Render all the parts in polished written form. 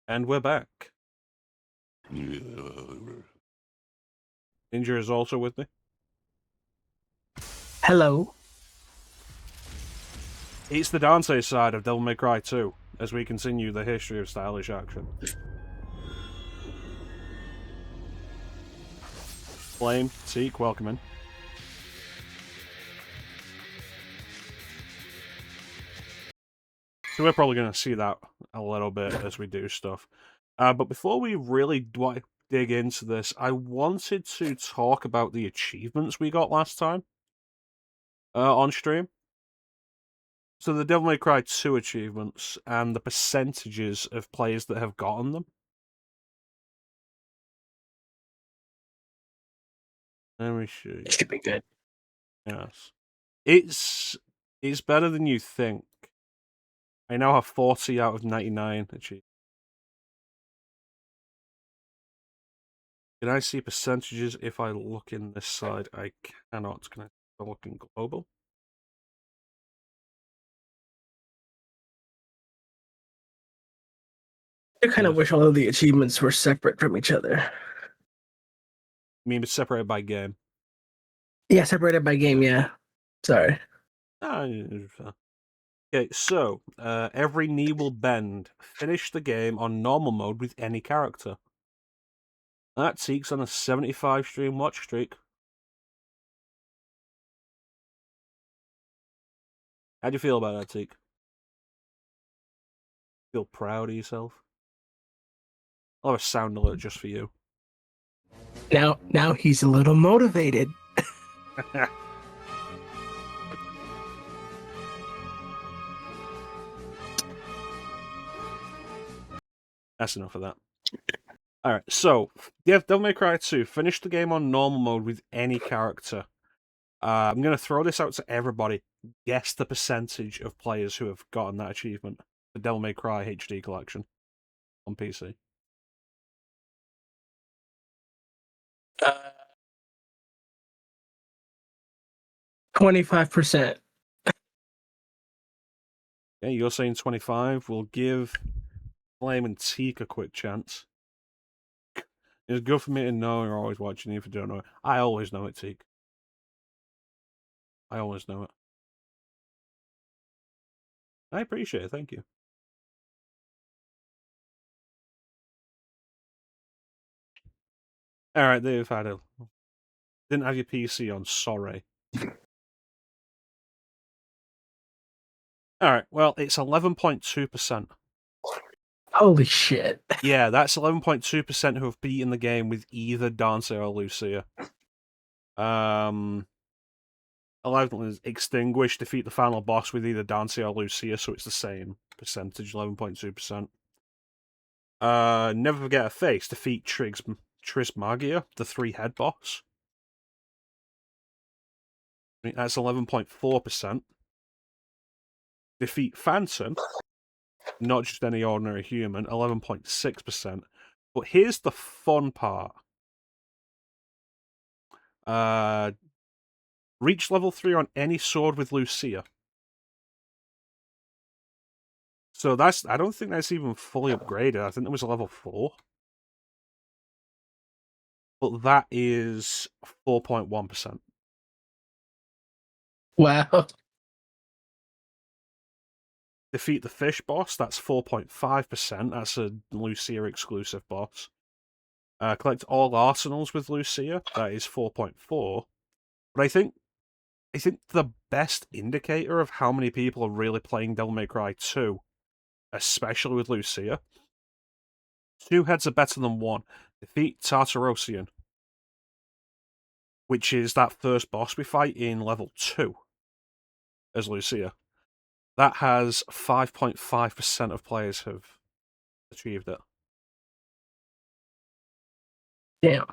And we're back. Ninja is also with me. Hello. It's the Dante side of Devil May Cry 2, as we continue the history of stylish action. Flame, Teak, welcome in. So we're probably going to see that a little bit as we do stuff. But before we really dig into this, I wanted to talk about the achievements we got last time on stream. So the Devil May Cry 2 achievements and the percentages of players that have gotten them. Let me show you. It should be good. Yes. It's better than you think. I now have 40 out of 99 achieved. Can I see percentages if I look in this side? I cannot. Can I look in global? I kind of wish all of the achievements were separate from each other. You mean separated by game? Yeah, separated by game, yeah. Sorry. Okay, so every knee will bend. Finish the game on normal mode with any character. That Teak's on a 75 stream watch streak. How do you feel about that, Teak? Feel proud of yourself? I'll have a sound alert just for you. Now he's a little motivated. That's enough of that. Alright, so, Devil May Cry 2. Finish the game on normal mode with any character. I'm going to throw this out to everybody. Guess the percentage of players who have gotten that achievement. The Devil May Cry HD collection on PC. 25%. Yeah, you're saying 25. We'll give Flame and Teak a quick chance. It's good for me to know you're always watching, if you don't know it. I always know it, Teak. I always know it. I appreciate it, thank you. Alright, they've had a... Didn't have your PC on, sorry. Alright, well, it's 11.2%. Holy shit. Yeah, that's 11.2% who have beaten the game with either Dante or Lucia. 11 is extinguish, defeat the final boss with either Dante or Lucia, so it's the same percentage, 11.2%. Never forget a face, defeat Trismagia, the 3-head boss. That's 11.4%. Defeat Phantom, not just any ordinary human, 11.6%. But here's the fun part. Reach level 3 on any sword with Lucia. So that's, I don't think that's even fully upgraded. I think it was a level 4. But that is 4.1%. Wow. Defeat the fish boss, that's 4.5%. That's a Lucia exclusive boss. Collect all arsenals with Lucia, that is 4.4. But I think the best indicator of how many people are really playing Devil May Cry 2, especially with Lucia, 2 heads are better than 1. Defeat Tartarosian, which is that first boss we fight in level 2 as Lucia. That has 5.5% of players have achieved it. Damn.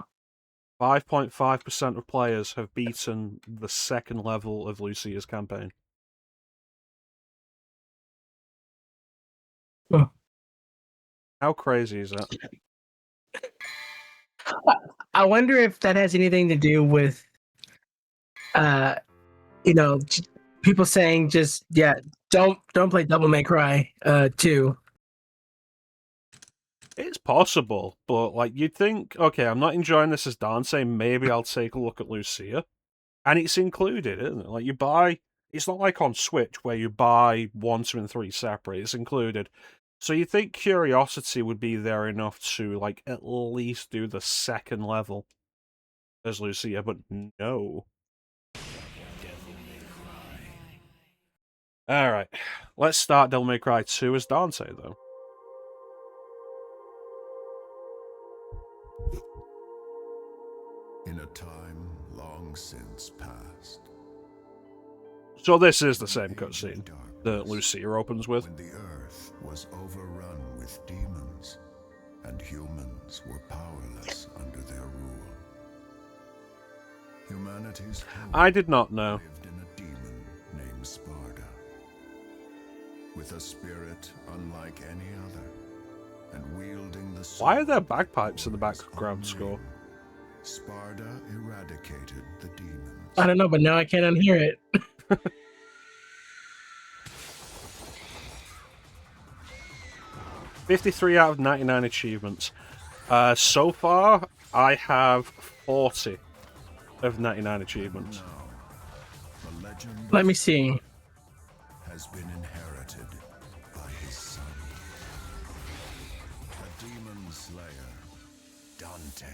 5.5% of players have beaten the second level of Lucia's campaign. Huh. How crazy is that? I wonder if that has anything to do with, people saying just, don't play Devil May Cry 2. It's possible, but like you'd think, okay, I'm not enjoying this as Dante, maybe I'll take a look at Lucia. And it's included, isn't it? Like you buy, it's not like on Switch where you buy 1, 2, and 3 separate, it's included. So you'd think curiosity would be there enough to like at least do the second level as Lucia, but no. Alright, let's start Devil May Cry 2 as Dante, though. In a time long since past. So this is the same cutscene that Lucia opens with. When the earth was overrun with demons, and humans were powerless under their rule. Humanity's hope I did not know. lived in a demon named Sparda. With a spirit unlike any other, and wielding the sword. Why are there bagpipes in the background score? Sparda eradicated the demons. I don't know, but now I can't unhear it. 53 out of 99 achievements. So far, I have 40 of 99 achievements. Now, the legend Let me see. has been inherited by his son, the demon slayer, Dante.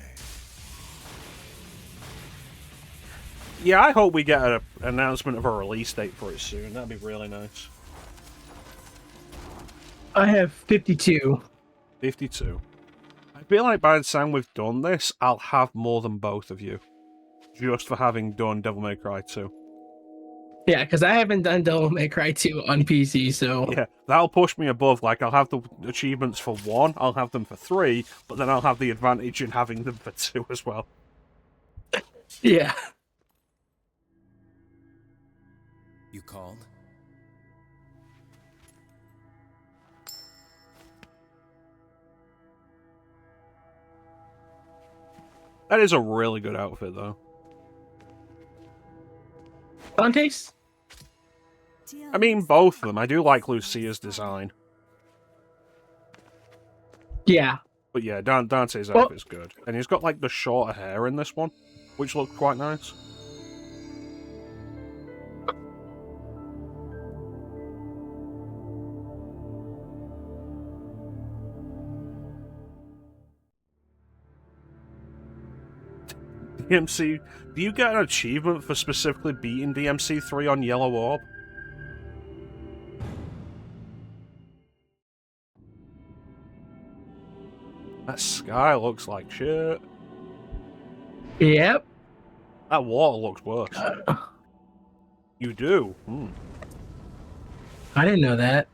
Yeah, I hope we get an announcement of a release date for it soon. That'd be really nice. I have 52. 52. I feel like by the time we've done this, I'll have more than both of you. Just for having done Devil May Cry 2. Yeah, because I haven't done Devil May Cry 2 on PC, so... Yeah, that'll push me above. Like, I'll have the achievements for 1, I'll have them for 3, but then I'll have the advantage in having them for 2 as well. Yeah. You called? That is a really good outfit, though. Dante's? I mean, both of them. I do like Lucia's design. Yeah. But yeah, Dante's outfit's good. And he's got, like, the shorter hair in this one, which looks quite nice. DMC, do you get an achievement for specifically beating DMC3 on Yellow Orb? That sky looks like shit. Yep. That water looks worse. You do? Hmm. I didn't know that.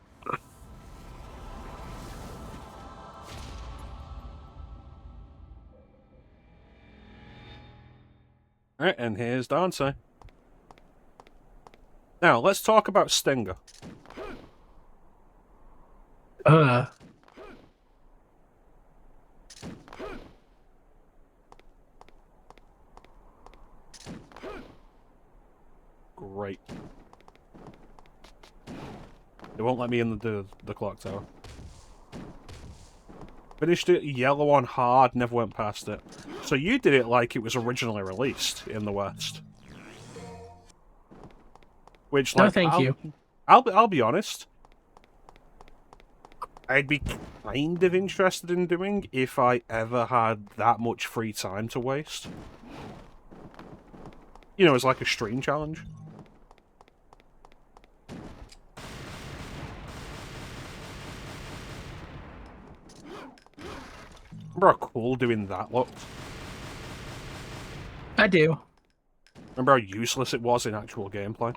Alright, and here's Dante. Now, let's talk about Stinger. Great. They won't let me in the clock tower. Finished it yellow on hard, never went past it. So you did it like it was originally released in the West. Which, like, No, thank you. I'll be honest. I'd be kind of interested in doing if I ever had that much free time to waste. You know, as like a stream challenge. Remember how cool doing that looked? I do. Remember how useless it was in actual gameplay?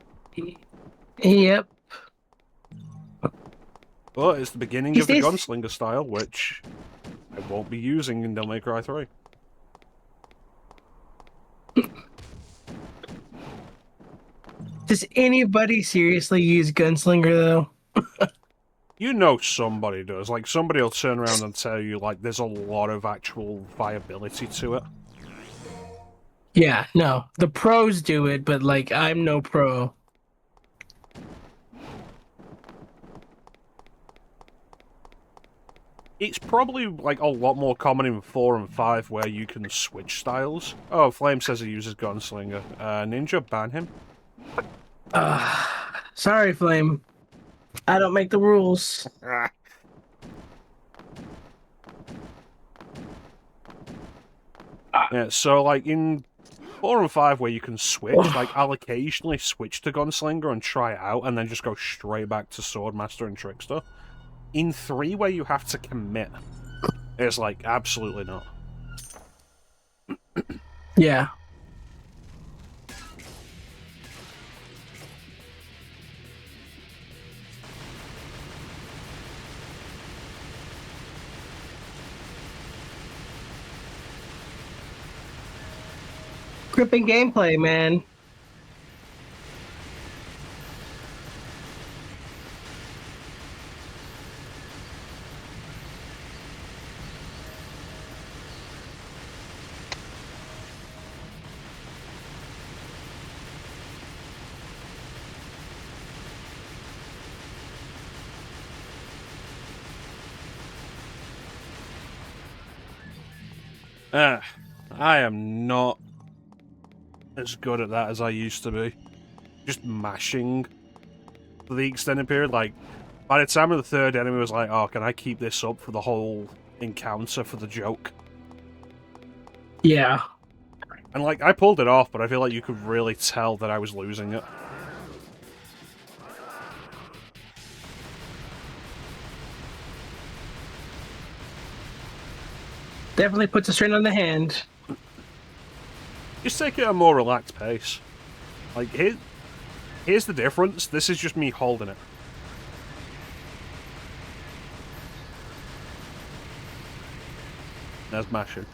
Yep. But it's the beginning Is of the this- gunslinger style, which I won't be using in Devil May Cry 3. Does anybody seriously use Gunslinger, though? You know somebody does. Like, somebody will turn around and tell you, like, there's a lot of actual viability to it. Yeah, no. The pros do it, but, like, I'm no pro. It's probably like a lot more common in 4 and 5 where you can switch styles. Oh, Flame says he uses Gunslinger. Ninja, ban him. Sorry, Flame. I don't make the rules. Yeah, so like in 4 and 5 where you can switch, like I'll occasionally switch to Gunslinger and try it out and then just go straight back to Swordmaster and Trickster. In 3 where you have to commit, it's like, absolutely not. Yeah. Gripping gameplay, man. I am not as good at that as I used to be. Just mashing for the extended period. Like, by the time of the third enemy was like, oh, can I keep this up for the whole encounter for the joke? Yeah. And like, I pulled it off, but I feel like you could really tell that I was losing it. Definitely puts a strain on the hand. Just take it at a more relaxed pace. Like, here's the difference. This is just me holding it. There's mashing.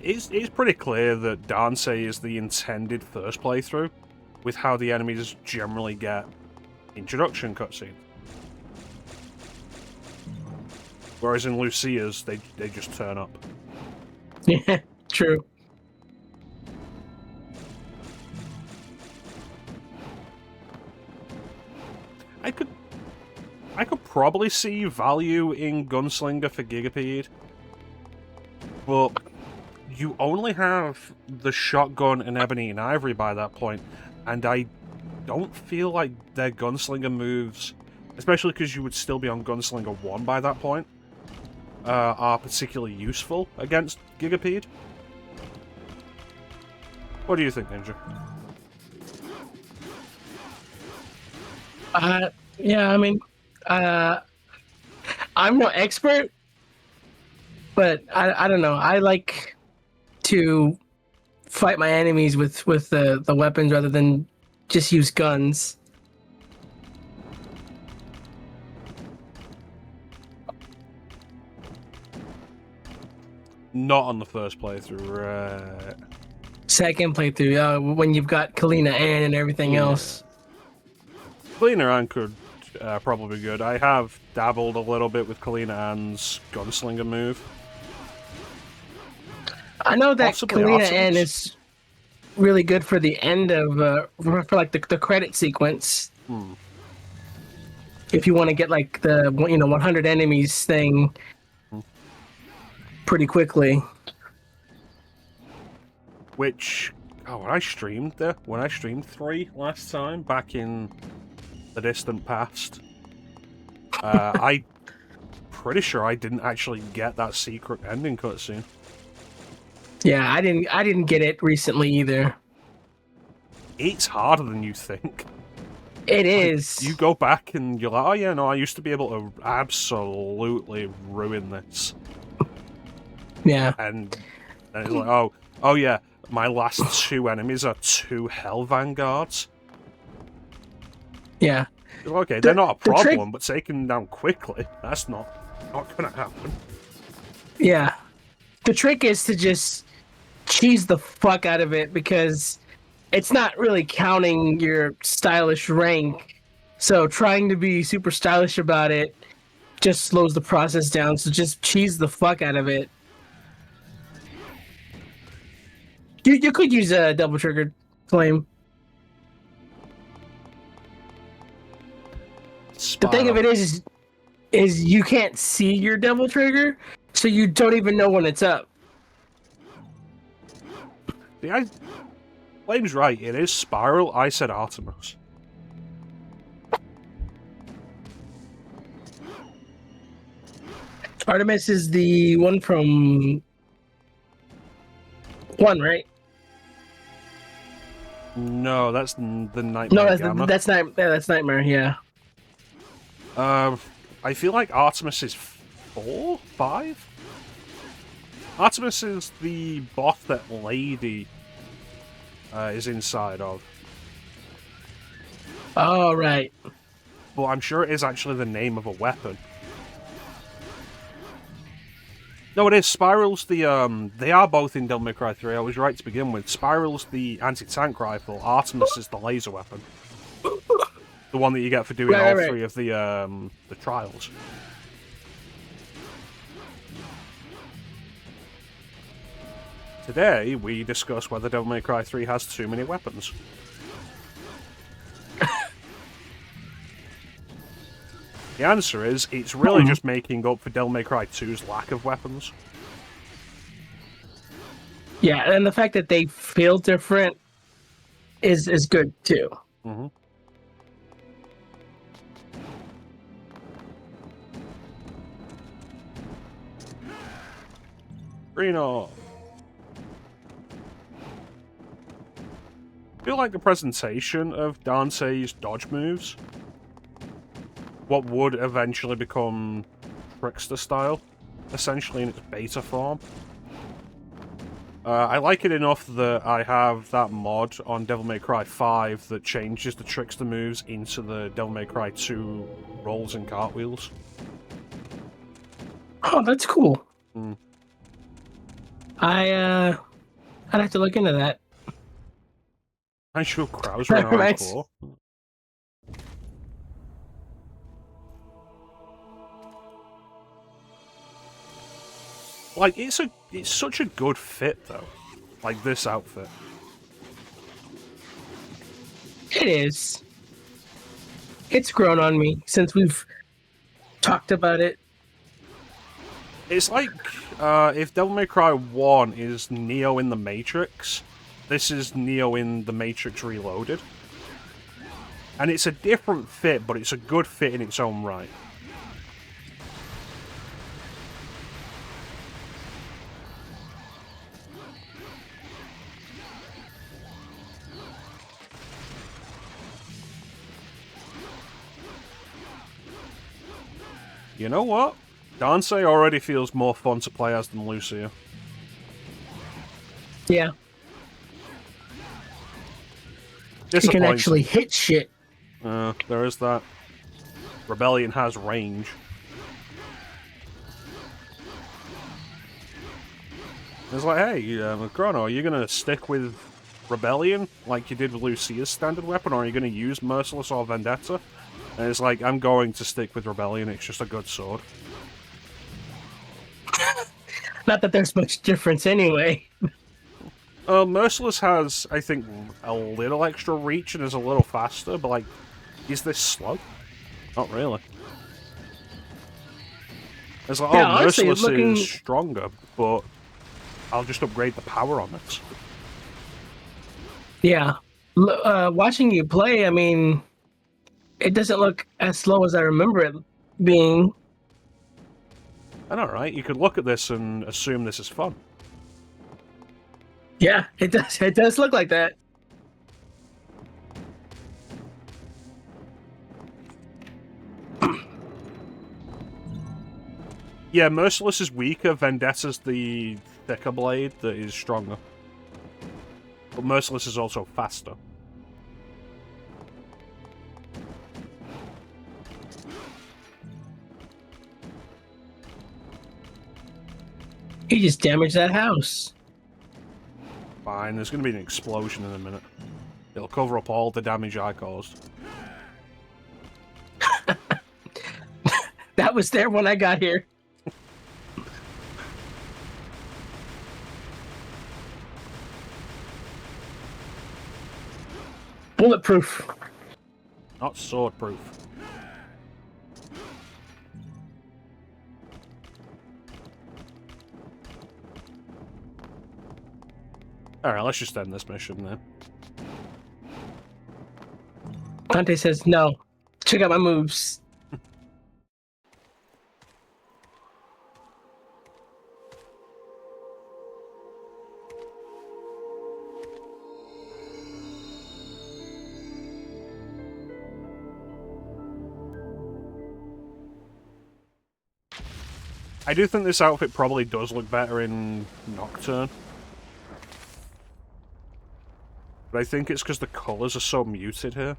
It's pretty clear that Dante is the intended first playthrough, with how the enemies generally get introduction cutscenes. Whereas in Lucia's, they just turn up. Yeah, true. I could probably see value in Gunslinger for Gigapede, but you only have the shotgun and Ebony and Ivory by that point, and I don't feel like their Gunslinger moves, especially because you would still be on Gunslinger 1 by that point, are particularly useful against Gigapede. What do you think, Ninja? Yeah, I mean, I'm no expert, but I don't know. I like to fight my enemies with the weapons rather than just use guns. Not on the first playthrough, right? Second playthrough, when you've got Kalina Ann and everything else. Kalina Ann could probably be good. I have dabbled a little bit with Kalina Ann's Gunslinger move. I know that Possibly Kalina Artemis. Ann is really good for the end of for like the credit sequence. If you want to get like the 100 enemies thing pretty quickly. Which, when I streamed 3 last time, back in the distant past, I'm pretty sure I didn't actually get that secret ending cutscene. Yeah, I didn't get it recently either. It's harder than you think. It is. You go back and you're like, oh yeah, no, I used to be able to absolutely ruin this. Yeah. And it's like, oh yeah, my last 2 enemies are 2 Hell Vanguards. Yeah. Okay, they're not a problem, but taking them down quickly, that's not gonna happen. Yeah. The trick is to just cheese the fuck out of it because it's not really counting your stylish rank. So trying to be super stylish about it just slows the process down. So just cheese the fuck out of it. You could use a double triggered flame. The thing of it is is you can't see your devil trigger, so you don't even know when it's up. See, Flame's right. It is Spiral. I said Artemis. Artemis is the one from 1, right? No, that's the Nightmare No, Gamma. that's Nightmare. Yeah. I feel like Artemis is 4, 5. Artemis is the boss that Lady is inside of. Oh, right. But I'm sure it is actually the name of a weapon. No, it is. Spiral's the, they are both in Devil May Cry 3. I was right to begin with. Spiral's the anti-tank rifle. Artemis is the laser weapon. The one that you get for doing all 3 of the trials. Today, we discuss whether Devil May Cry 3 has too many weapons. The answer is, it's really just making up for Devil May Cry 2's lack of weapons. Yeah, and the fact that they feel different is good too. Mm-hmm. Reno. I feel like the presentation of Dante's dodge moves, what would eventually become Trickster style, essentially in its beta form. I like it enough that I have that mod on Devil May Cry 5 that changes the Trickster moves into the Devil May Cry 2 rolls and cartwheels. Oh, that's cool. Mm. I'd have to look into that. I'm sure Krauser and Nice. R4. Like, it's such a good fit, though. Like, this outfit. It is. It's grown on me since we've talked about it. It's like, if Devil May Cry 1 is Neo in the Matrix, this is Neo in the Matrix Reloaded. And it's a different fit, but it's a good fit in its own right. You know what? Dante already feels more fun to play as than Lucia. Yeah. You can actually hit shit. There is that. Rebellion has range. It's like, hey, Chrono, are you gonna stick with Rebellion like you did with Lucia's standard weapon, or are you gonna use Merciless or Vendetta? And it's like, I'm going to stick with Rebellion, it's just a good sword. Not that there's much difference anyway. Merciless has, I think, a little extra reach and is a little faster, but, like, is this slow? Not really. It's like, yeah, honestly, Merciless is stronger, but I'll just upgrade the power on it. Yeah. Watching you play, I mean, it doesn't look as slow as I remember it being. I know, right? You could look at this and assume this is fun. Yeah, it does. It does look like that. Yeah, Merciless is weaker. Vendetta's the thicker blade that is stronger. But Merciless is also faster. He just damaged that house. Fine, there's going to be an explosion in a minute. It'll cover up all the damage I caused. That was there when I got here. Bulletproof. Not swordproof. Alright, let's just end this mission then. Dante says, no. Check out my moves. I do think this outfit probably does look better in Nocturne. But I think it's because the colours are so muted here.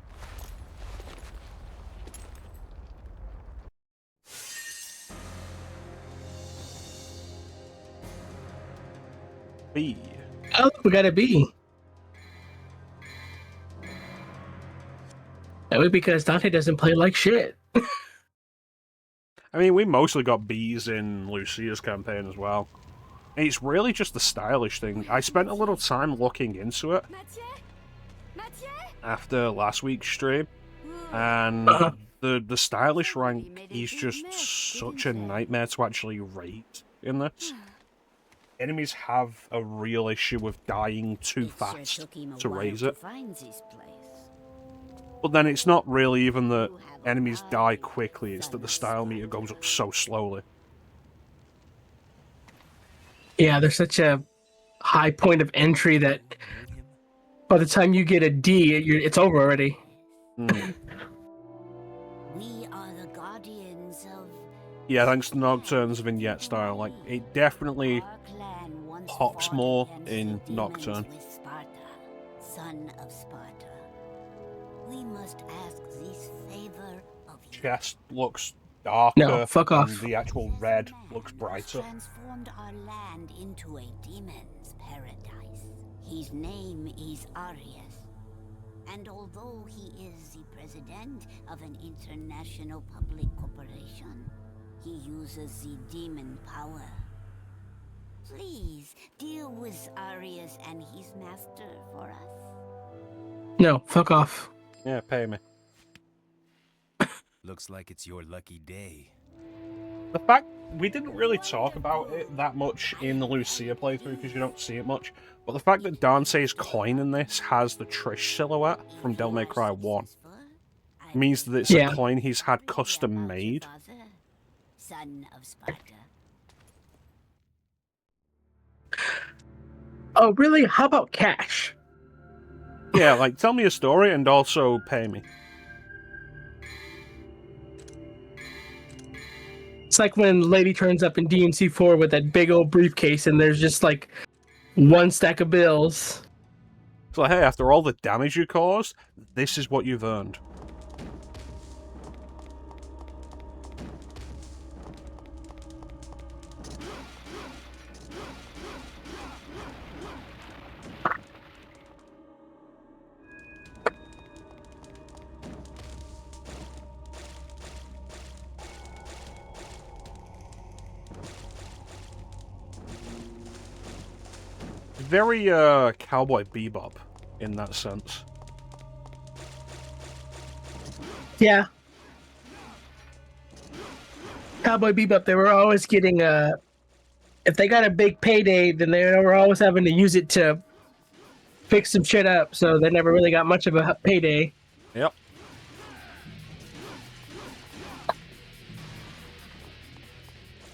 B. Oh, we got a B. That would be because Dante doesn't play like shit. I mean, we mostly got Bs in Lucia's campaign as well. It's really just the stylish thing. I spent a little time looking into it after last week's stream, and the stylish rank is just such a nightmare to actually rate in this. Enemies have a real issue with dying too fast to raise it. But then it's not really even that enemies die quickly, it's that the style meter goes up so slowly. Yeah, there's such a high point of entry that by the time you get a D, it's over already. Mm. We are the guardians of... Yeah, thanks to Nocturne's vignette style, like, it definitely Our clan once pops fought more against in the demons Nocturne. with Sparta, son of Sparta. We must ask this favor of you. Chest looks darker, No, fuck off. and the actual red looks brighter. Transformed our land into a demon's paradise. His name is Arius, and although he is the president of an international public corporation, he uses the demon power. Please deal with Arius and his master for us. No, fuck off. Yeah, pay me. Looks like it's your lucky day. The fact we didn't really talk about it that much in the Lucia playthrough because you don't see it much, but the fact that Dante's coin in this has the Trish silhouette from Devil May Cry 1 means that it's a coin he's had custom made. Son of Sparta. Oh, really? How about cash? Yeah, like, tell me a story and also pay me. It's like when Lady turns up in DMC4 with that big old briefcase and there's just like one stack of bills. It's like, hey, after all the damage you caused, this is what you've earned. Very Cowboy Bebop in that sense. Yeah. Cowboy Bebop, they were always getting if they got a big payday, then they were always having to use it to fix some shit up, so they never really got much of a payday. Yep.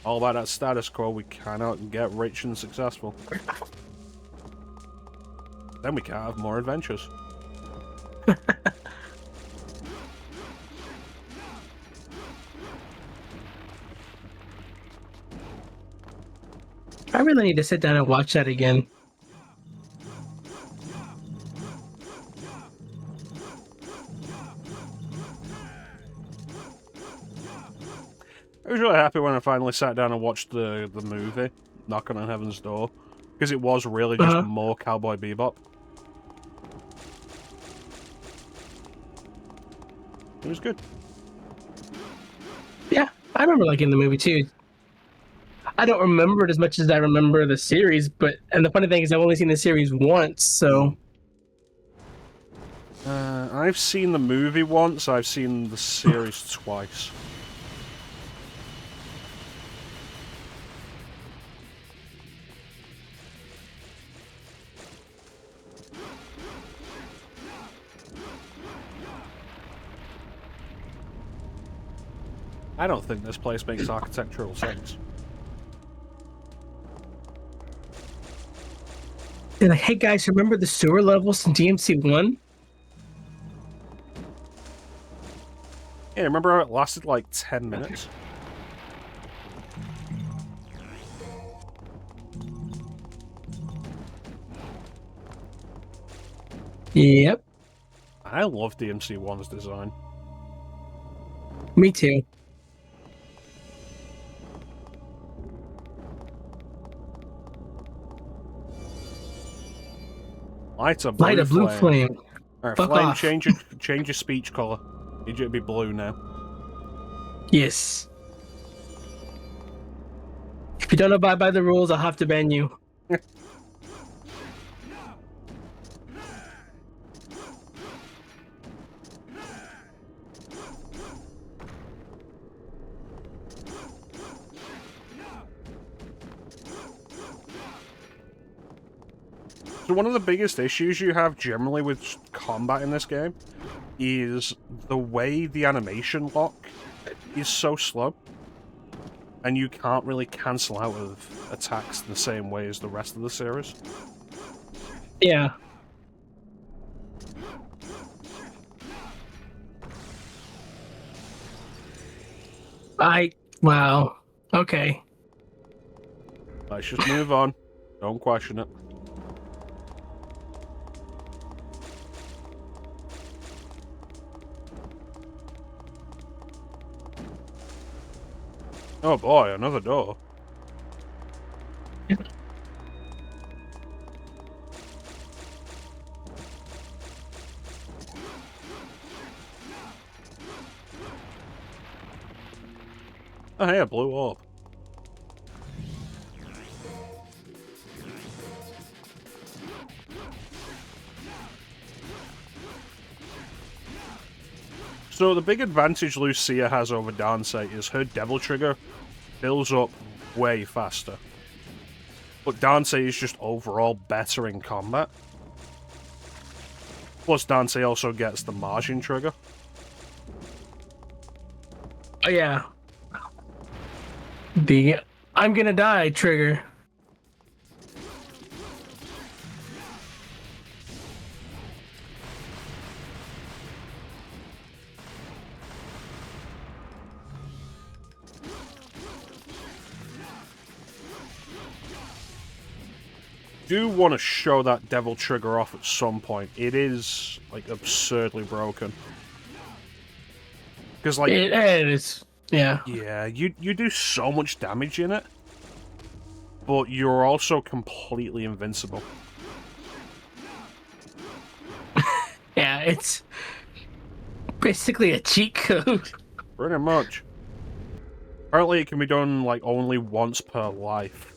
All about that status quo, we cannot get rich and successful. Then we can't have more adventures. I really need to sit down and watch that again. I was really happy when I finally sat down and watched the movie, Knocking on Heaven's Door, because it was really just more Cowboy Bebop. It was good. Yeah, I remember liking the movie too. I don't remember it as much as I remember the series, and the funny thing is I've only seen the series once, so... I've seen the movie once, I've seen the series twice. I don't think this place makes architectural sense. They're like, hey guys, remember the sewer levels in DMC1? Yeah, remember how it lasted like 10 minutes? Yep, I love DMC1's design. me too. Light a Light a blue flame. Alright, Fuck Flame, off. change your speech colour. Need you to be blue now. Yes. If you don't abide by the rules, I'll have to ban you. So one of the biggest issues you have generally with combat in this game is the way the animation lock is so slow. And you can't really cancel out of attacks the same way as the rest of the series. Yeah. Wow. Okay. Let's just move on. Don't question it. Oh boy, another door. Oh hey, a blue orb. So the big advantage Lucia has over Dante is her Devil Trigger builds up way faster. But Dante is just overall better in combat. Plus Dante also gets the Margin Trigger. Oh, yeah. The I'm gonna die trigger. Do want to show that Devil Trigger off at some point. It is, like, absurdly broken. Because, like... It is. Yeah. Yeah, you do so much damage in it. But you're also completely invincible. Yeah, it's basically a cheat code. Pretty much. Apparently it can be done, like, only once per life.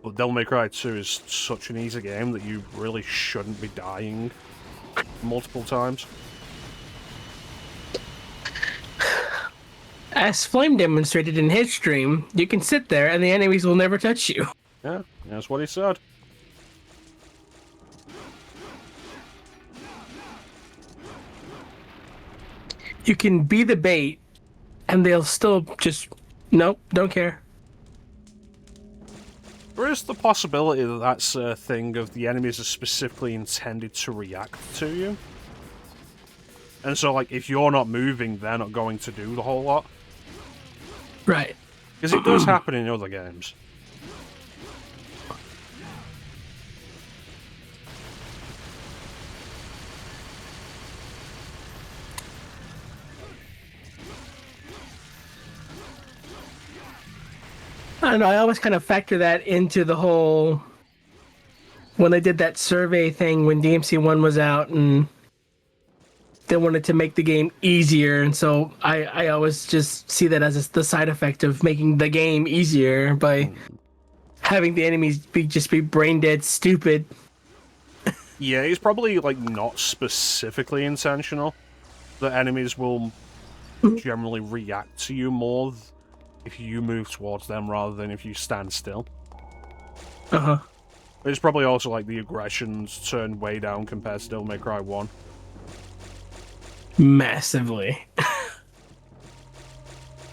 But Devil May Cry 2 is such an easy game that you really shouldn't be dying multiple times. As Flame demonstrated in his stream, you can sit there and the enemies will never touch you. Yeah, that's what he said. You can be the bait and they'll still just, nope, don't care. There is the possibility that that's a thing of the enemies are specifically intended to react to you. And so, like, if you're not moving, they're not going to do the whole lot. Right. Because it does happen in other games. I don't know, I always kind of factor that into the whole... When they did that survey thing when DMC1 was out and they wanted to make the game easier, and so I always just see that as the side effect of making the game easier by having the enemies just be brain dead stupid. Yeah, it's probably, like, not specifically intentional. The enemies will generally react to you more if you move towards them rather than if you stand still. Uh-huh. It's probably also, like, the aggression's turned way down compared to Devil May Cry 1. Massively.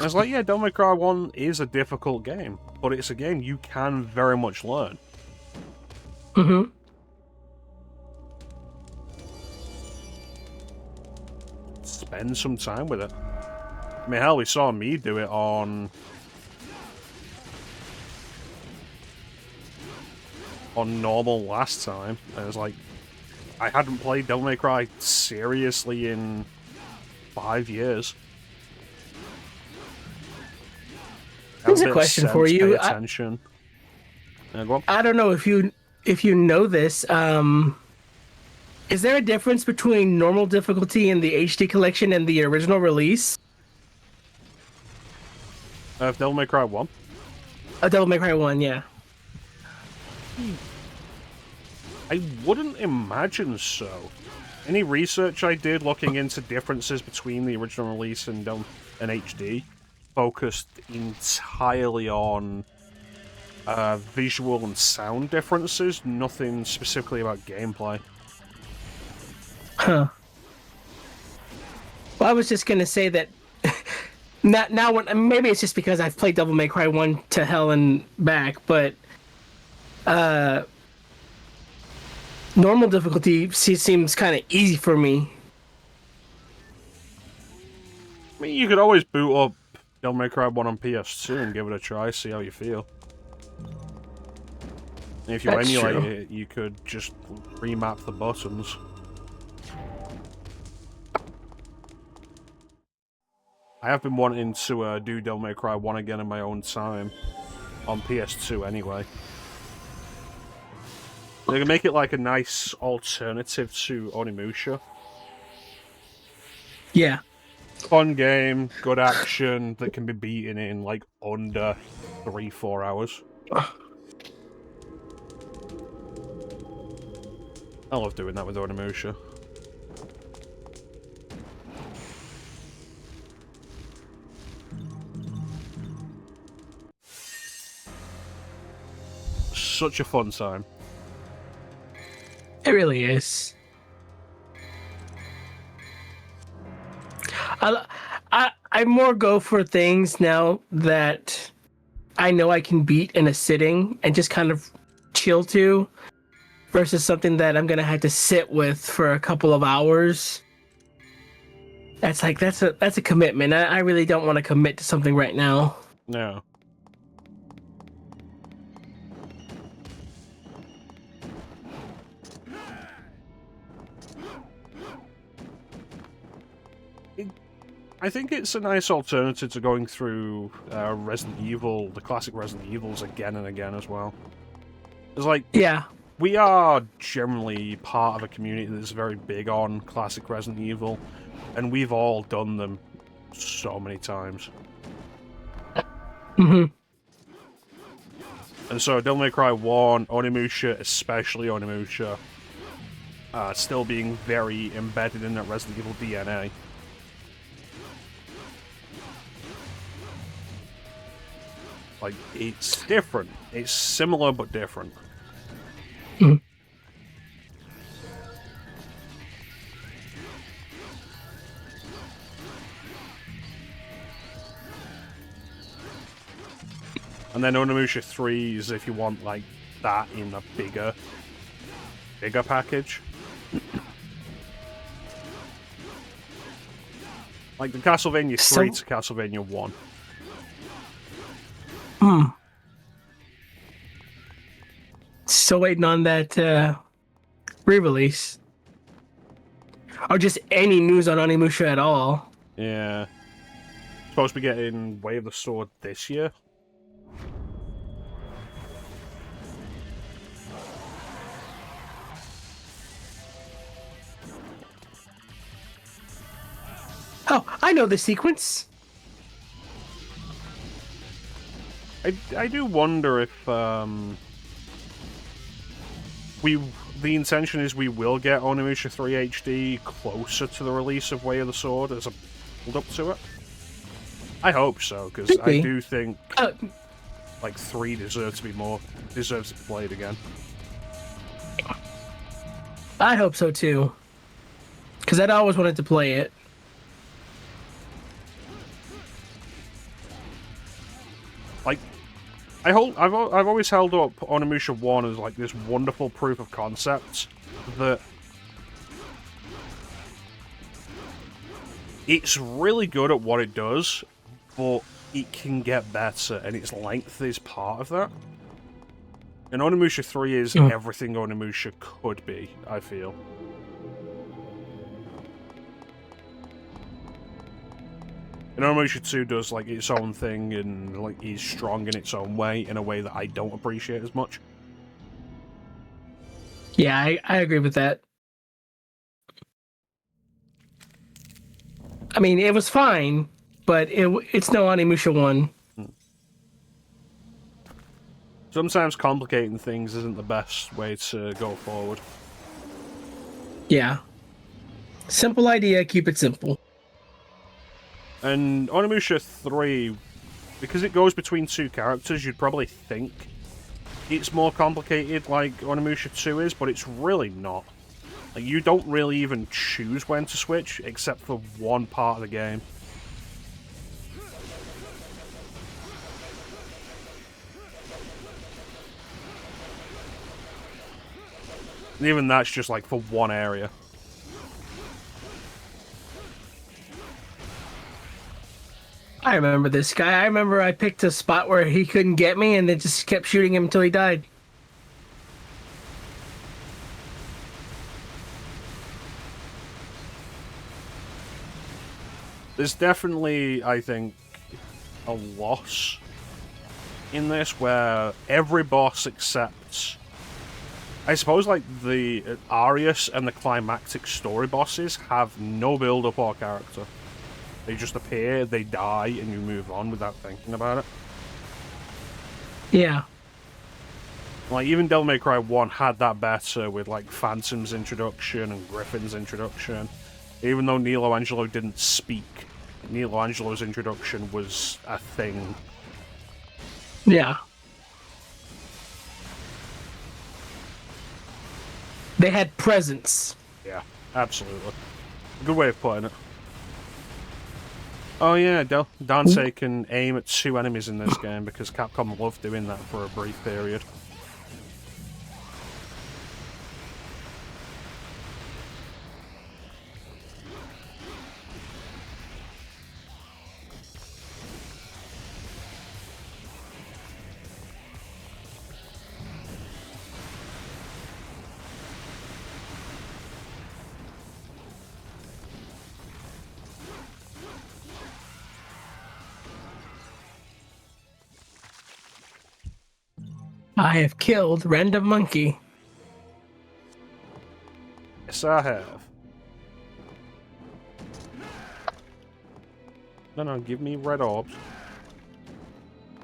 it's like, yeah, Devil May Cry 1 is a difficult game, but it's a game you can very much learn. Mm-hmm. Spend some time with it. I mean, hell, we saw me do it on normal last time. And it was like, I hadn't played Devil May Cry seriously in 5 years. Here's a question for you. Pay attention. Go on. I don't know if you know this. Is there a difference between normal difficulty in the HD collection and the original release? Devil May Cry 1? Devil May Cry 1, yeah. I wouldn't imagine so. Any research I did looking into differences between the original release and HD focused entirely on visual and sound differences, nothing specifically about gameplay. Huh. Well, I was just gonna say that now when maybe it's just because I've played Devil May Cry 1 to hell and back, but normal difficulty seems kind of easy for me. I mean, you could always boot up Devil May Cry 1 on PS2 and give it a try, see how you feel. And if you That's emulate true. it, you could just remap the buttons. I have been wanting to do Devil May Cry 1 again in my own time. On PS2, anyway. They can make it like a nice alternative to Onimusha. Yeah. Fun game, good action, that can be beaten in like under 3-4 hours. I love doing that with Onimusha. Such a fun time. It really is. I more go for things now that I know I can beat in a sitting and just kind of chill to, versus something that I'm gonna have to sit with for a couple of hours. That's a commitment. I really don't want to commit to something right now. No. I think it's a nice alternative to going through Resident Evil, the classic Resident Evils again and again as well. It's like, Yeah. we are generally part of a community that's very big on classic Resident Evil, and we've all done them so many times. Mm-hmm. And so Devil May Cry 1, Onimusha, especially Onimusha, still being very embedded in that Resident Evil DNA. Like, it's different. It's similar but different. Mm-hmm. And then Onimusha 3 is if you want, like, that in a bigger package. Like, the Castlevania 3 to Castlevania 1. Still waiting on that re-release. Or just any news on Onimusha at all. Yeah. Supposed to be getting Way of the Sword this year. Oh, I know the sequence. I do wonder if the intention is we will get Onimusha 3 HD closer to the release of Way of the Sword as a build-up to it. I hope so, because I do think like 3 deserves to be played again. I hope so too, because I'd always wanted to play it. I've always held up Onimusha 1 as like this wonderful proof of concept that it's really good at what it does, but it can get better, and its length is part of that. And Onimusha 3 is everything Onimusha could be, I feel. And Onimusha 2 does like its own thing and like is strong in its own way, in a way that I don't appreciate as much. Yeah, I agree with that. I mean, it was fine, but it's no Onimusha 1. Sometimes complicating things isn't the best way to go forward. Yeah. Simple idea, keep it simple. And Onimusha 3, because it goes between two characters, you'd probably think it's more complicated like Onimusha 2 is, but it's really not. Like, you don't really even choose when to switch, except for one part of the game. And even that's just like for one area. I remember this guy. I remember I picked a spot where he couldn't get me and then just kept shooting him until he died. There's definitely, I think, a loss in this where every boss except, I suppose, like the Arius and the climactic story bosses have no build-up or character. They just appear, they die, and you move on without thinking about it. Yeah. Like, even Devil May Cry 1 had that better with, like, Phantom's introduction and Griffin's introduction. Even though Nilo Angelo didn't speak, Nilo Angelo's introduction was a thing. Yeah. They had presence. Yeah, absolutely. Good way of putting it. Oh yeah, Dante can aim at 2 enemies in this game because Capcom loved doing that for a brief period. I have killed Random Monkey. Yes, I have. No, give me red orbs.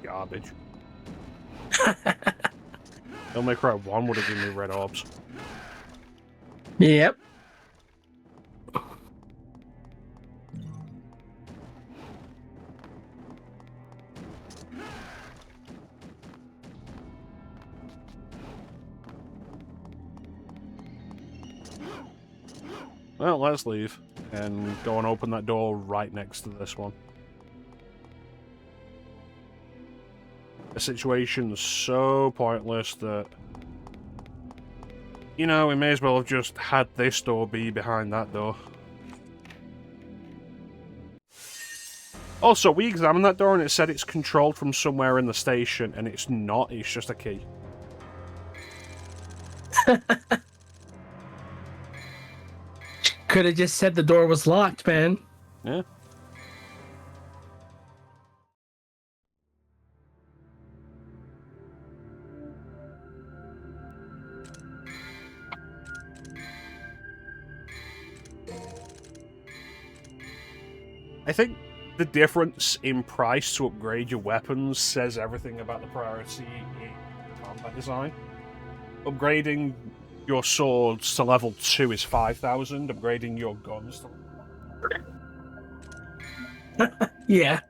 Garbage. Devil May Cry 1 would have given me red orbs. Yep. Well, let's leave and go and open that door right next to this one. The situation's so pointless that, you know, we may as well have just had this door be behind that door. Also, we examined that door and it said it's controlled from somewhere in the station, and it's not, it's just a key. Could have just said the door was locked, man. Yeah. I think the difference in price to upgrade your weapons says everything about the priority in combat design. Upgrading your swords to level 2 is 5,000, upgrading your guns to... Yeah.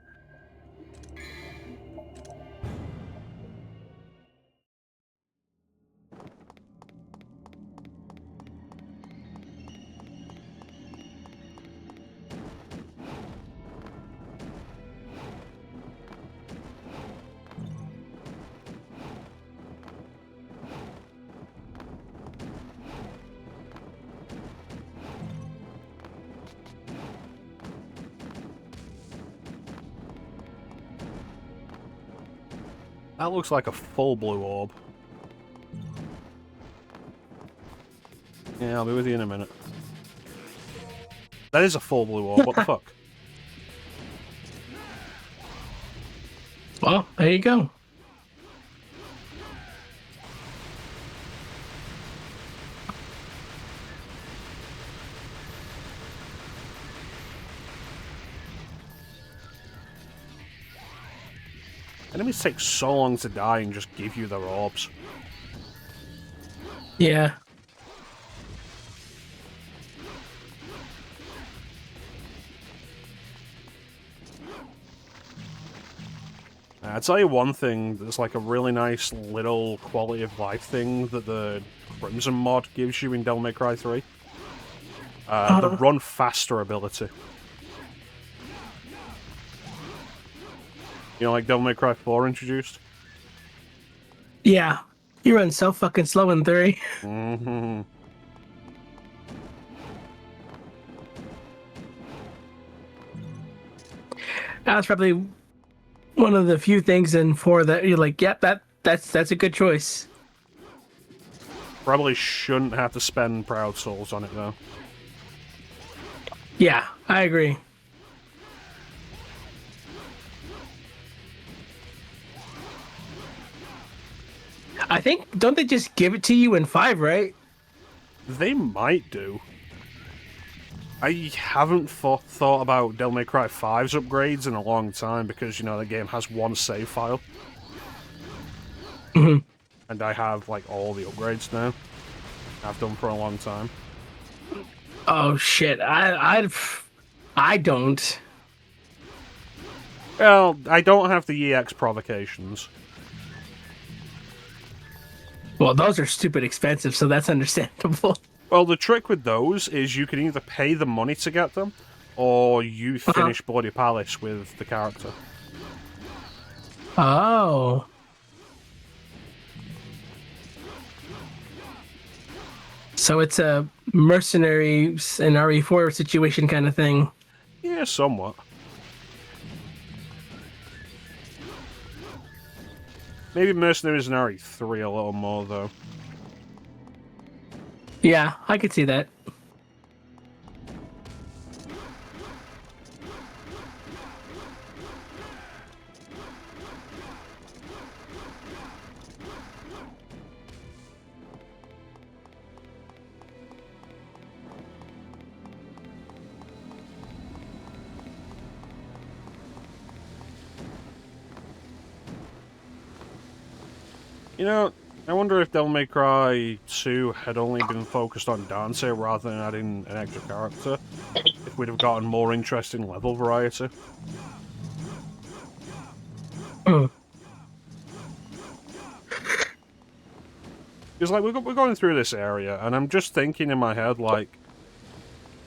That looks like a full blue orb. Yeah, I'll be with you in a minute. That is a full blue orb, what the fuck? Well, there you go. Enemies take so long to die and just give you their orbs. Yeah. I'll tell you one thing that's like a really nice little quality of life thing that the Crimson mod gives you in Devil May Cry 3. The run faster ability. You know, like Devil May Cry 4 introduced? Yeah. You run so fucking slow in 3. Mm-hmm. That's probably one of the few things in 4 that you're like, yep, that's a good choice. Probably shouldn't have to spend Proud Souls on it, though. Yeah, I agree. I think, don't they just give it to you in 5, right? They might do. I haven't thought about Devil May Cry 5's upgrades in a long time because, you know, the game has one save file. Mm-hmm. And I have, like, all the upgrades now. I've done for a long time. Oh shit, I don't. Well, I don't have the EX provocations. Well, those are stupid expensive, so that's understandable. Well, the trick with those is you can either pay the money to get them, or you finish Bloody Palace with the character. Oh. So it's a mercenaries and RE4 situation kind of thing. Yeah, somewhat. Maybe Mercenaries and RE3 a little more, though. Yeah, I could see that. You know, I wonder if Devil May Cry 2 had only been focused on Dante rather than adding an extra character, if we'd have gotten more interesting level variety. Because, like, we're going through this area, and I'm just thinking in my head, like,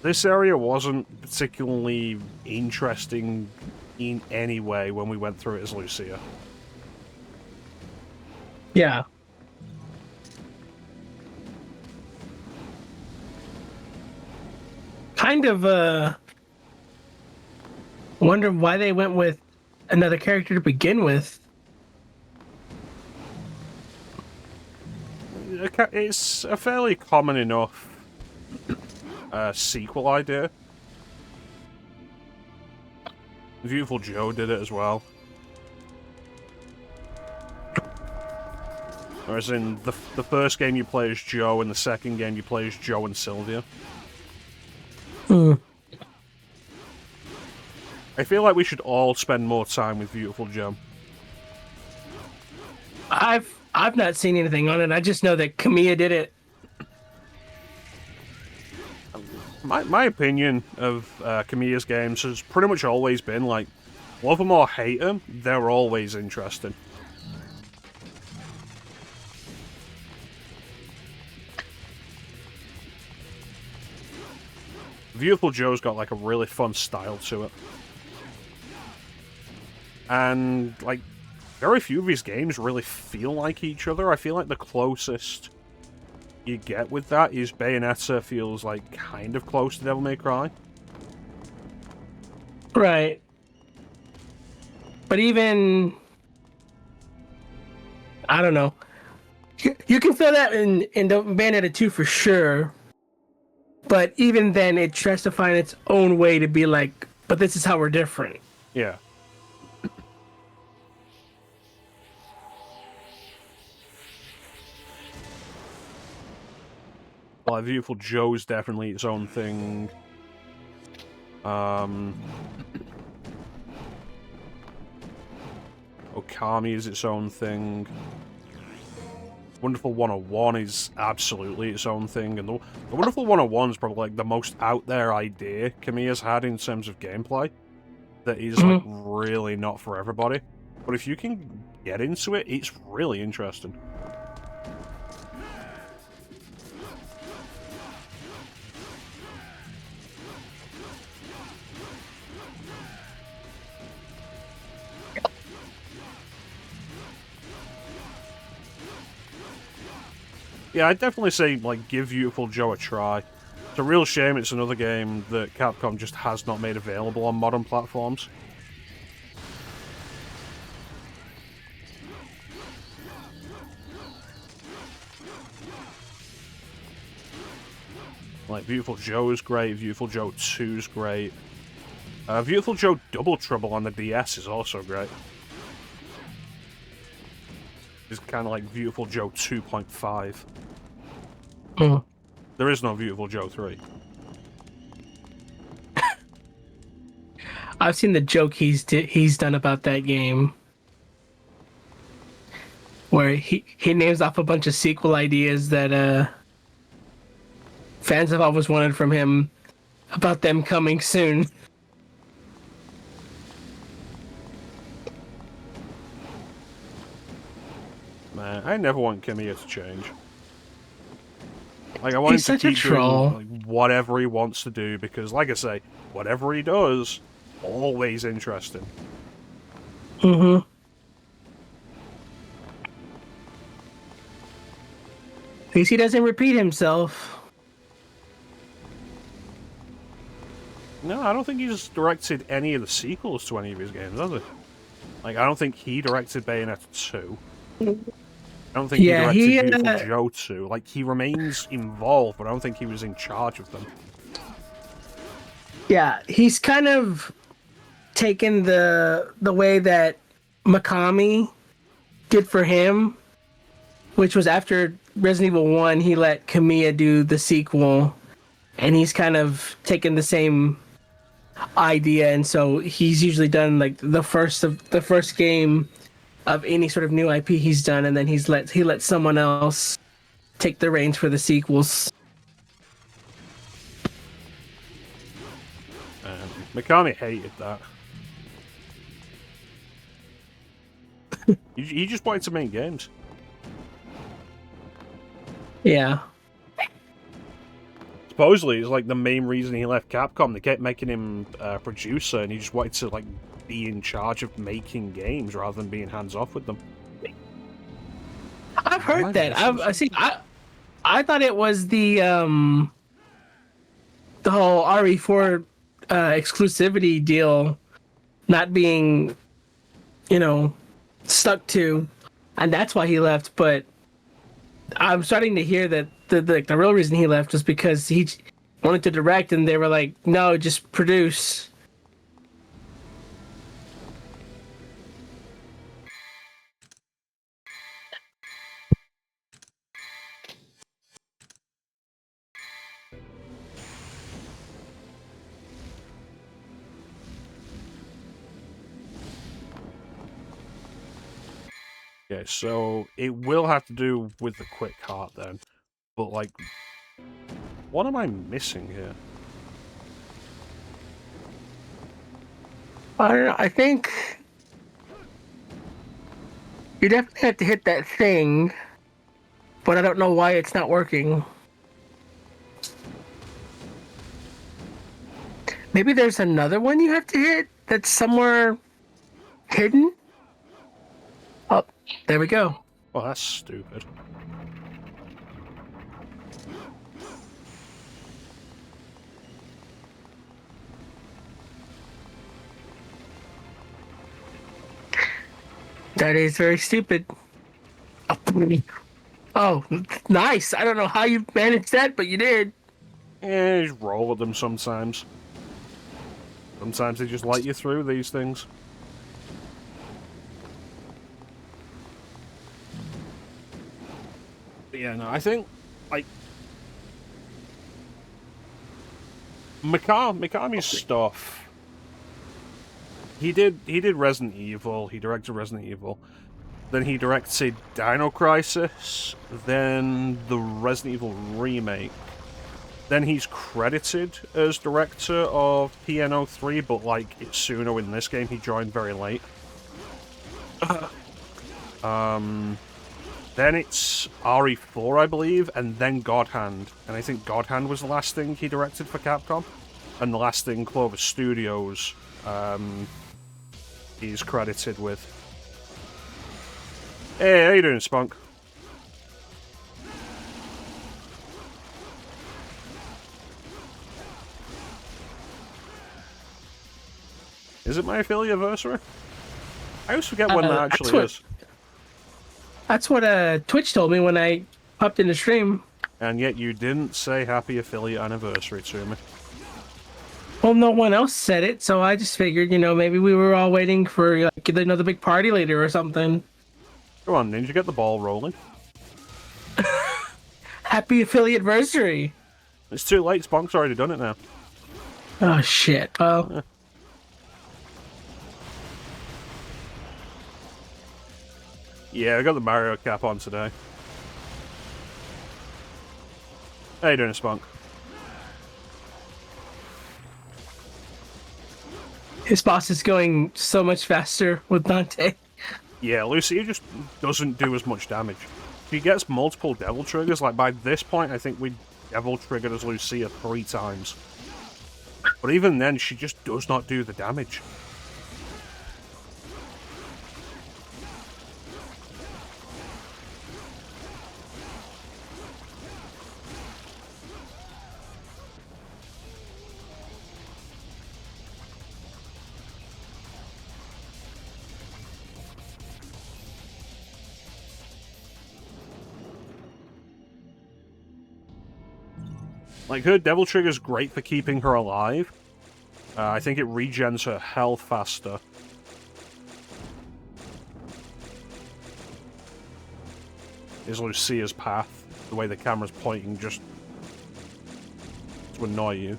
this area wasn't particularly interesting in any way when we went through it as Lucia. Yeah. Kind of wonder why they went with another character to begin with. It's a fairly common enough sequel idea. Beautiful Joe did it as well. Whereas in the first game you play as Joe, and the second game you play as Joe and Sylvia. I feel like we should all spend more time with Beautiful Joe. I've not seen anything on it. I just know that Kamiya did it. My opinion of Kamiya's games has pretty much always been, like, love them or hate them, they're always interesting. Beautiful Joe's got, like, a really fun style to it. And, like, very few of his games really feel like each other. I feel like the closest you get with that is Bayonetta feels, like, kind of close to Devil May Cry. Right. But even I don't know. You can throw that in Bayonetta 2 for sure. But even then, it tries to find its own way to be like, but this is how we're different. Yeah. Like, Beautiful Joe's definitely its own thing. Okami is its own thing. Wonderful 101 is absolutely its own thing, and the Wonderful 101 is probably like the most out there idea Kamiya's had in terms of gameplay. That is like really not for everybody, but if you can get into it, it's really interesting. Yeah, I'd definitely say, like, give Beautiful Joe a try. It's a real shame it's another game that Capcom just has not made available on modern platforms. Like, Beautiful Joe is great, Beautiful Joe 2 is great. Beautiful Joe Double Trouble on the DS is also great. It's kind of like Beautiful Joe 2.5. There is no Beautiful Joe 3. I've seen the joke he's done about that game, where he names off a bunch of sequel ideas that fans have always wanted from him, about them coming soon. Man, I never want Kamiya to change. Like, I want him to keep doing like, whatever he wants to do, because, like I say, whatever he does, always interesting. At least he doesn't repeat himself. No, I don't think he's directed any of the sequels to any of his games, has he? Like, I don't think he directed Bayonetta 2. I don't think he directed Beautiful Joe 2. Like, he remains involved, but I don't think he was in charge of them. Yeah, he's kind of taken the way that Mikami did for him, which was after Resident Evil 1, he let Kamiya do the sequel, and he's kind of taken the same idea, and so he's usually done like the first game of any sort of new IP he's done, and then he let someone else take the reins for the sequels. Mikami hated that. he just wanted to make games. Yeah. Supposedly, it's like the main reason he left Capcom. They kept making him a producer, and he just wanted to like be in charge of making games rather than being hands off with them. I've heard that. I thought it was the whole RE4 exclusivity deal not being, stuck to, and that's why he left. But I'm starting to hear that the real reason he left was because he wanted to direct, and they were like, "No, just produce." Okay, so it will have to do with the quick heart then. But, like, what am I missing here? I don't know. I think you definitely have to hit that thing, but I don't know why it's not working. Maybe there's another one you have to hit that's somewhere hidden? Oh, there we go. Well, that's stupid. That is very stupid. Oh, nice. I don't know how you managed that, but you did. Yeah, just roll at them sometimes. Sometimes they just light you through these things. But yeah, no, I think, like, Mikami's stuff. He did Resident Evil. He directed Resident Evil. Then he directed Dino Crisis. Then the Resident Evil remake. Then he's credited as director of PNO3, but like Itsuno in this game, he joined very late. Then it's RE4, I believe, and then God Hand. And I think God Hand was the last thing he directed for Capcom. And the last thing Clover Studios he's credited with. Hey, how you doing, Spunk? Is it my affiliate anniversary? I always forget when that actually is. That's what Twitch told me when I popped in the stream. And yet you didn't say happy affiliate anniversary to me. Well, no one else said it, so I just figured, you know, maybe we were all waiting for like another big party later or something. Come on, Ninja, get the ball rolling. Happy affiliate anniversary. It's too late, Spunk's already done it now. Oh shit. Well, yeah, I got the Mario cap on today. How you doing, Spunk? his boss is going so much faster with Dante. Yeah, Lucia just doesn't do as much damage. She gets multiple devil triggers. Like, by this point, I think we devil triggered as Lucia 3 times. But even then, she just does not do the damage. Like, her Devil Trigger's great for keeping her alive. I think it regens her health faster. Is Lucia's path. The way the camera's pointing just to annoy you.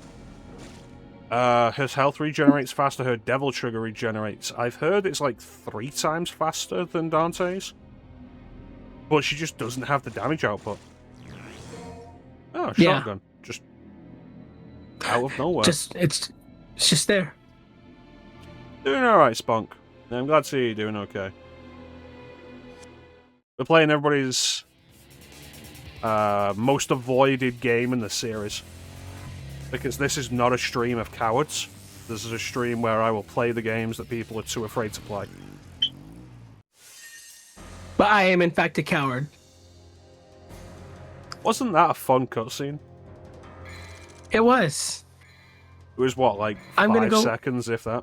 Her health regenerates faster, her Devil Trigger regenerates. I've heard it's like 3 times faster than Dante's. But she just doesn't have the damage output. Oh, shotgun. Yeah. Just out of nowhere. It's just there. Doing alright, Spunk. I'm glad to see you doing okay. We're playing everybody's most avoided game in the series. Because this is not a stream of cowards. This is a stream where I will play the games that people are too afraid to play. But I am in fact a coward. Wasn't that a fun cutscene? It was. It was what, like 5 seconds, if that?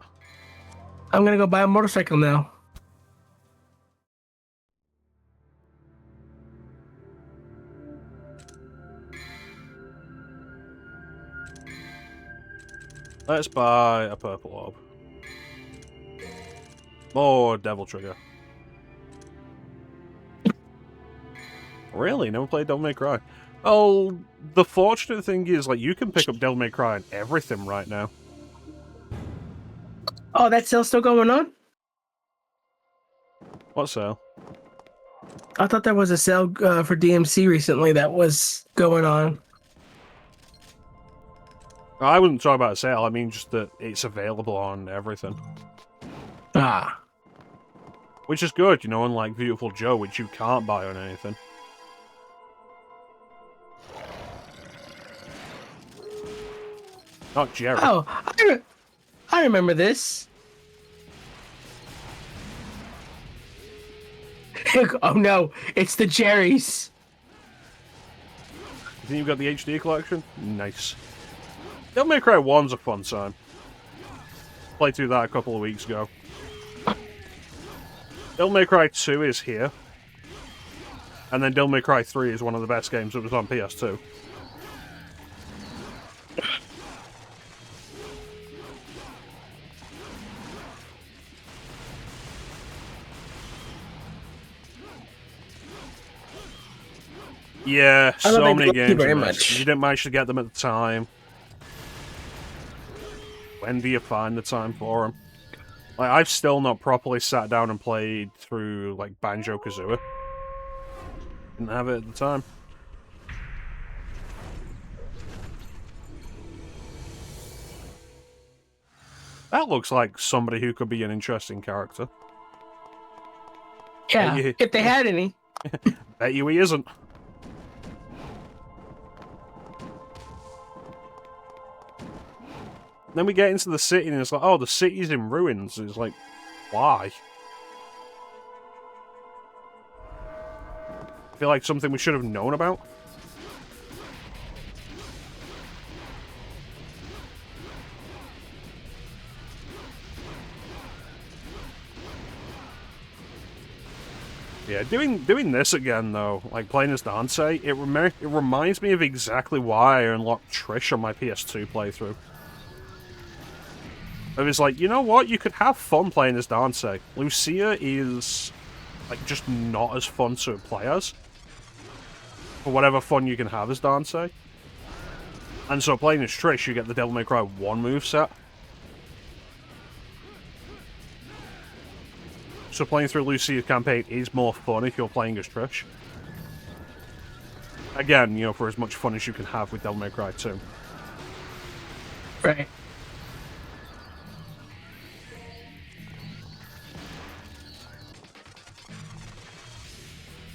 I'm gonna go buy a motorcycle now. Let's buy a purple orb. More Devil Trigger. Really? Never played Devil May Cry? Oh, the fortunate thing is, like, you can pick up Devil May Cry and everything right now. Oh, that sale's still going on? What sale? I thought there was a sale for DMC recently that was going on. I wouldn't talk about a sale, I mean just that it's available on everything. Ah. Which is good, you know, unlike Beautiful Joe, which you can't buy on anything. Not Jerry. Oh, I remember this. Oh no, it's the Jerrys. You think you've got the HD collection? Nice. Devil May Cry 1's a fun time. Played through that a couple of weeks ago. Devil May Cry 2 is here. And then Devil May Cry 3 is one of the best games that was on PS2. Yeah, so many games. Very much. You didn't manage to get them at the time. When do you find the time for them? Like, I've still not properly sat down and played through, like, Banjo-Kazooie. Didn't have it at the time. That looks like somebody who could be an interesting character. Yeah, if they had any. Bet you he isn't. Then we get into the city and it's like, oh, the city's in ruins. It's like, why? I feel like something we should have known about. Yeah, doing this again though, like playing as Dante, it reminds me of exactly why I unlocked Trish on my PS2 playthrough. I was like, you know what? You could have fun playing as Dante. Lucia is, like, just not as fun to play as. For whatever fun you can have as Dante. And so playing as Trish, you get the Devil May Cry 1 moveset. So playing through Lucia's campaign is more fun if you're playing as Trish. Again, you know, for as much fun as you can have with Devil May Cry 2. Right.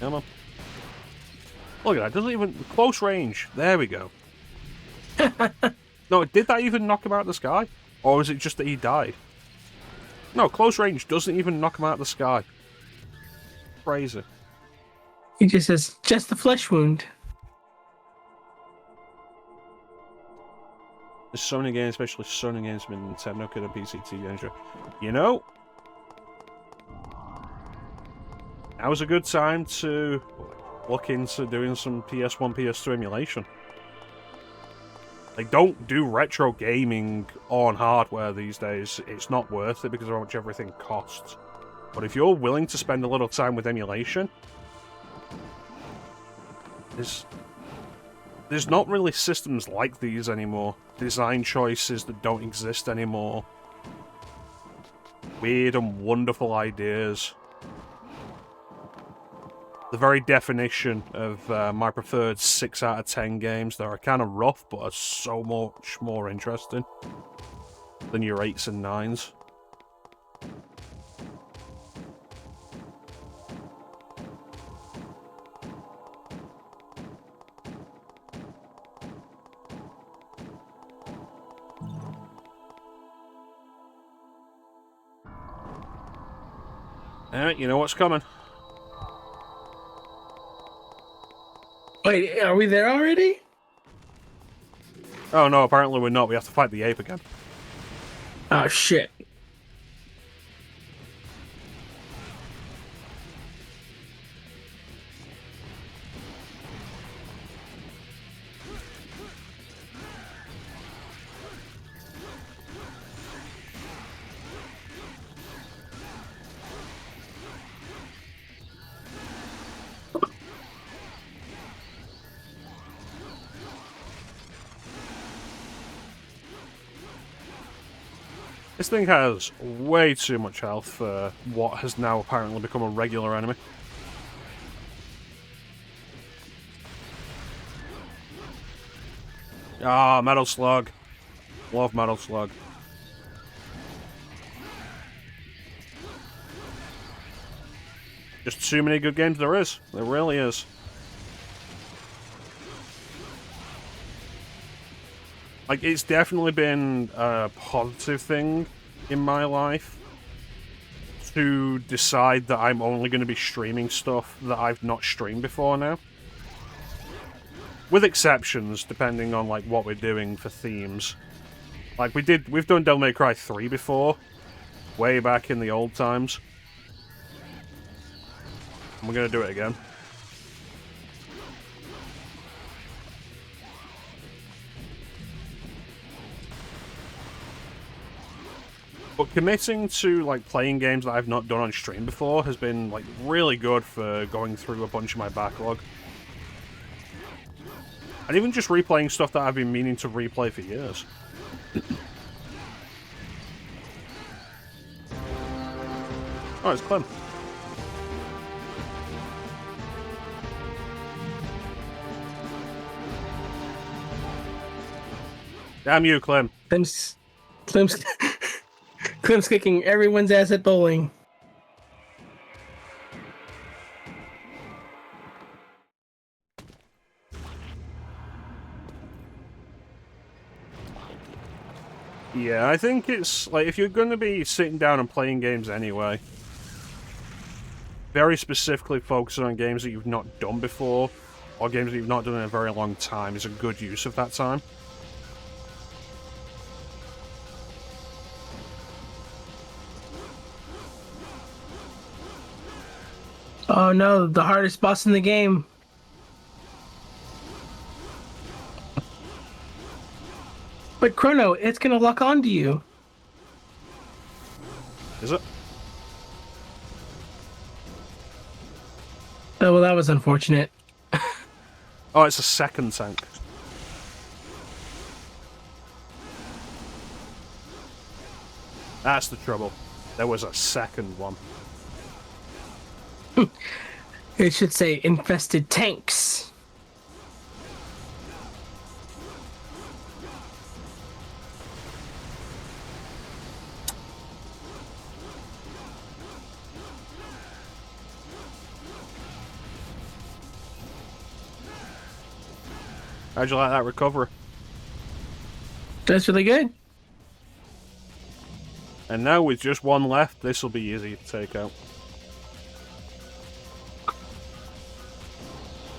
Come on. Look at that, doesn't even... Close range. There we go. No, did that even knock him out of the sky? Or is it just that he died? No, close range doesn't even knock him out of the sky. Crazy. He just says, just the flesh wound. There's so many games, especially so many games with Nintendo could have PCT games. You know, now's a good time to look into doing some PS1, PS2 emulation. Like, don't do retro gaming on hardware these days. It's not worth it because of how much everything costs. But if you're willing to spend a little time with emulation, there's not really systems like these anymore. Design choices that don't exist anymore. Weird and wonderful ideas. The very definition of my preferred 6 out of 10 games that are kind of rough, but are so much more interesting than your 8s and 9s. Alright, you know what's coming. Wait, are we there already? Oh no, apparently we're not. We have to fight the ape again. Oh, shit. This thing has way too much health for what has now apparently become a regular enemy. Ah, Metal Slug. Love Metal Slug. Just too many good games there is. There really is. Like, it's definitely been a positive thing in my life to decide that I'm only going to be streaming stuff that I've not streamed before now. With exceptions, depending on, like, what we're doing for themes. Like, we've done Devil May Cry 3 before, way back in the old times. And we're going to do it again. But committing to like playing games that I've not done on stream before has been like really good for going through a bunch of my backlog. And even just replaying stuff that I've been meaning to replay for years. Oh, it's Clem. Damn you, Clem. Clem's Clem's kicking everyone's ass at bowling. Yeah, I think it's like if you're going to be sitting down and playing games anyway, very specifically focusing on games that you've not done before, or games that you've not done in a very long time, is a good use of that time. Oh no, the hardest boss in the game. But Chrono, it's gonna lock onto you. Is it? Oh well, that was unfortunate. Oh, it's a second tank. That's the trouble. There was a second one. It should say infested tanks. How'd you like that recovery? That's really good. And now with just one left, this will be easy to take out.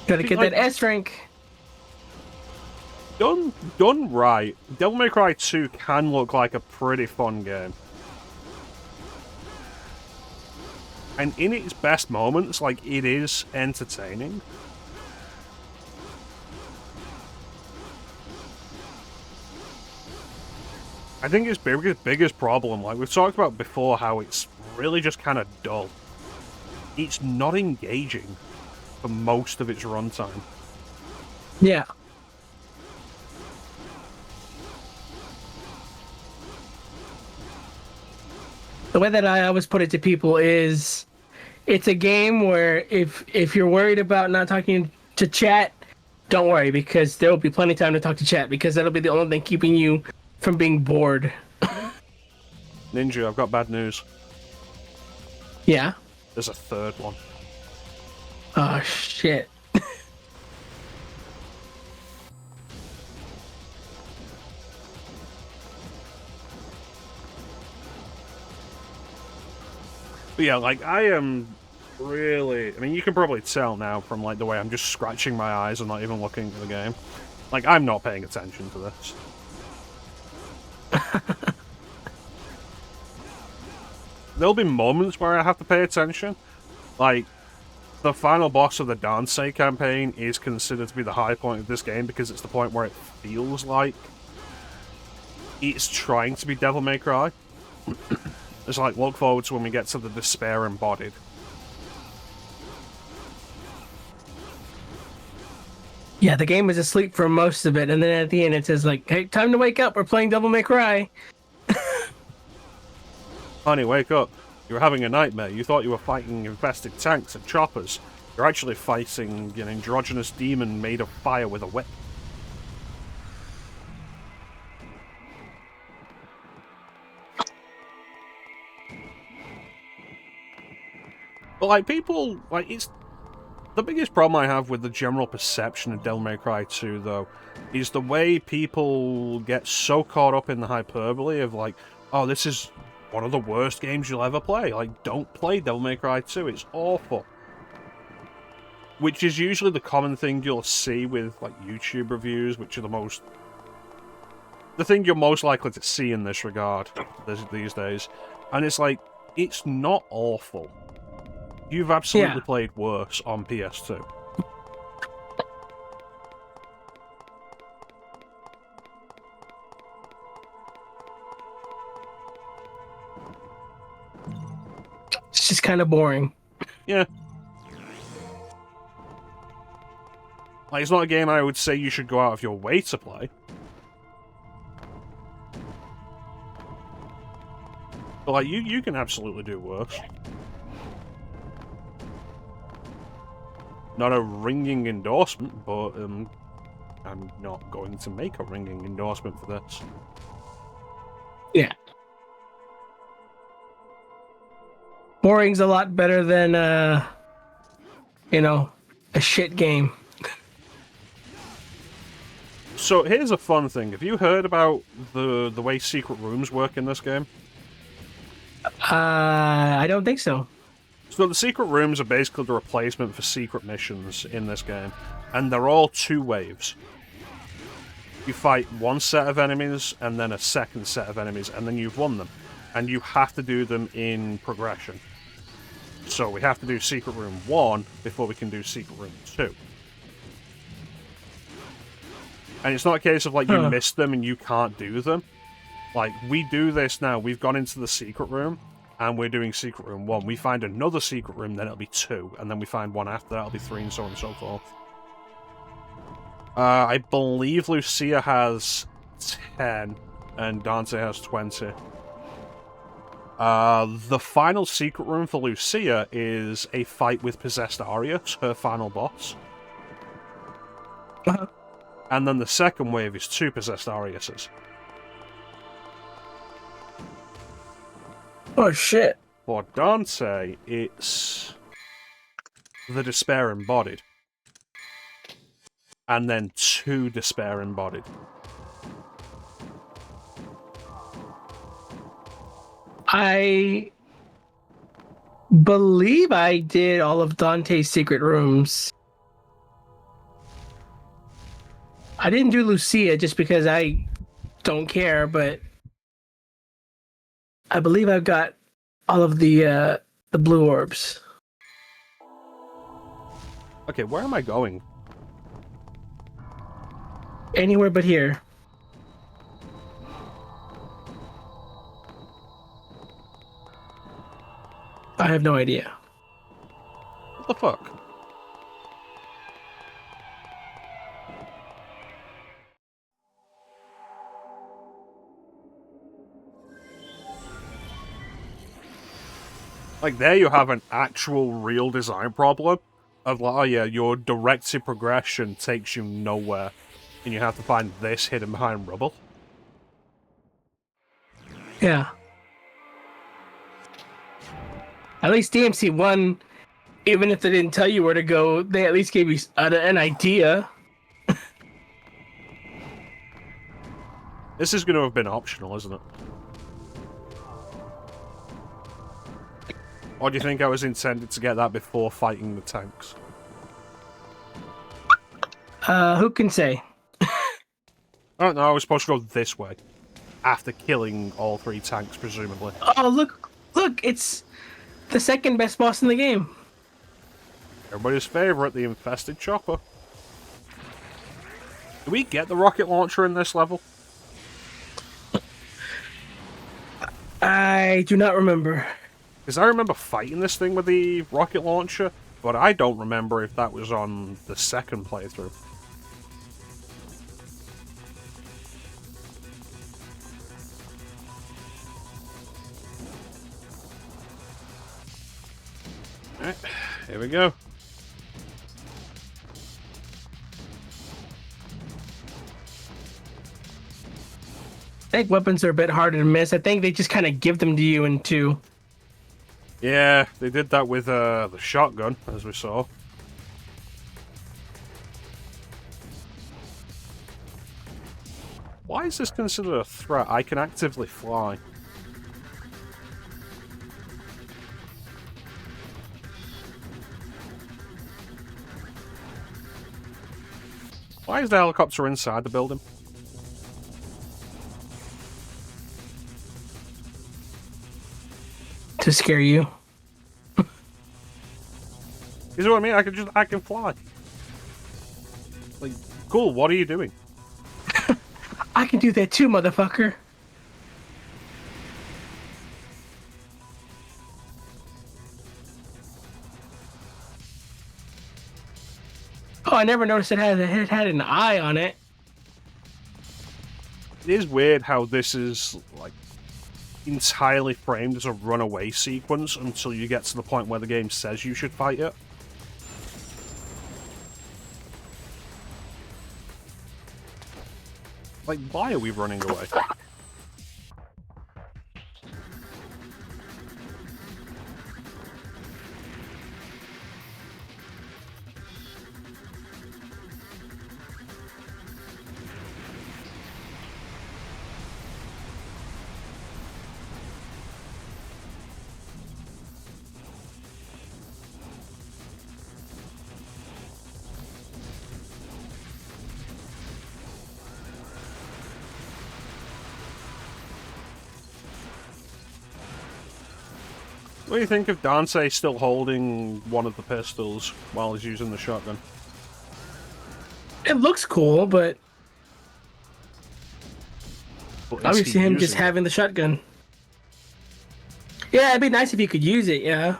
Gotta get that S rank. Done right, Devil May Cry 2 can look like a pretty fun game. And in its best moments, like, it is entertaining. I think its biggest problem, like we've talked about before, how it's really just kind of dull. It's not engaging for most of its runtime. Yeah. The way that I always put it to people is, it's a game where if you're worried about not talking to chat, don't worry, because there will be plenty of time to talk to chat, because that'll be the only thing keeping you from being bored. Ninja, I've got bad news. Yeah. There's a third one. Oh shit. But yeah, like, I am really... I mean, you can probably tell now from, like, the way I'm just scratching my eyes and not even looking at the game. Like, I'm not paying attention to this. There'll be moments where I have to pay attention. Like, the final boss of the Dante campaign is considered to be the high point of this game because it's the point where it feels like it's trying to be Devil May Cry. It's like, look forward to when we get to the despair embodied. Yeah, the game is asleep for most of it, and then at the end it says like, "Hey, time to wake up. We're playing Devil May Cry." Honey, wake up. You're having a nightmare. You thought you were fighting infested tanks and choppers. You're actually fighting an androgynous demon made of fire with a whip. But, like, people, like, it's... The biggest problem I have with the general perception of Devil May Cry 2, though, is the way people get so caught up in the hyperbole of, like, oh, this is one of the worst games you'll ever play. Like, don't play Devil May Cry 2, it's awful. Which is usually the common thing you'll see with, like, YouTube reviews, which are the thing you're most likely to see in this regard these days. And it's like, it's not awful. You've absolutely played worse on PS2. It's just kind of boring. Yeah. Like, it's not a game I would say you should go out of your way to play. But, like, you can absolutely do worse. Not a ringing endorsement, but I'm not going to make a ringing endorsement for this. Yeah. Boring's a lot better than, you know, a shit game. So here's a fun thing. Have you heard about the way secret rooms work in this game? I don't think so. So the secret rooms are basically the replacement for secret missions in this game. And they're all 2 waves. You fight one set of enemies, and then a second set of enemies, and then you've won them. And you have to do them in progression. So we have to do Secret Room 1 before we can do Secret Room 2. And it's not a case of, like, you missed them and you can't do them. Like, we do this now. We've gone into the Secret Room, and we're doing Secret Room 1. We find another Secret Room, then it'll be 2. And then we find one after that, it'll be 3, and so on and so forth. I believe Lucia has 10, and Dante has 20. The final secret room for Lucia is a fight with possessed Arius, her final boss. And then the second wave is 2 possessed Ariuses. Oh, shit. For Dante, it's the Despair Embodied. And then 2 Despair Embodied. I believe I did all of Dante's secret rooms. I didn't do Lucia just because I don't care, but I believe I've got all of the blue orbs. Okay, where am I going? Anywhere but here. I have no idea. What the fuck? Like, there you have an actual real design problem of, like, oh yeah, your directed progression takes you nowhere, and you have to find this hidden behind rubble. Yeah. At least DMC1, even if they didn't tell you where to go, they at least gave you an idea. This is going to have been optional, isn't it? Or do you think I was intended to get that before fighting the tanks? Who can say? I don't know, I was supposed to go this way. After killing all 3 tanks, presumably. Oh, look, it's the second best boss in the game. Everybody's favourite, the infested chopper. Do we get the rocket launcher in this level? I do not remember. Because I remember fighting this thing with the rocket launcher, but I don't remember if that was on the second playthrough. Alright, here we go. I think weapons are a bit harder to miss. I think they just kind of give them to you in 2. Yeah, they did that with the shotgun, as we saw. Why is this considered a threat? I can actively fly. Why is the helicopter inside the building? To scare you. You know what I mean? I can fly. Like, cool, what are you doing? I can do that too, motherfucker. I never noticed it had an eye on it. It is weird how this is, like, entirely framed as a runaway sequence until you get to the point where the game says you should fight it. Like, why are we running away? What do you think of Dante still holding one of the pistols while he's using the shotgun? It looks cool, but But is obviously he him just using it? having the shotgun. Yeah, it'd be nice if you could use it, yeah.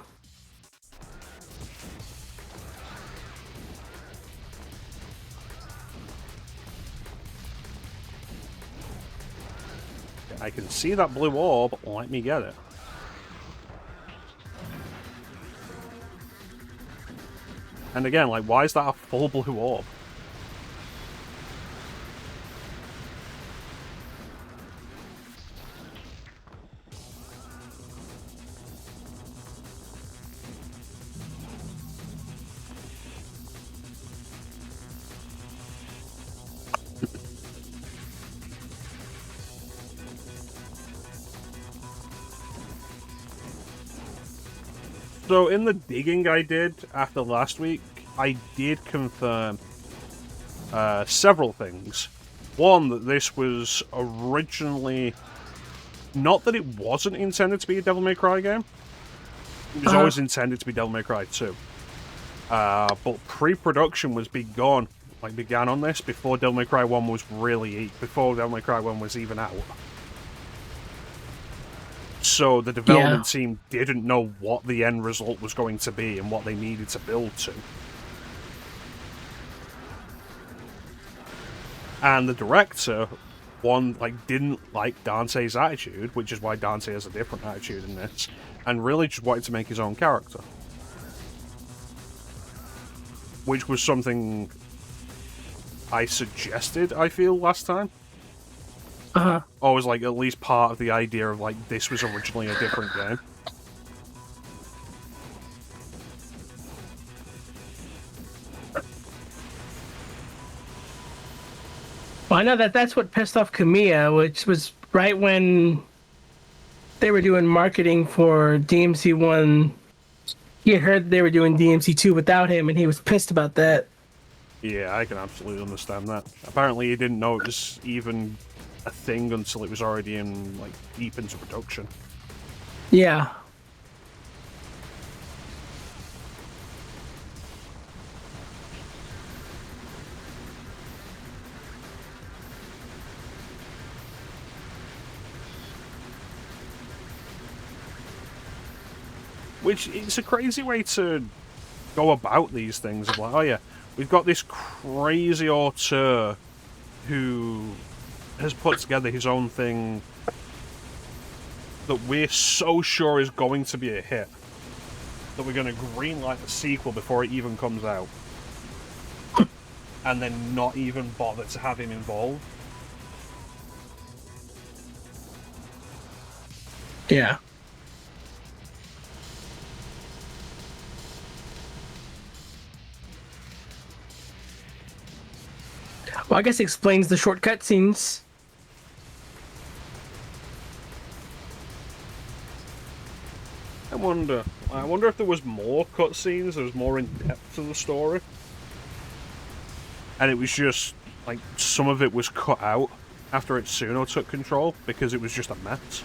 I can see that blue orb, let me get it. And again, like, why is that a full blue orb? So in the digging I did after last week, I did confirm several things. One, that this was originally... Not that it wasn't intended to be a Devil May Cry game. It was always intended to be Devil May Cry 2. But pre-production was began on this before Devil May Cry 1 was before Devil May Cry 1 was even out. So the development team didn't know what the end result was going to be and what they needed to build to. And the director, didn't like Dante's attitude, which is why Dante has a different attitude in this, and really just wanted to make his own character. Which was something I suggested, I feel, last time. Or was, like, at least part of the idea of, like, this was originally a different game. Well, I know that's what pissed off Kamiya, which was right when they were doing marketing for DMC 1. He had heard they were doing DMC 2 without him, and he was pissed about that. Yeah, I can absolutely understand that. Apparently he didn't know it was even a thing until it was already in, like, deep into production. Yeah. Which, it's a crazy way to go about these things. Of like, oh yeah, we've got this crazy auteur who has put together his own thing that we're so sure is going to be a hit that we're going to greenlight the sequel before it even comes out. And then not even bother to have him involved. Yeah. Well, I guess it explains the short cutscenes. I wonder if there was more cutscenes, there was more in depth to the story. And it was just, like, some of it was cut out after Itsuno took control because it was just a mess.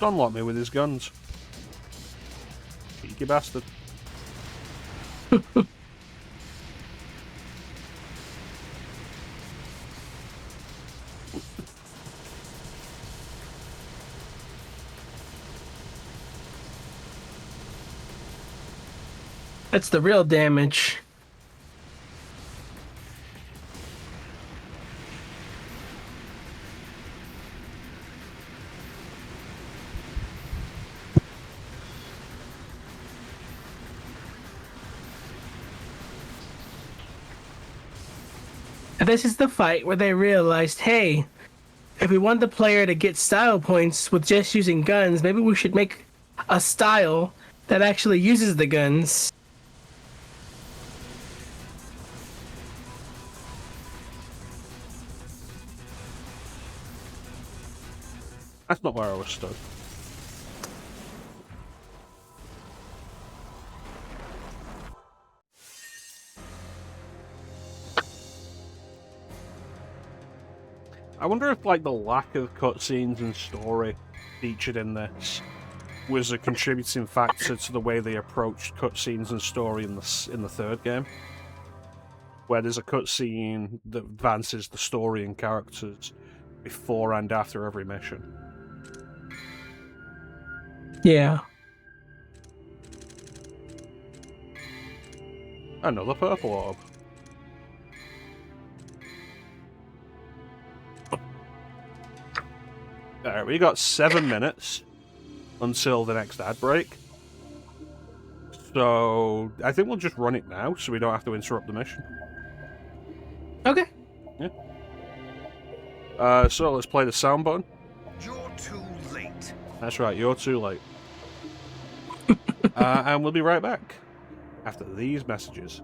Unlock me with his guns. Cheeky bastard. That's the real damage. And this is the fight where they realized, hey, if we want the player to get style points with just using guns, maybe we should make a style that actually uses the guns. That's not where I was stood. I wonder if, like, the lack of cutscenes and story featured in this was a contributing factor to the way they approached cutscenes and story in the third game, where there's a cutscene that advances the story and characters before and after every mission. Yeah. Another purple orb. Alright, we got 7 minutes until the next ad break. So, I think we'll just run it now so we don't have to interrupt the mission. Okay. Yeah. So, let's play the sound button. You're too late. That's right, you're too late. And we'll be right back after these messages.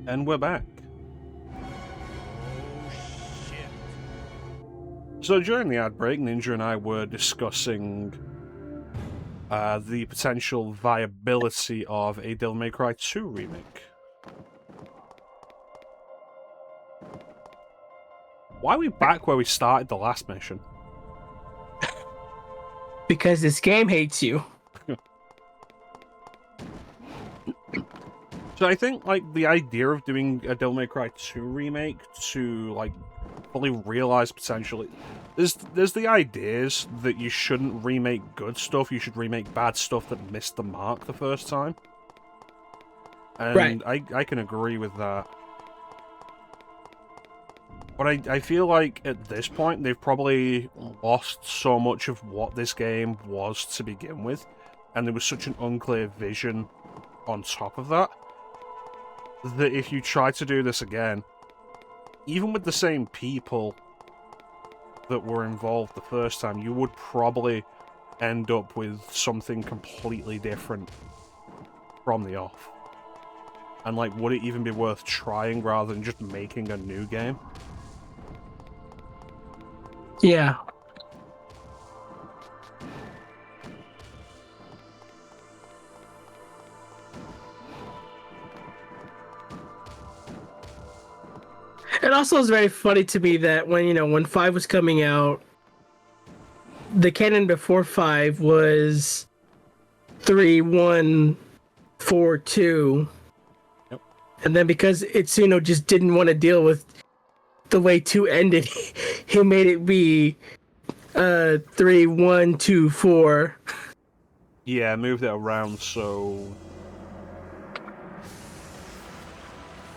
And we're back. So during the ad break, Ninja and I were discussing the potential viability of a Devil May Cry 2 remake. Why are we back where we started the last mission? Because this game hates you. So I think, like, the idea of doing a Devil May Cry 2 remake to, like, fully realize potential... There's the ideas that you shouldn't remake good stuff, you should remake bad stuff that missed the mark the first time. And right. I can agree with that. But I feel like at this point, they've probably lost so much of what this game was to begin with. And there was such an unclear vision on top of that, that if you try to do this again, even with the same people that were involved the first time, you would probably end up with something completely different from the off. And, like, would it even be worth trying rather than just making a new game? Yeah. It also is very funny to me that when 5 was coming out, the canon before 5 was 3, 1, 4, 2. Yep. And then because Itsuno just didn't want to deal with the way 2 ended, he made it be 3, 1, 2, 4. Yeah, moved it around so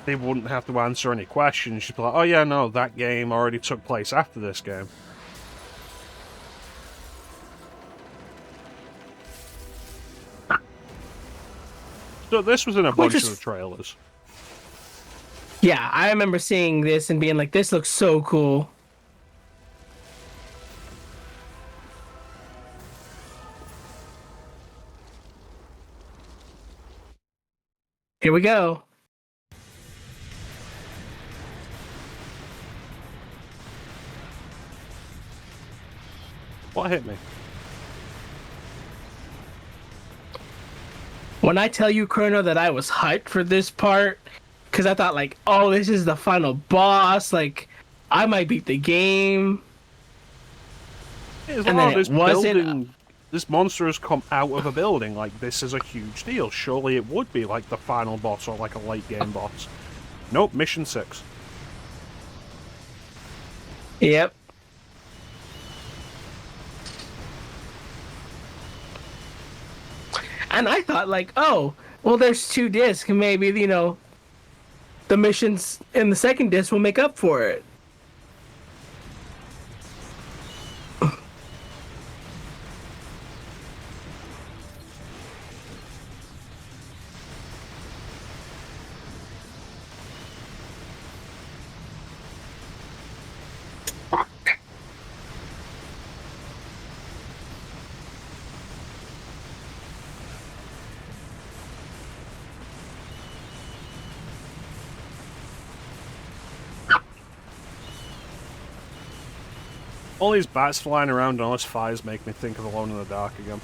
they wouldn't have to answer any questions. Just be like, oh yeah, no, that game already took place after this game. So this was in a bunch of the trailers. Yeah, I remember seeing this and being like, this looks so cool. Here we go. What hit me? When I tell you, Chrono, that I was hyped for this part, because I thought, like, oh, this is the final boss, like, I might beat the game. And then it wasn't. This monster has come out of a building. Like, this is a huge deal. Surely it would be like the final boss or like a late game boss. Nope, mission 6. Yep. And I thought, like, oh, well, there's 2 discs, and maybe, the missions in the second disc will make up for it. All these bats flying around and all this fires make me think of Alone in the Dark again.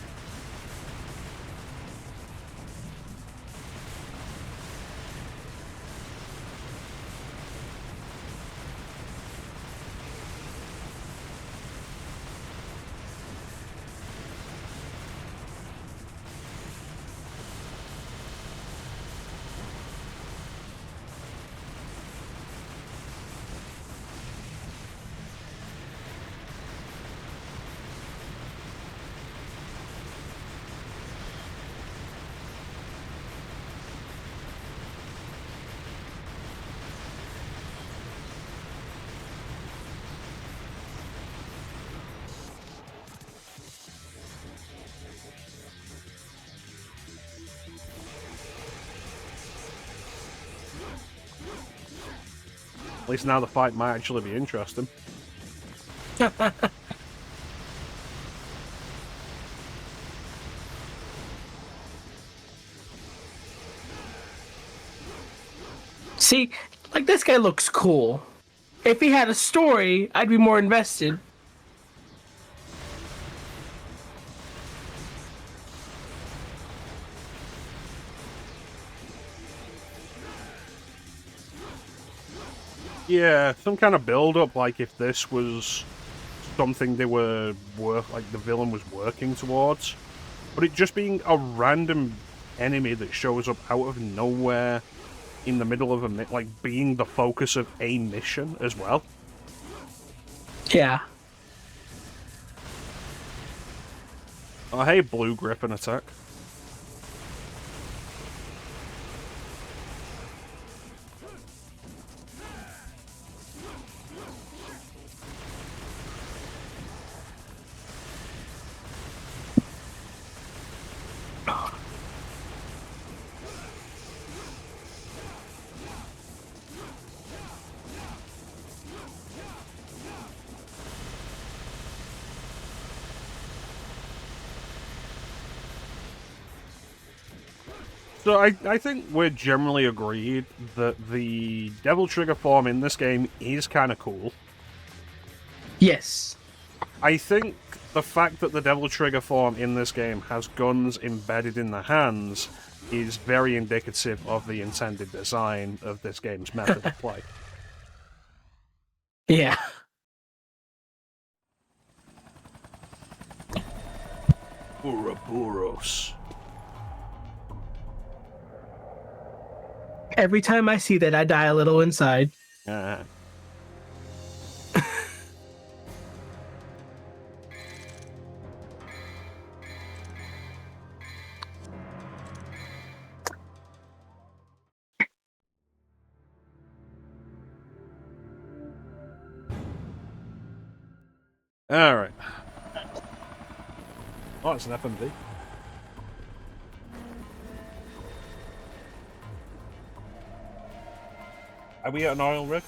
At least now the fight might actually be interesting. See, like, this guy looks cool. If he had a story, I'd be more invested. Yeah, some kind of build-up, like if this was something they were like the villain was working towards. But it just being a random enemy that shows up out of nowhere in the middle of a like being the focus of a mission as well. Yeah. Oh, hey, Blue Griffin attack. So I think we're generally agreed that the Devil Trigger form in this game is kind of cool. Yes. I think the fact that the Devil Trigger form in this game has guns embedded in the hands is very indicative of the intended design of this game's method of play. Yeah. Ouroboros. Every time I see that, I die a little inside. Alright. Oh, it's an FMV. Are we at an oil rig?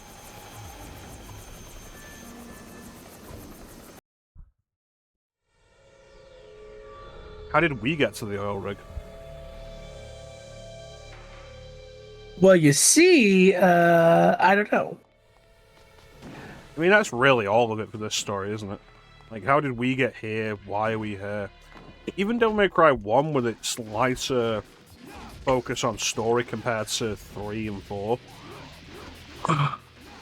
How did we get to the oil rig? Well, you see, I don't know. I mean, that's really all of it for this story, isn't it? Like, how did we get here? Why are we here? Even Devil May Cry 1, with its lighter focus on story compared to 3 and 4,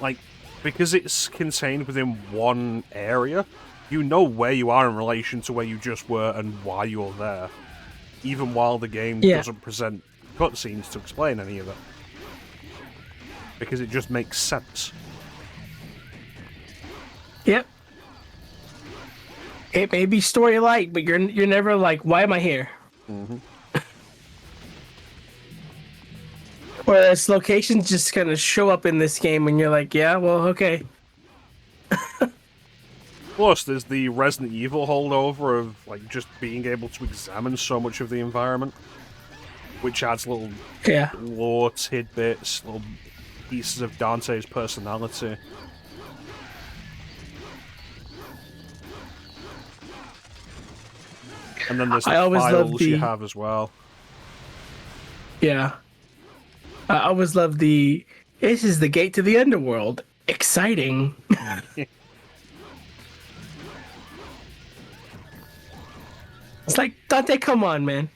like, because it's contained within one area, you know where you are in relation to where you just were and why you're there, even while the game doesn't present cutscenes to explain any of it. Because it just makes sense. Yep. It may be story light, but you're never like, why am I here? Mm-hmm. Whereas locations just kind of show up in this game, and you're like, yeah, well, okay. Plus, there's the Resident Evil holdover of like just being able to examine so much of the environment, which adds little lore tidbits, little pieces of Dante's personality. And then there's the files you have as well. Yeah. I always love this is the gate to the underworld. Exciting. It's like, Dante, come on, man.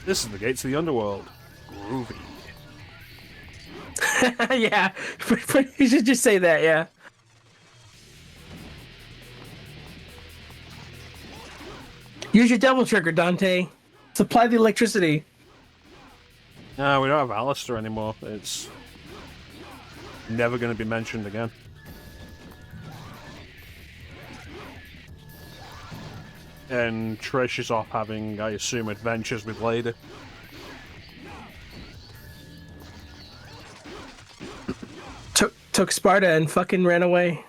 This is the gate to the underworld. Groovy. Yeah. You should just say that, yeah. Use your devil trigger, Dante. Supply the electricity. No, we don't have Alistair anymore. It's never going to be mentioned again. And Trish is off having, I assume, adventures with Lady. Took Sparta and fucking ran away.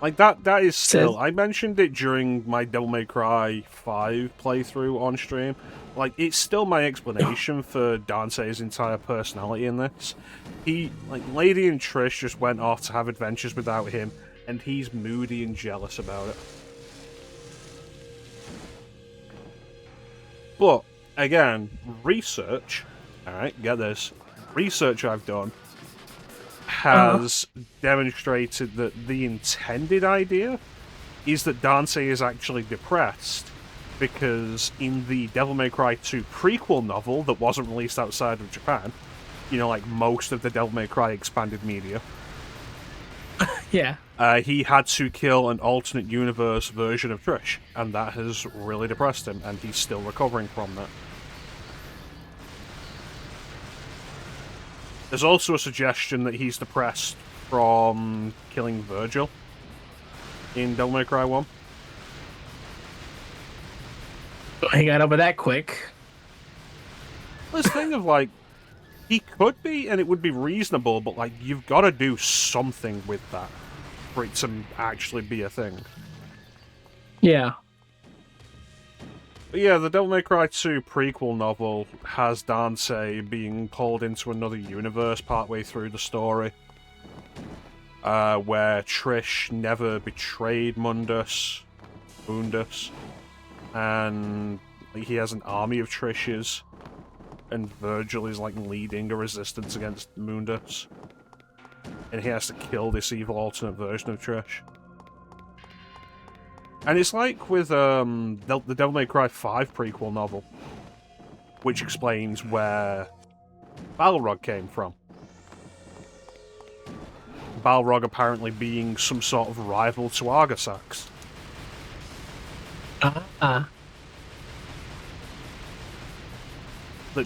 Like, that is still... I mentioned it during my Devil May Cry 5 playthrough on stream. Like, it's still my explanation for Dante's entire personality in this. Lady and Trish just went off to have adventures without him, and he's moody and jealous about it. But again, research, alright, get this, research I've done has demonstrated that the intended idea is that Dante is actually depressed because in the Devil May Cry 2 prequel novel that wasn't released outside of Japan, you know, like most of the Devil May Cry expanded media, Yeah. he had to kill an alternate universe version of Trish, and that has really depressed him, and he's still recovering from that. There's also a suggestion that he's depressed from killing Virgil in Devil May Cry 1. He got over that quick. This thing of, like, he could be, and it would be reasonable, but, like, you've got to do something with that for it to actually be a thing. Yeah. But yeah, the Devil May Cry 2 prequel novel has Dante being pulled into another universe partway through the story, where Trish never betrayed Mundus, and he has an army of Trishes, and Virgil is, like, leading a resistance against Mundus, and he has to kill this evil alternate version of Trish. And it's like with the Devil May Cry 5 prequel novel, which explains where Balrog came from. Balrog apparently being some sort of rival to Argasax. That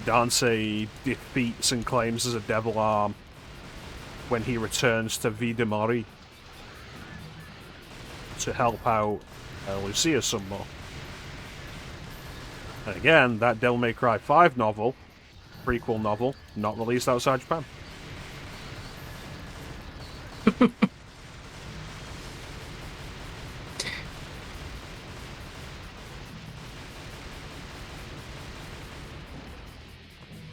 Dante defeats and claims as a devil arm when he returns to Vida Mori to help out Lucia some more. And again, that Devil May Cry 5 novel, prequel novel, not released outside Japan.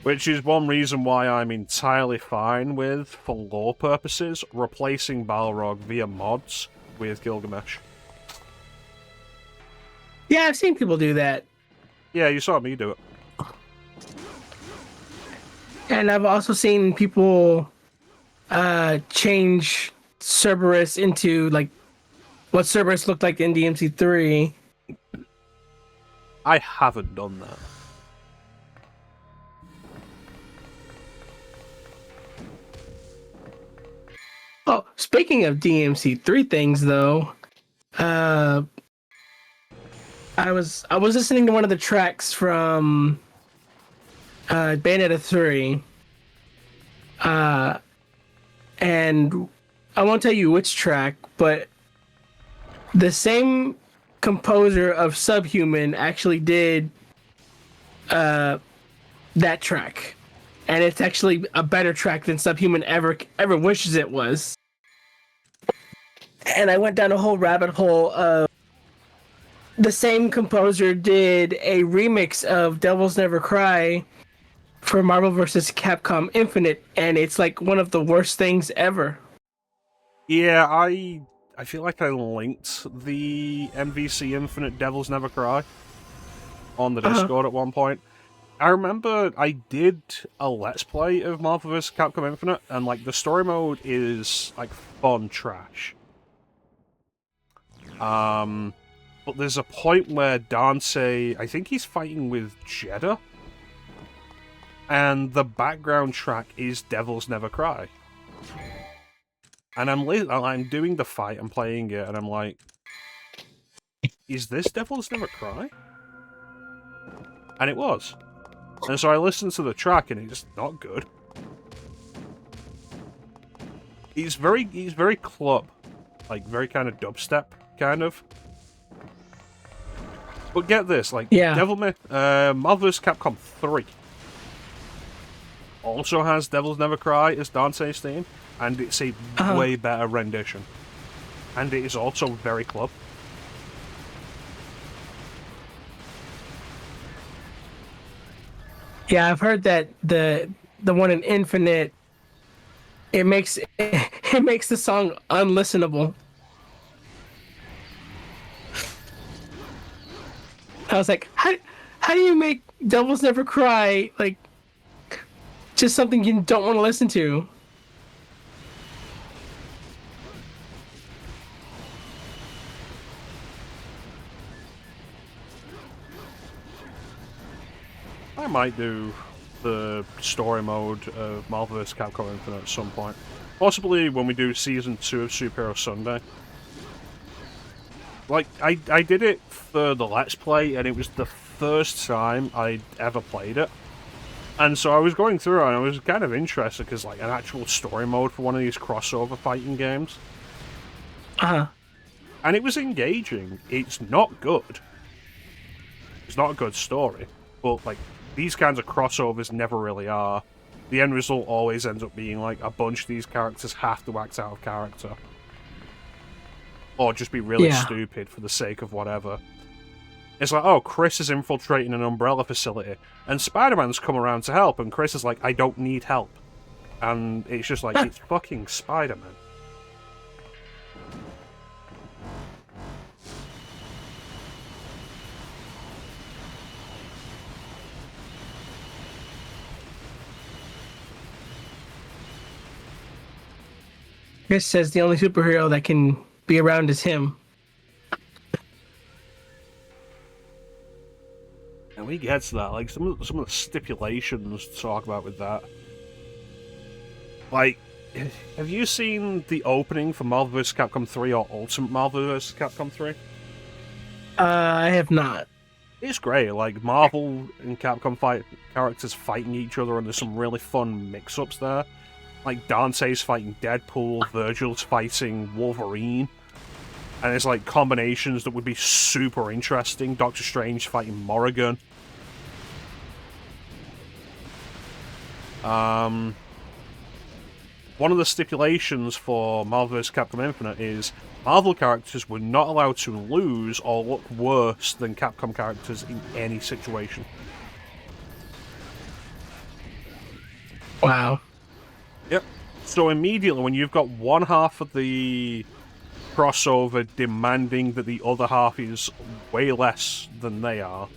Which is one reason why I'm entirely fine with, for lore purposes, replacing Balrog via mods with Gilgamesh. Yeah, I've seen people do that. Yeah, you saw me do it. And I've also seen people change Cerberus into, like, what Cerberus looked like in DMC3. I haven't done that. Oh, speaking of DMC3 things, though, I was listening to one of the tracks from Bayonetta 3, and I won't tell you which track, but the same composer of Subhuman actually did that track, and it's actually a better track than Subhuman ever wishes it was. And I went down a whole rabbit hole of the same composer did a remix of Devils Never Cry for Marvel vs. Capcom Infinite, and it's like one of the worst things ever. Yeah, I feel like I linked the MVC Infinite Devils Never Cry on the Discord at one point. I remember I did a Let's Play of Marvel vs. Capcom Infinite, and, like, the story mode is, like, fun trash. But there's a point where Dante, I think he's fighting with Jeddah, and the background track is Devils Never Cry. And I'm doing the fight, I'm playing it, and I'm like, is this Devils Never Cry? And it was. And so I listened to the track, and it's not good. He's very club, like, very kind of dubstep, kind of. But get this, like, Yeah. Marvel vs. Capcom 3 also has Devils Never Cry as Dante's theme, and it's a way better rendition. And it is also very club. Yeah, I've heard that the one in Infinite, it makes the song unlistenable. I was like, how How do you make Devils Never Cry like just something you don't want to listen to? I might do the story mode of Marvel vs. Capcom Infinite at some point. Possibly when we do Season 2 of Superhero Sunday. Like, I did it for the Let's Play, and it was the first time I'd ever played it. And so I was going through it, and I was kind of interested, because, like, an actual story mode for one of these crossover fighting games. Uh-huh. And it was engaging. It's not good. It's not a good story. But, like, these kinds of crossovers never really are. The end result always ends up being, like, a bunch of these characters have to act out of character. Or just be really stupid for the sake of whatever. It's like, oh, Chris is infiltrating an Umbrella facility, and Spider-Man's come around to help, and Chris is like, I don't need help. And it's just like, it's fucking Spider-Man. Chris says the only superhero that can be around is him. And we get to that, like, some of the stipulations to talk about with that. Like, have you seen the opening for Marvel vs. Capcom 3 or Ultimate Marvel vs. Capcom 3? I have not. It's great, like, Marvel and Capcom characters fighting each other, and there's some really fun mix-ups there. Like, Dante's fighting Deadpool, Virgil's fighting Wolverine. And it's like combinations that would be super interesting. Doctor Strange fighting Morrigan. One of the stipulations for Marvel vs. Capcom Infinite is Marvel characters were not allowed to lose or look worse than Capcom characters in any situation. Wow. Yep. So immediately when you've got one half of the crossover demanding that the other half is way less than they are,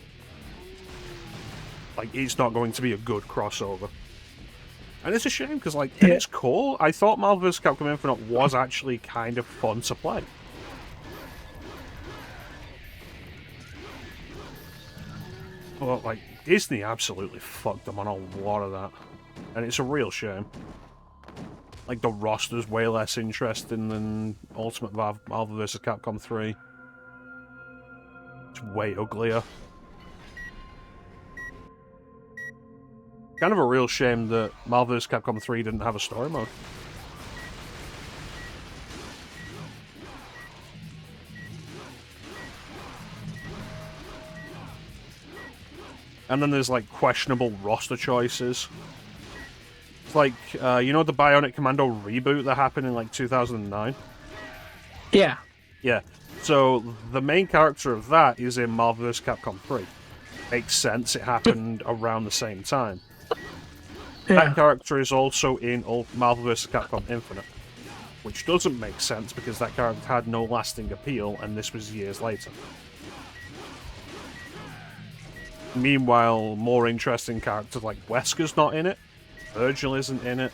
like, it's not going to be a good crossover. And it's a shame, because, like, it's cool. I thought Marvel vs. Capcom Infinite was actually kind of fun to play. But, like, Disney absolutely fucked them on a lot of that. And it's a real shame. Like, the roster's way less interesting than Ultimate Marvel vs. Capcom 3. It's way uglier. Kind of a real shame that Marvel vs. Capcom 3 didn't have a story mode. And then there's, like, questionable roster choices. It's like, you know the Bionic Commando reboot that happened in, like, 2009? Yeah. Yeah. So, the main character of that is in Marvel vs. Capcom 3. Makes sense, it happened around the same time. That character is also in Marvel vs. Capcom Infinite. Which doesn't make sense, because that character had no lasting appeal, and this was years later. Meanwhile, more interesting characters like Wesker's not in it. Virgil isn't in it.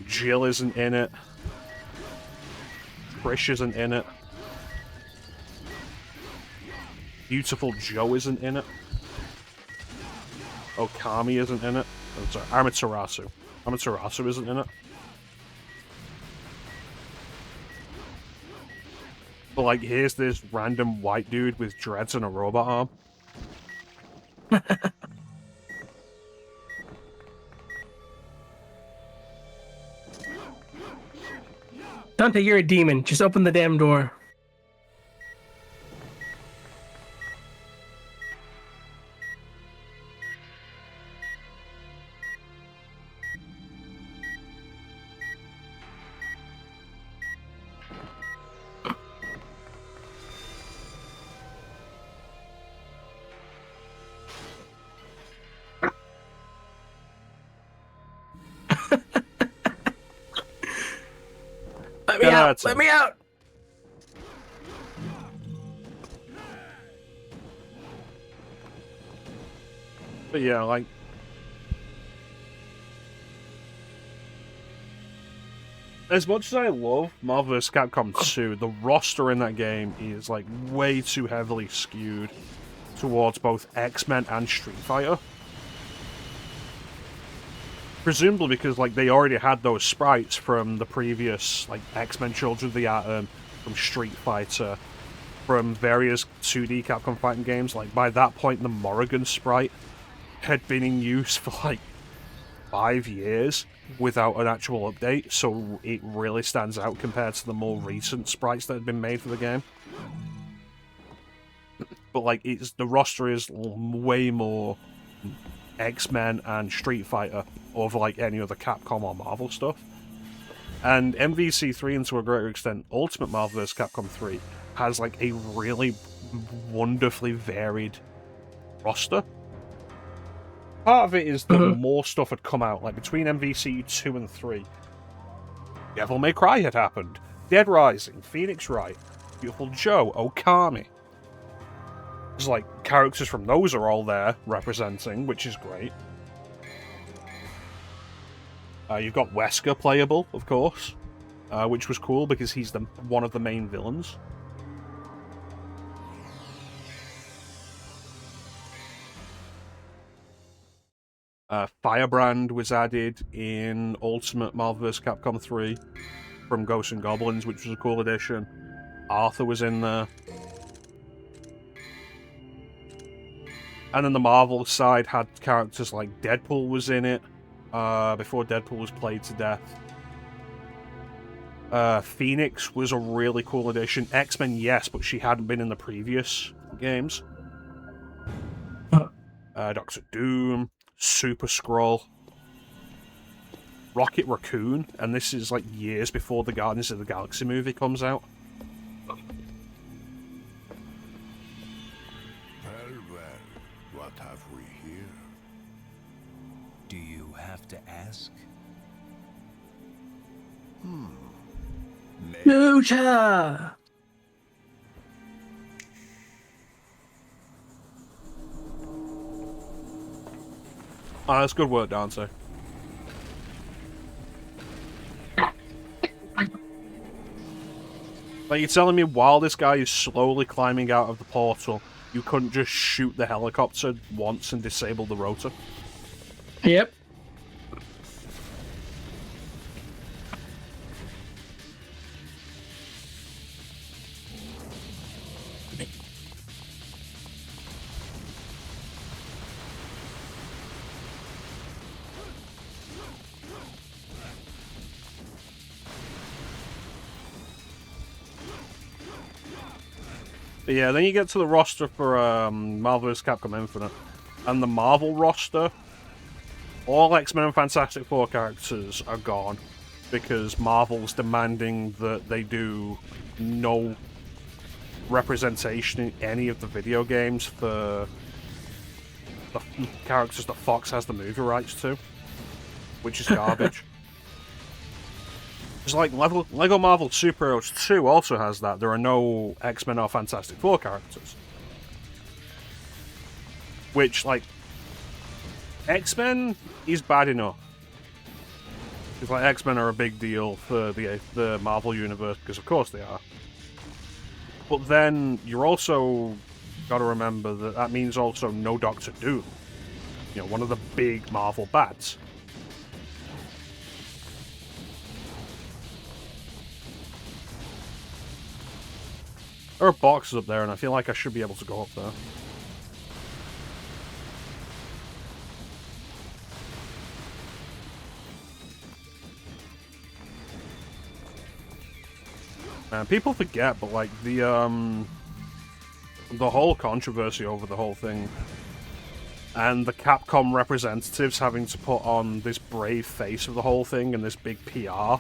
Jill isn't in it. Trish isn't in it. Beautiful Joe isn't in it. Okami isn't in it. Oh, sorry, Amaterasu. Amaterasu isn't in it. But, like, here's this random white dude with dreads and a robot arm. Dante, you're a demon. Just open the damn door. Let me out! Let me out! But yeah, like, as much as I love Marvel vs. Capcom 2, the roster in that game is like way too heavily skewed towards both X-Men and Street Fighter. Presumably because like they already had those sprites from the previous like X-Men Children of the Atom, from Street Fighter, from various 2D Capcom fighting games. Like by that point the Morrigan sprite had been in use for like 5 years without an actual update, so it really stands out compared to the more recent sprites that had been made for the game. But like the roster is way more X-Men and Street Fighter over like any other Capcom or Marvel stuff. And MVC3, and to a greater extent Ultimate Marvel vs. Capcom 3, has like a really wonderfully varied roster. Part of it is that more stuff had come out, like between MVC 2 and 3. Devil May Cry had happened, Dead Rising, Phoenix Wright, Beautiful Joe, Okami. There's like characters from those are all there representing, which is great. You've got Wesker playable, of course, which was cool because he's one of the main villains. Firebrand was added in Ultimate Marvel vs. Capcom 3 from Ghosts and Goblins, which was a cool addition. Arthur was in there. And then the Marvel side had characters like Deadpool was in it, before Deadpool was played to death. Phoenix was a really cool addition. X-Men, yes, but she hadn't been in the previous games. Doctor Doom, Super Skrull, Rocket Raccoon, and this is like years before the Guardians of the Galaxy movie comes out. What have we here? Do you have to ask? Lucia! Ah, that's good work, Dante. Like, you're telling me while this guy is slowly climbing out of the portal, you couldn't just shoot the helicopter once and disable the rotor? Yep. But yeah, then you get to the roster for Marvel vs. Capcom Infinite. And the Marvel roster, all X-Men and Fantastic Four characters are gone. Because Marvel's demanding that they do no representation in any of the video games for the characters that Fox has the movie rights to. Which is garbage. It's like Lego Marvel Superheroes 2 also has that. There are no X-Men or Fantastic Four characters. Which, like, X-Men is bad enough. Because, like, X-Men are a big deal for the Marvel Universe, because of course they are. But then, you're also got to remember that that means also no Doctor Doom. You know, one of the big Marvel bads. There are boxes up there, and I feel like I should be able to go up there. Man, people forget, but like the whole controversy over the whole thing, and the Capcom representatives having to put on this brave face of the whole thing and this big PR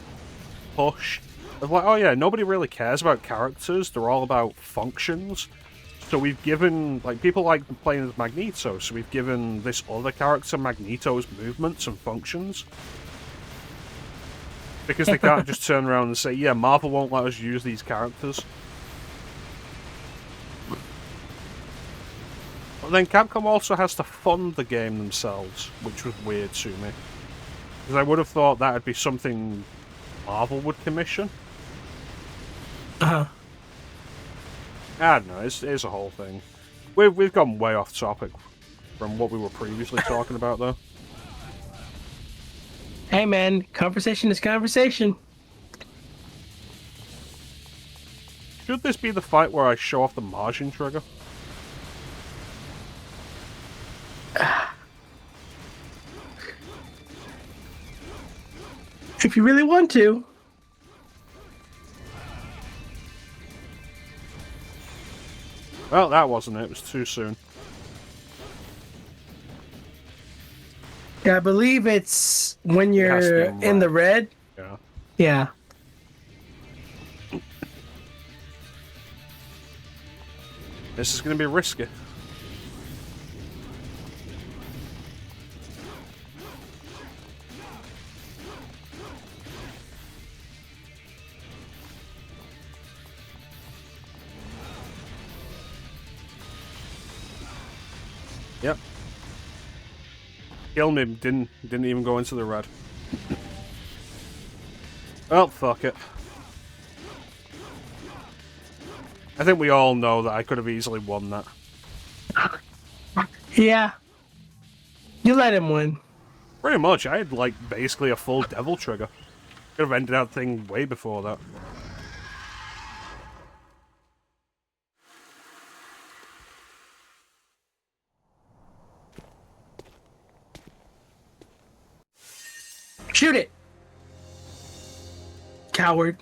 push. Of like, oh yeah, nobody really cares about characters, they're all about functions. So we've given, like, people like playing as Magneto, so we've given this other character Magneto's movements and functions. Because they can't just turn around and say, yeah, Marvel won't let us use these characters. But then Capcom also has to fund the game themselves, which was weird to me. Because I would have thought that would be something Marvel would commission. Uh-huh. I don't know, it's a whole thing. We've gone way off topic from what we were previously talking about, though. Hey man, conversation is conversation. Should this be the fight where I show off the margin trigger? If you really want to. Well, that wasn't it. It was too soon. Yeah, I believe it's when has to you're be in the red. Yeah. Yeah. This is going to be risky. Yep. Killed him. Didn't even go into the red. Well, fuck it. I think we all know that I could have easily won that. Yeah. You let him win. Pretty much. I had, like, basically a full devil trigger. Could have ended that thing way before that. Shoot it! Coward.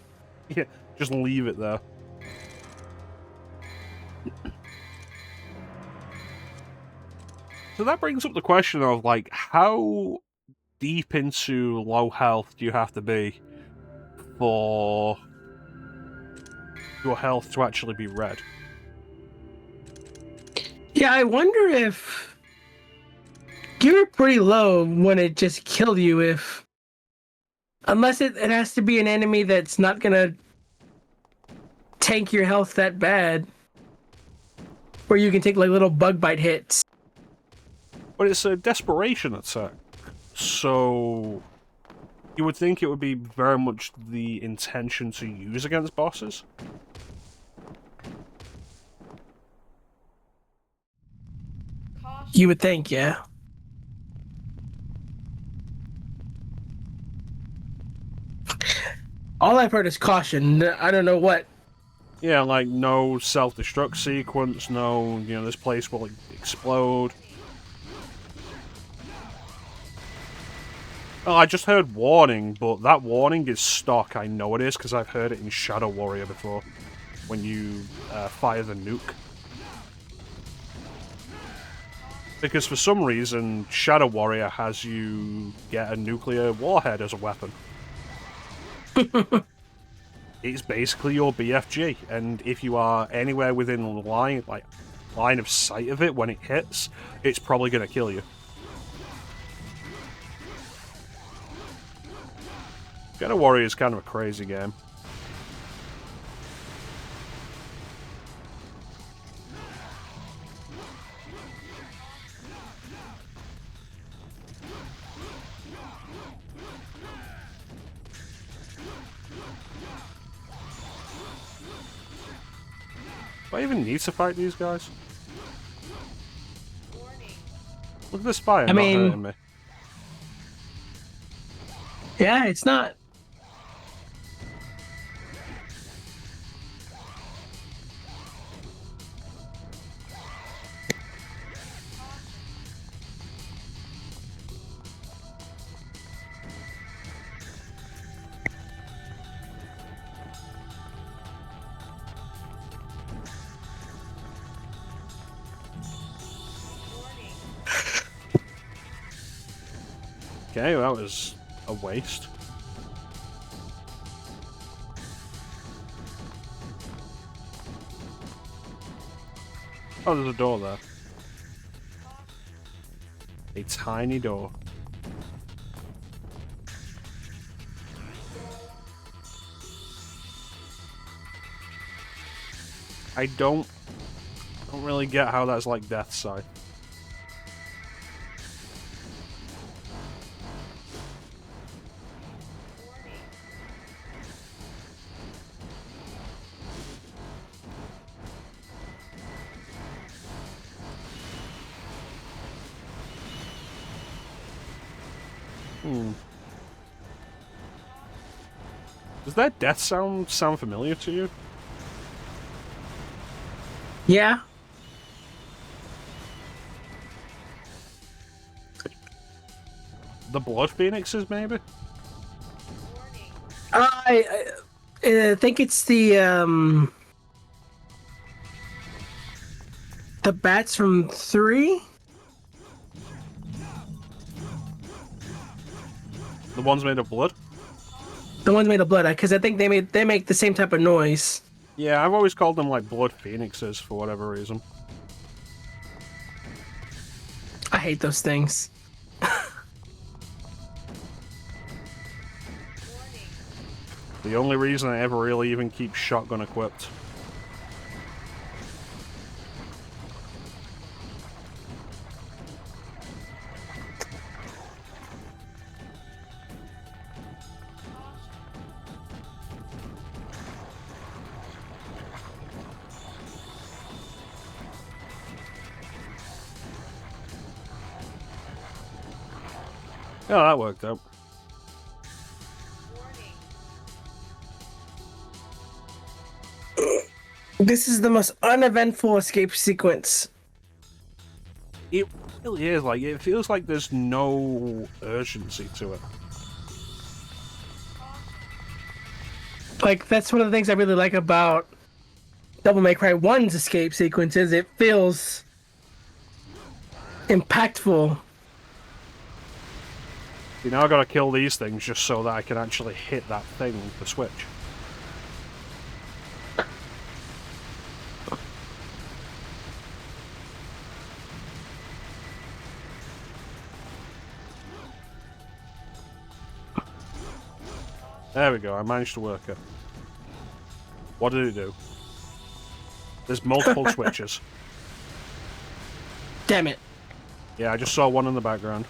Yeah, just leave it there. So that brings up the question of, like, how deep into low health do you have to be for your health to actually be red? Yeah, I wonder if you were pretty low when it just killed you. If unless it has to be an enemy that's not gonna tank your health that bad, where you can take like little bug bite hits. But it's a desperation attack, so you would think it would be very much the intention to use against bosses. You would think, yeah. All I've heard is caution. I don't know what. Yeah, like no self-destruct sequence, no, you know, this place will explode. Oh, I just heard warning, but that warning is stock. I know it is, because I've heard it in Shadow Warrior before, when you fire the nuke. Because for some reason, Shadow Warrior has you get a nuclear warhead as a weapon. It's basically your BFG, and if you are anywhere within line of sight of it when it hits, it's probably going to kill you. Shadow Warrior is kind of a crazy game. Do I even need to fight these guys? Look at this fire not hurting me. Yeah, it's not. Okay, well, that was a waste. Oh, there's a door there. A tiny door. I don't Don't really get how that's like Death's Side. Does that death sound familiar to you? Yeah. The Blood Phoenixes, maybe? I think it's the bats from 3. The ones made of blood? The ones made of blood, because I think they make the same type of noise. Yeah, I've always called them like Blood Phoenixes for whatever reason. I hate those things. The only reason I ever really even keep shotgun equipped. Yeah, that worked out. This is the most uneventful escape sequence. It really is, like, it feels like there's no urgency to it. Like, that's one of the things I really like about Devil May Cry 1's escape sequences. It feels impactful. You know, I gotta kill these things just so that I can actually hit that thing with the switch. There we go, I managed to work it. What did it do? There's multiple switches. Damn it. Yeah, I just saw one in the background.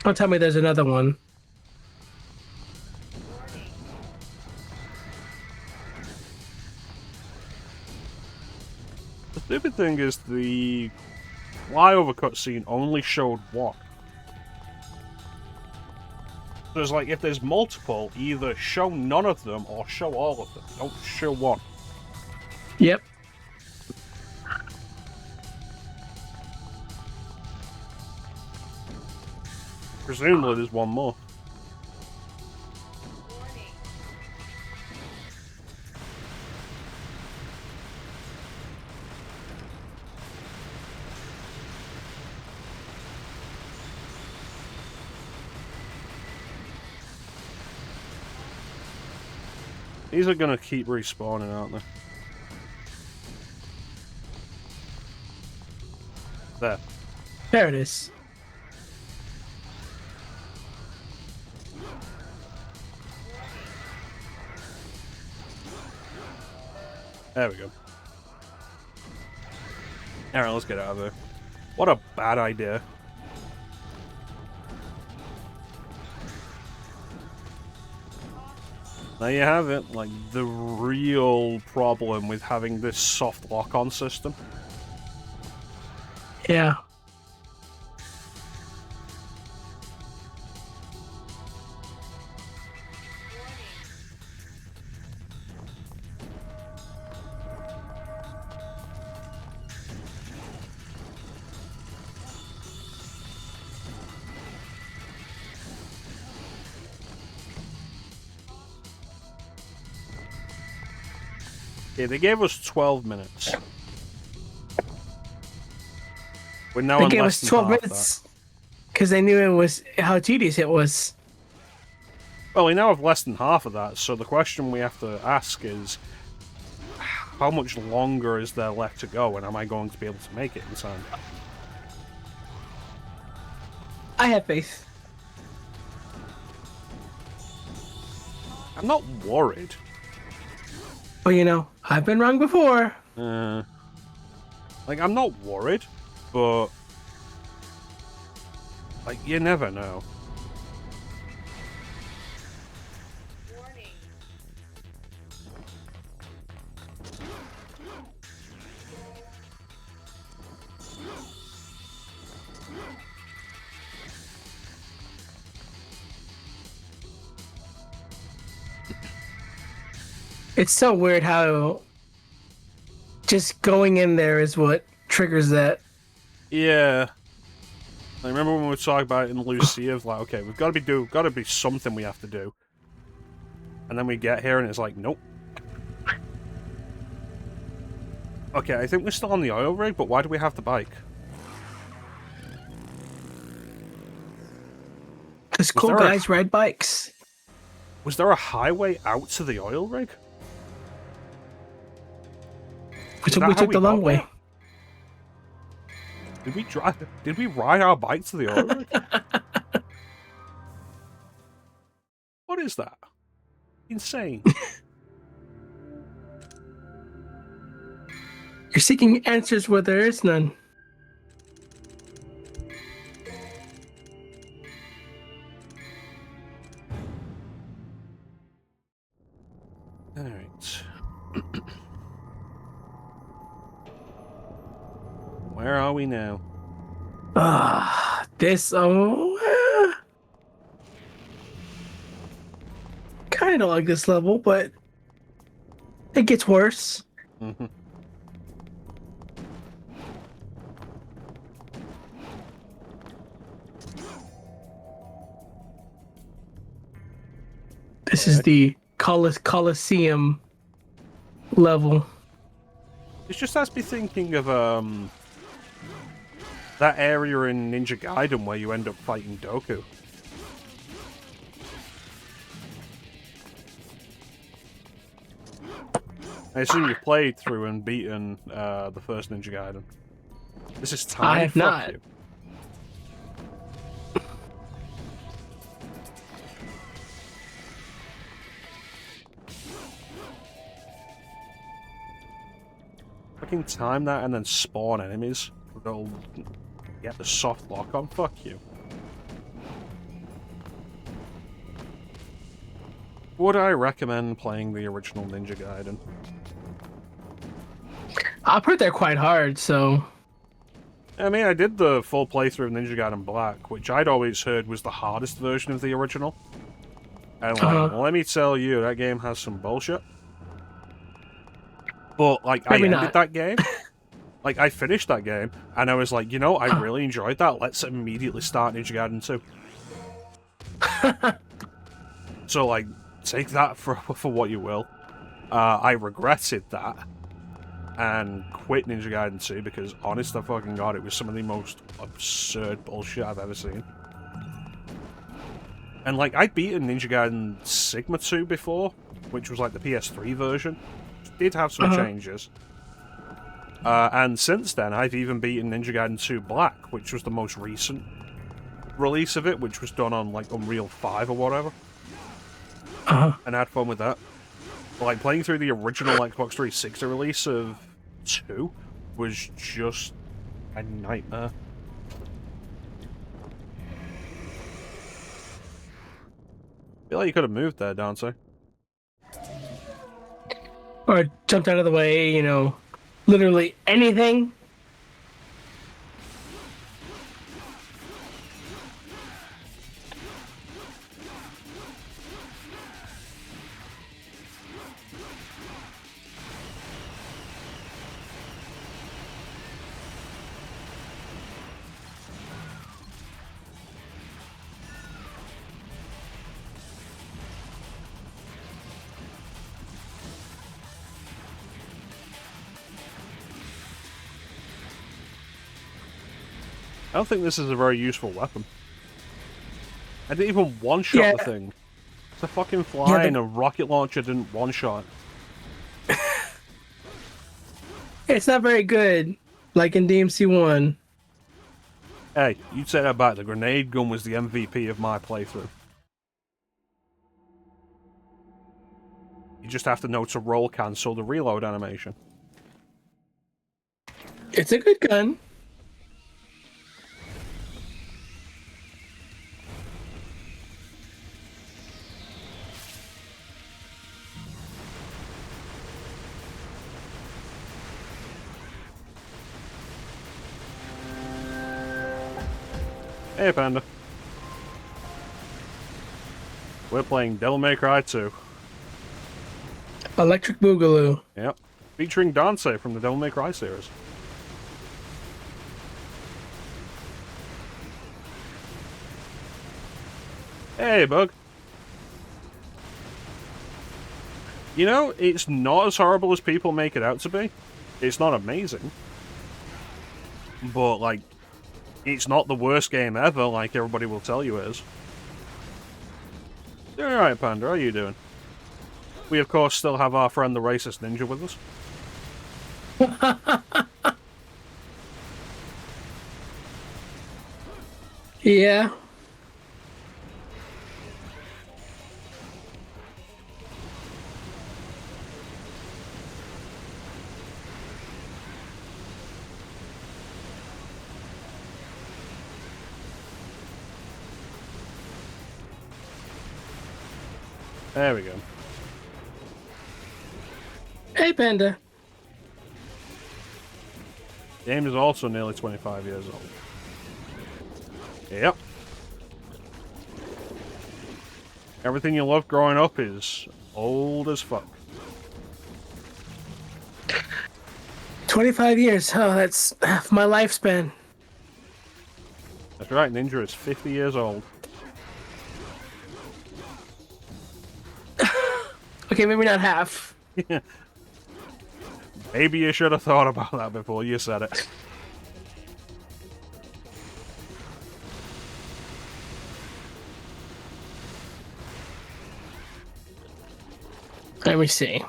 Don't tell me there's another one. The stupid thing is the flyover cutscene only showed one. So it's like, if there's multiple, either show none of them or show all of them. Don't show one. Yep. Presumably there's one more. These are gonna keep respawning, aren't they? There. There it is. There we go. Alright, let's get out of there. What a bad idea. There you have it, like, the real problem with having this soft lock-on system. Yeah. Yeah, they gave us 12 minutes. We're now They on gave less us than 12 half minutes because they knew it was how tedious it was. that. Well, we now have less than half of that, so the question we have to ask is, how much longer is there left to go, and am I going to be able to make it in time? I have faith. I'm not worried. But you know, I've been wrong before. Like, I'm not worried, but like, you never know. It's so weird how just going in there is what triggers that. Yeah. I remember when we were talking about it in Lucia, of like, okay, we've got to be something we have to do. And then we get here and it's like, nope. Okay, I think we're still on the oil rig, but why do we have the bike? Because cool guys ride bikes. Was there a highway out to the oil rig? We took the long way. Did we drive? Did we ride our bike to the oil rig? What is that? Insane. You're seeking answers where there is none. Alright. Where are we now? This, kind of like this level, but it gets worse. Mm-hmm. This is the Coliseum level. It just has me thinking of that area in Ninja Gaiden where you end up fighting Doku. I assume you've played through and beaten the first Ninja Gaiden. This is time. I have Fuck not. You. Fucking time that and then spawn enemies. They'll get the soft lock on. Fuck you. Would I recommend playing the original Ninja Gaiden? I've heard they're quite hard, so... I mean, I did the full playthrough of Ninja Gaiden Black, which I'd always heard was the hardest version of the original. And like, let me tell you, that game has some bullshit. But, like, I ended that game. Like, I finished that game, and I was like, you know, I really enjoyed that. Let's immediately start Ninja Gaiden 2. So, like, take that for what you will. I regretted that and quit Ninja Gaiden 2 because, honest to fucking god, it was some of the most absurd bullshit I've ever seen. And, like, I'd beaten Ninja Gaiden Sigma 2 before, which was, like, the PS3 version. It did have some changes. And since then, I've even beaten Ninja Gaiden 2 Black, which was the most recent release of it, which was done on, like, Unreal 5 or whatever. And I had fun with that. But, like, playing through the original Xbox 360 release of 2 was just a nightmare. I feel like you could have moved there, Dante. Or jumped out of the way, you know, literally anything. I don't think this is a very useful weapon. I didn't even one-shot the thing. It's a fucking fly and a rocket launcher didn't one-shot. It's not very good, like in DMC1. Hey, you'd say that back. The grenade gun was the MVP of my playthrough. You just have to know to roll cancel the reload animation. It's a good gun. Hey, Panda. We're playing Devil May Cry 2. Electric Boogaloo. Yep. Featuring Dante from the Devil May Cry series. Hey, Bug. You know, it's not as horrible as people make it out to be. It's not amazing. But, like, it's not the worst game ever, like everybody will tell you it is. Alright, Panda, how are you doing? We, of course, still have our friend the racist ninja with us. Yeah. There we go. Hey, Panda. The game is also nearly 25 years old. Yep. Everything you loved growing up is old as fuck. 25 years. Oh, that's half my lifespan. That's right, Ninja is 50 years old. Okay, maybe not half. Maybe you should have thought about that before you said it. Let me see.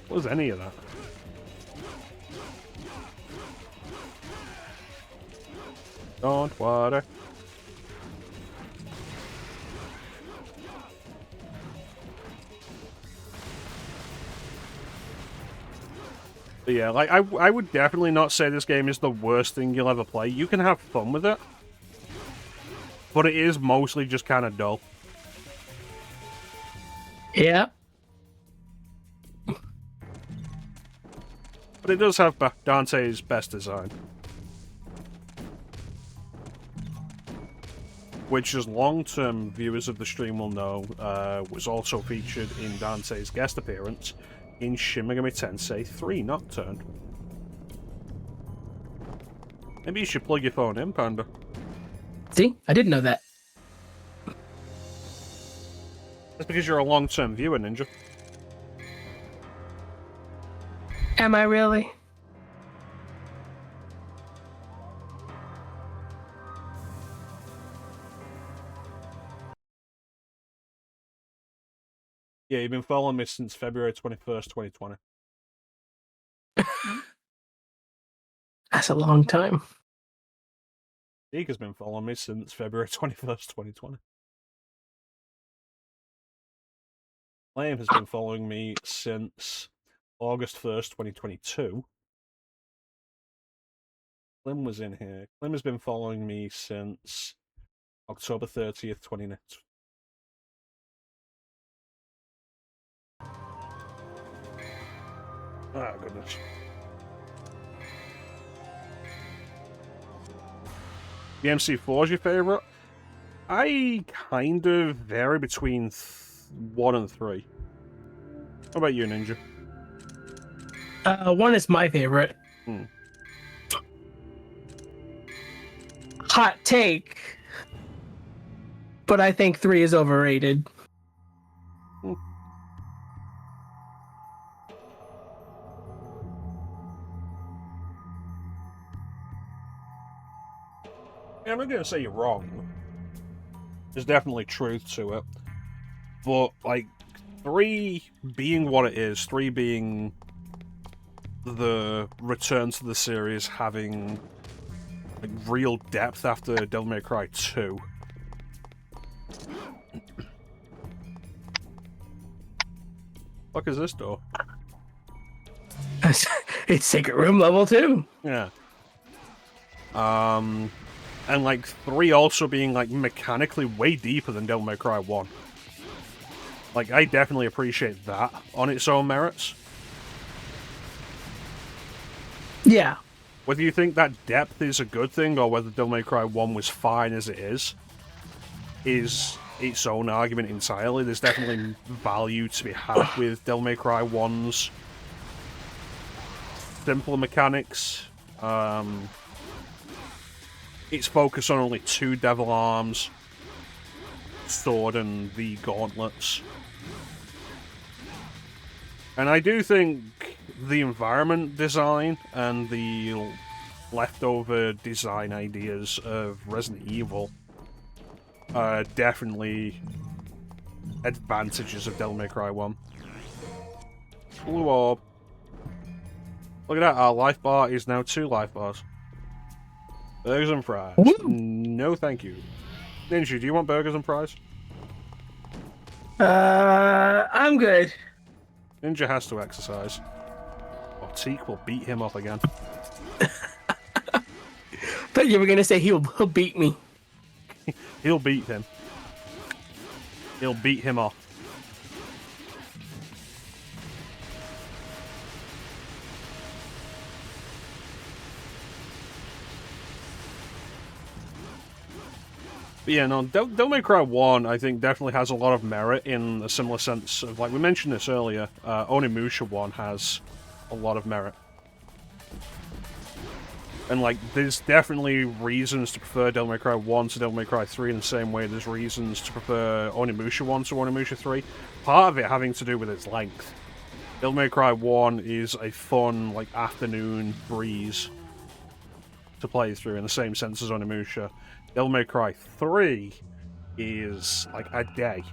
What was any of that? Don't water. But yeah, like, I would definitely not say this game is the worst thing you'll ever play. You can have fun with it. But it is mostly just kind of dull. Yeah. But it does have Dante's best design. Which, as long-term viewers of the stream will know, was also featured in Dante's guest appearance in Shin Megami Tensei 3 Nocturne. Maybe you should plug your phone in, Panda. See? I didn't know that. That's because you're a long-term viewer, Ninja. Am I really? Yeah, you've been following me since February 21st, 2020. That's a long time. Zeke has been following me since February 21st, 2020. Liam has been following me since August 1st, 2022. Clem was in here. Clem has been following me since October 30th, 2019. Oh, goodness. The MC4 is your favourite? I kind of vary between 1 and 3. What about you, Ninja? 1 is my favorite. hot take, but I think 3 is overrated. Yeah, I'm not going to say you're wrong. There's definitely truth to it. But, like, 3 being what it is, 3 being the return to the series having like real depth after Devil May Cry 2. Fuck is this door? It's Secret Room level 2. Yeah. And like 3 also being like mechanically way deeper than Devil May Cry 1. Like, I definitely appreciate that on its own merits. Yeah. Whether you think that depth is a good thing or whether Devil May Cry 1 was fine as it is its own argument entirely. There's definitely value to be had with Devil May Cry 1's simple mechanics. Its focus on only 2 devil arms, sword and the gauntlets. And I do think the environment design and the leftover design ideas of Resident Evil are definitely advantages of Devil May Cry 1. Blue orb. Look at that, our life bar is now 2 life bars. Burgers and fries. Woo! No thank you. Ninja, do you want burgers and fries? I'm good. Ninja has to exercise. Or Teak will beat him up again. Thought you were gonna say he'll beat me. He'll beat him. He'll beat him off. But yeah, no, Devil May Cry 1, I think, definitely has a lot of merit in a similar sense of, like, we mentioned this earlier, Onimusha 1 has a lot of merit. And, like, there's definitely reasons to prefer Devil May Cry 1 to Devil May Cry 3 in the same way there's reasons to prefer Onimusha 1 to Onimusha 3. Part of it having to do with its length. Devil May Cry 1 is a fun, like, afternoon breeze to play through in the same sense as Onimusha. Devil May Cry 3 is like a day.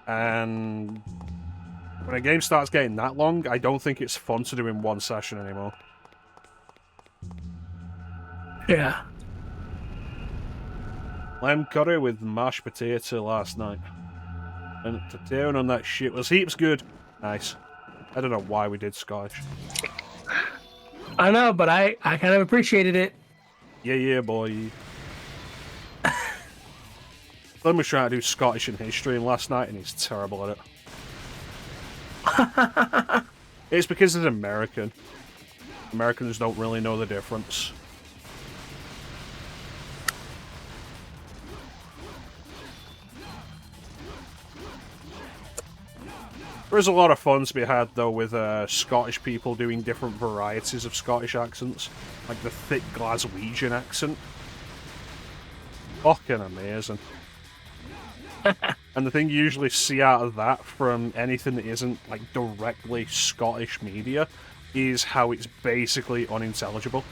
And when a game starts getting that long, I don't think it's fun to do in one session anymore. Yeah. Lamb curry with mashed potato last night. And the town on that shit was heaps good. Nice. I don't know why we did Scottish. I know, but I kind of appreciated it. Yeah, boy. Glenn was trying to do Scottish in history last night, and he's terrible at it. It's because he's American. Americans don't really know the difference. There's a lot of fun to be had, though, with Scottish people doing different varieties of Scottish accents. Like the thick Glaswegian accent. Fucking amazing. And the thing you usually see out of that from anything that isn't, like, directly Scottish media is how it's basically unintelligible.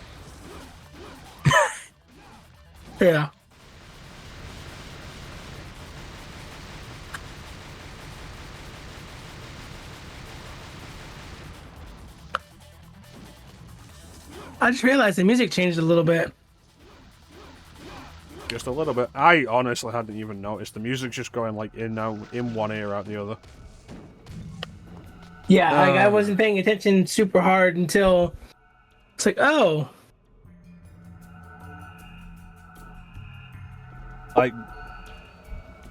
Yeah. I just realized the music changed a little bit. Just a little bit. I honestly hadn't even noticed. The music's just going, like, in now, in one ear, out the other. Yeah, like I wasn't paying attention super hard until it's like, oh. Like,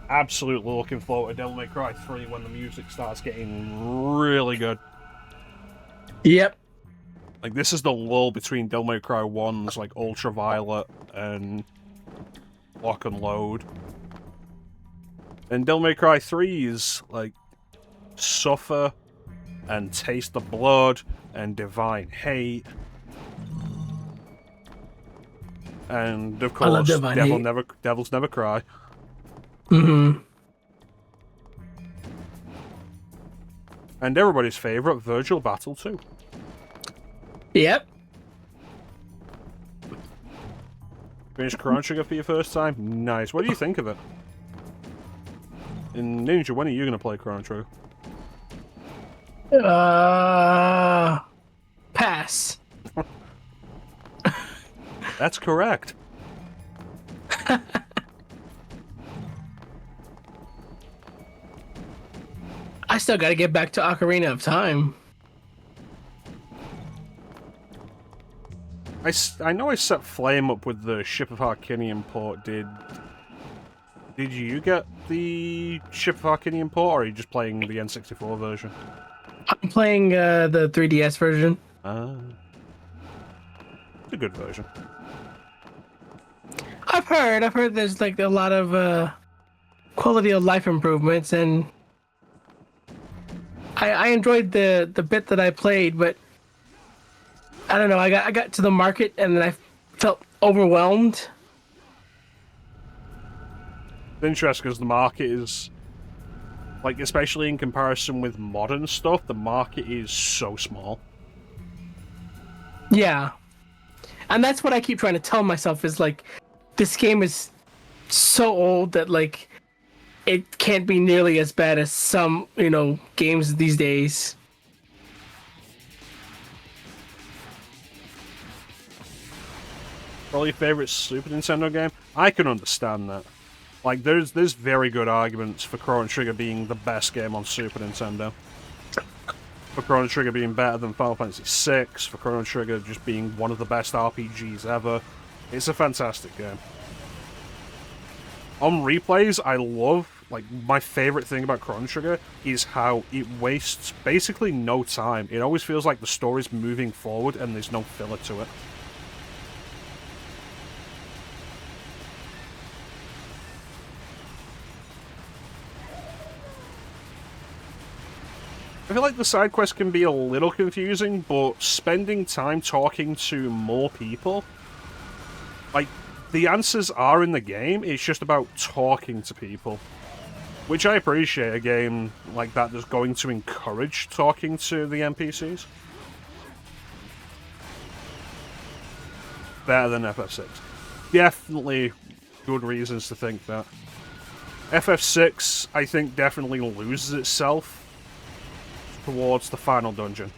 absolutely looking forward to Devil May Cry 3 when the music starts getting really good. Yep. Like, this is the lull between Devil May Cry 1's, like, Ultraviolet and Lock and Load. And Devil May Cry 3's, like, Suffer and Taste the Blood and Divine Hate. And of I love course, Divine Heat. Devils Never Cry. Mm-hmm. And everybody's favourite, Virtual Battle 2. Yep. Finished Chrono Trigger for your first time? Nice. What do you think of it? And Ninja, when are you going to play Chrono Trigger? Pass. That's correct. I still got to get back to Ocarina of Time. I know I set Flame up with the Ship of Harkinian port. Did you get the Ship of Harkinian port, or are you just playing the N64 version? I'm playing the 3DS version. It's a good version. I've heard there's like a lot of quality of life improvements, and I enjoyed the bit that I played, but I don't know. I got to the market and then I felt overwhelmed. It's interesting because the market is, like, especially in comparison with modern stuff, the market is so small. Yeah, and that's what I keep trying to tell myself is like, this game is so old that like it can't be nearly as bad as some games these days. Probably your favorite Super Nintendo game? I can understand that. Like, there's very good arguments for Chrono Trigger being the best game on Super Nintendo. For Chrono Trigger being better than Final Fantasy VI, for Chrono Trigger just being one of the best RPGs ever. It's a fantastic game. On replays, I love, like, my favorite thing about Chrono Trigger is how it wastes basically no time. It always feels like the story's moving forward and there's no filler to it. I feel like the side quest can be a little confusing, but spending time talking to more people, like, the answers are in the game, it's just about talking to people. Which I appreciate a game like that that's going to encourage talking to the NPCs. Better than FF6. Definitely good reasons to think that. FF6, I think, definitely loses itself towards the final dungeon.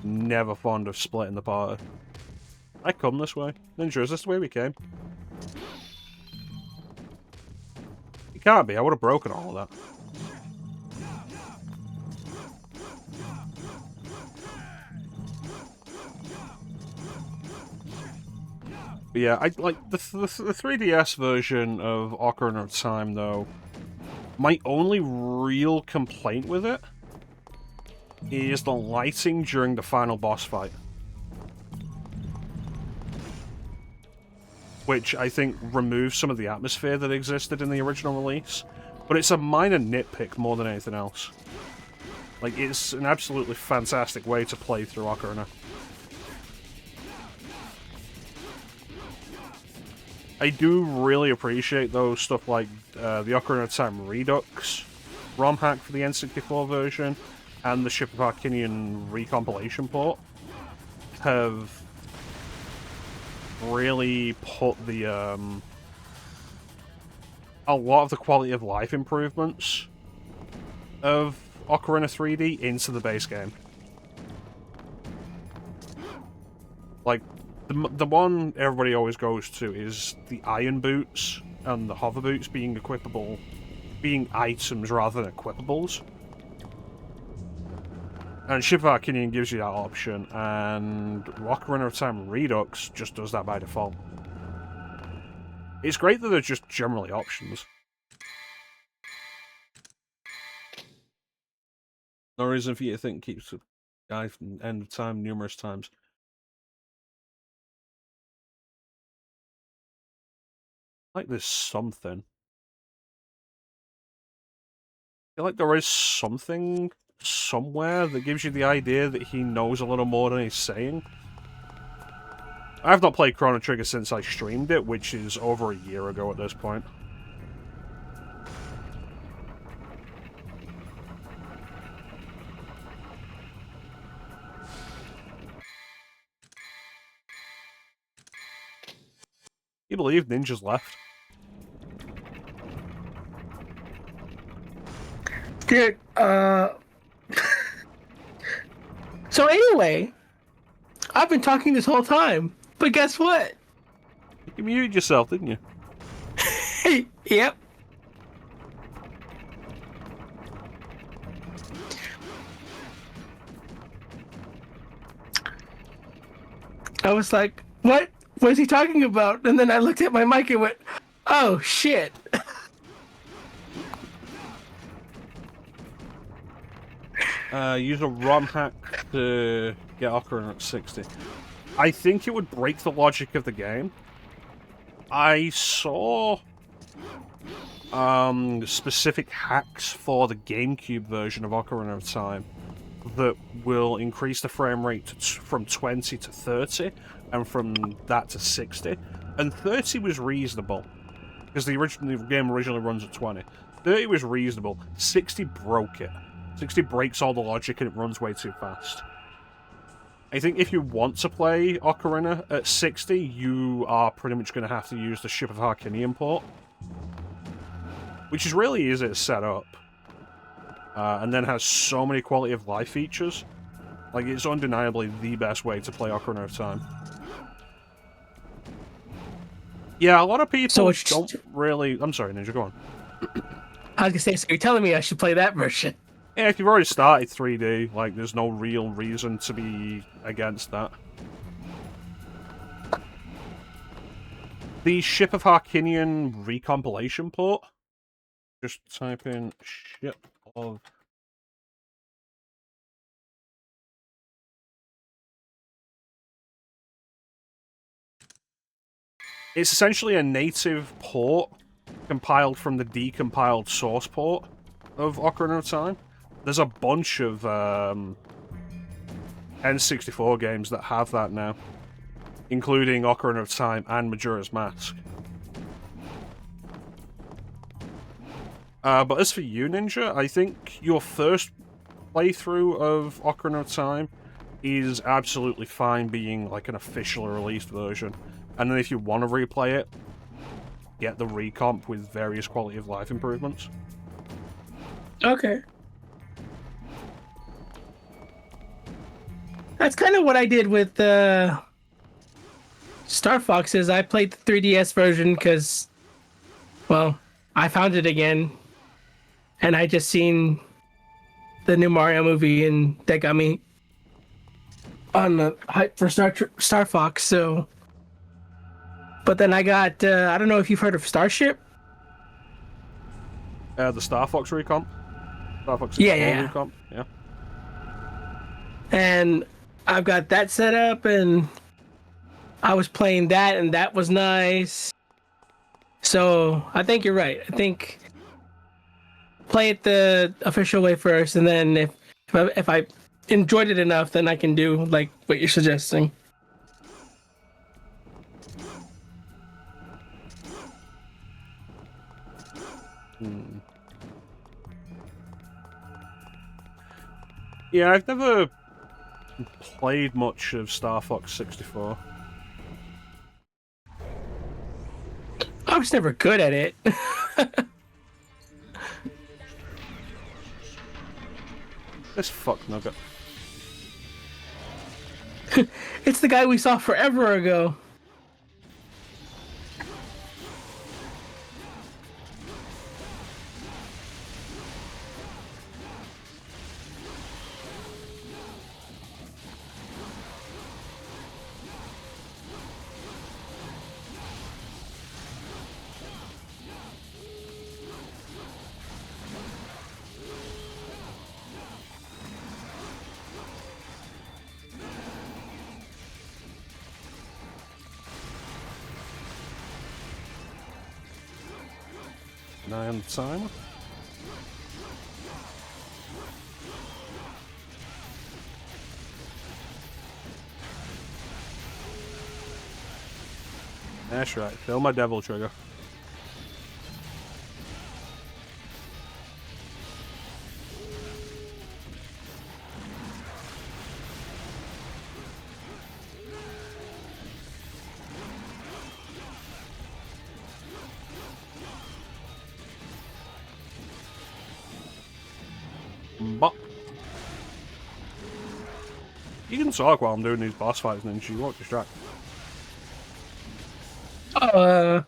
Never fond of splitting the party. I come this way. Ninja, is this the way we came? It can't be, I would have broken all of that. But yeah, I like the 3DS version of Ocarina of Time, though. My only real complaint with it is the lighting during the final boss fight. Which I think removes some of the atmosphere that existed in the original release. But it's a minor nitpick more than anything else. Like, it's an absolutely fantastic way to play through Ocarina. I do really appreciate, though, stuff like the Ocarina of Time Redux ROM hack for the N64 version and the Ship of Harkinian recompilation port have really put the a lot of the quality of life improvements of Ocarina 3D into the base game. Like, the one everybody always goes to is the iron boots and the hover boots being equipable, being items rather than equipables. And Ship of Harkinian gives you that option, and Ocarina of Time Redux just does that by default. It's great that they're just generally options. No reason for you to think keeps the guy from End of Time numerous times. Like there's something. I feel like there is something somewhere that gives you the idea that he knows a little more than he's saying. I've not played Chrono Trigger since I streamed it, which is over a year ago at this point. You believe Ninja's left? Dude, So anyway, I've been talking this whole time, but guess what? You muted yourself, didn't you? Yep. I was like, what? What is he talking about? And then I looked at my mic and went, oh, shit. Use a ROM hack to get Ocarina at 60. I think it would break the logic of the game. I saw specific hacks for the GameCube version of Ocarina of Time that will increase the frame rate from 20 to 30, and from that to 60. And 30 was reasonable, because the game originally runs at 20. 30 was reasonable. 60 broke it. 60 breaks all the logic and it runs way too fast. I think if you want to play Ocarina at 60, you are pretty much going to have to use the Ship of Harkinian port, which is really easy to set up, and then has so many quality of life features. Like, it's undeniably the best way to play Ocarina of Time. Yeah, a lot of people don't really... I'm sorry, Ninja, go on. I was gonna say, so you're telling me I should play that version? Yeah, if you've already started 3D, like, there's no real reason to be against that. The Ship of Harkinian recompilation port. Just type in Ship of... It's essentially a native port compiled from the decompiled source port of Ocarina of Time. There's a bunch of N64 games that have that now, including Ocarina of Time and Majora's Mask. But as for you, Ninja, I think your first playthrough of Ocarina of Time is absolutely fine being like an official released version. And then if you want to replay it, get the recomp with various quality of life improvements. Okay. That's kind of what I did with Star Fox. Is I played the 3DS version because, well, I found it again, and I just seen the new Mario movie, and that got me on the hype for Star Fox. So, but then I got I don't know if you've heard of Starship. The Star Fox recomp. Star Fox Yeah. recomp. Yeah. And I've got that set up, and I was playing that, and that was nice. So I think you're right. I think play it the official way first, and then if I enjoyed it enough, then I can do like what you're suggesting. Yeah, I've never played much of Star Fox 64. I was never good at it. This fuck nugget. It's the guy we saw forever ago. An eye on the timer. That's right. Fill my devil trigger. Bop. You can talk while I'm doing these boss fights, Ninja. You won't distract. Oh,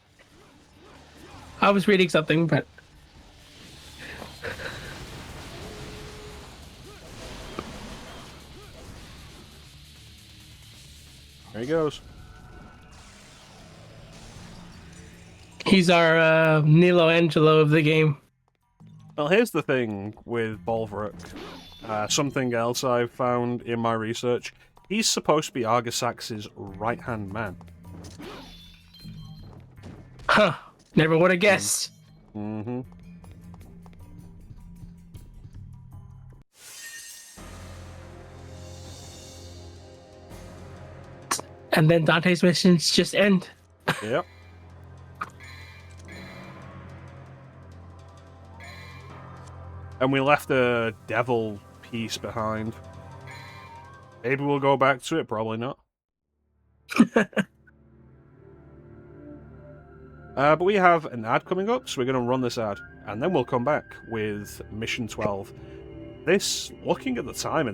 I was reading something, but There he goes. he's our Nilo Angelo of the game. Well, here's the thing with Bolverk. Something else I've found in my research. He's supposed to be Argisax's right-hand man. Huh. Never would have guessed. Mm-hmm. And then Dante's missions just end. Yep. And we left a devil piece behind. Maybe we'll go back to it, probably not. But we have an ad coming up, so we're going to run this ad. And then we'll come back with Mission 12. This, looking at the time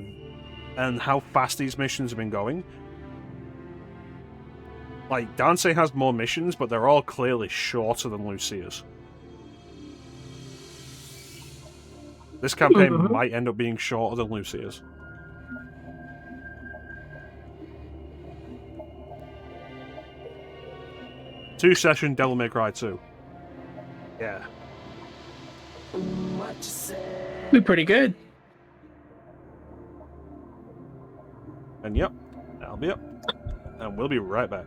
and how fast these missions have been going, like, Dante has more missions, but they're all clearly shorter than Lucia's. This campaign might end up being shorter than Lucia's. Two-session Devil May Cry 2. Yeah. Be pretty good. And yep, that'll be it. And we'll be right back.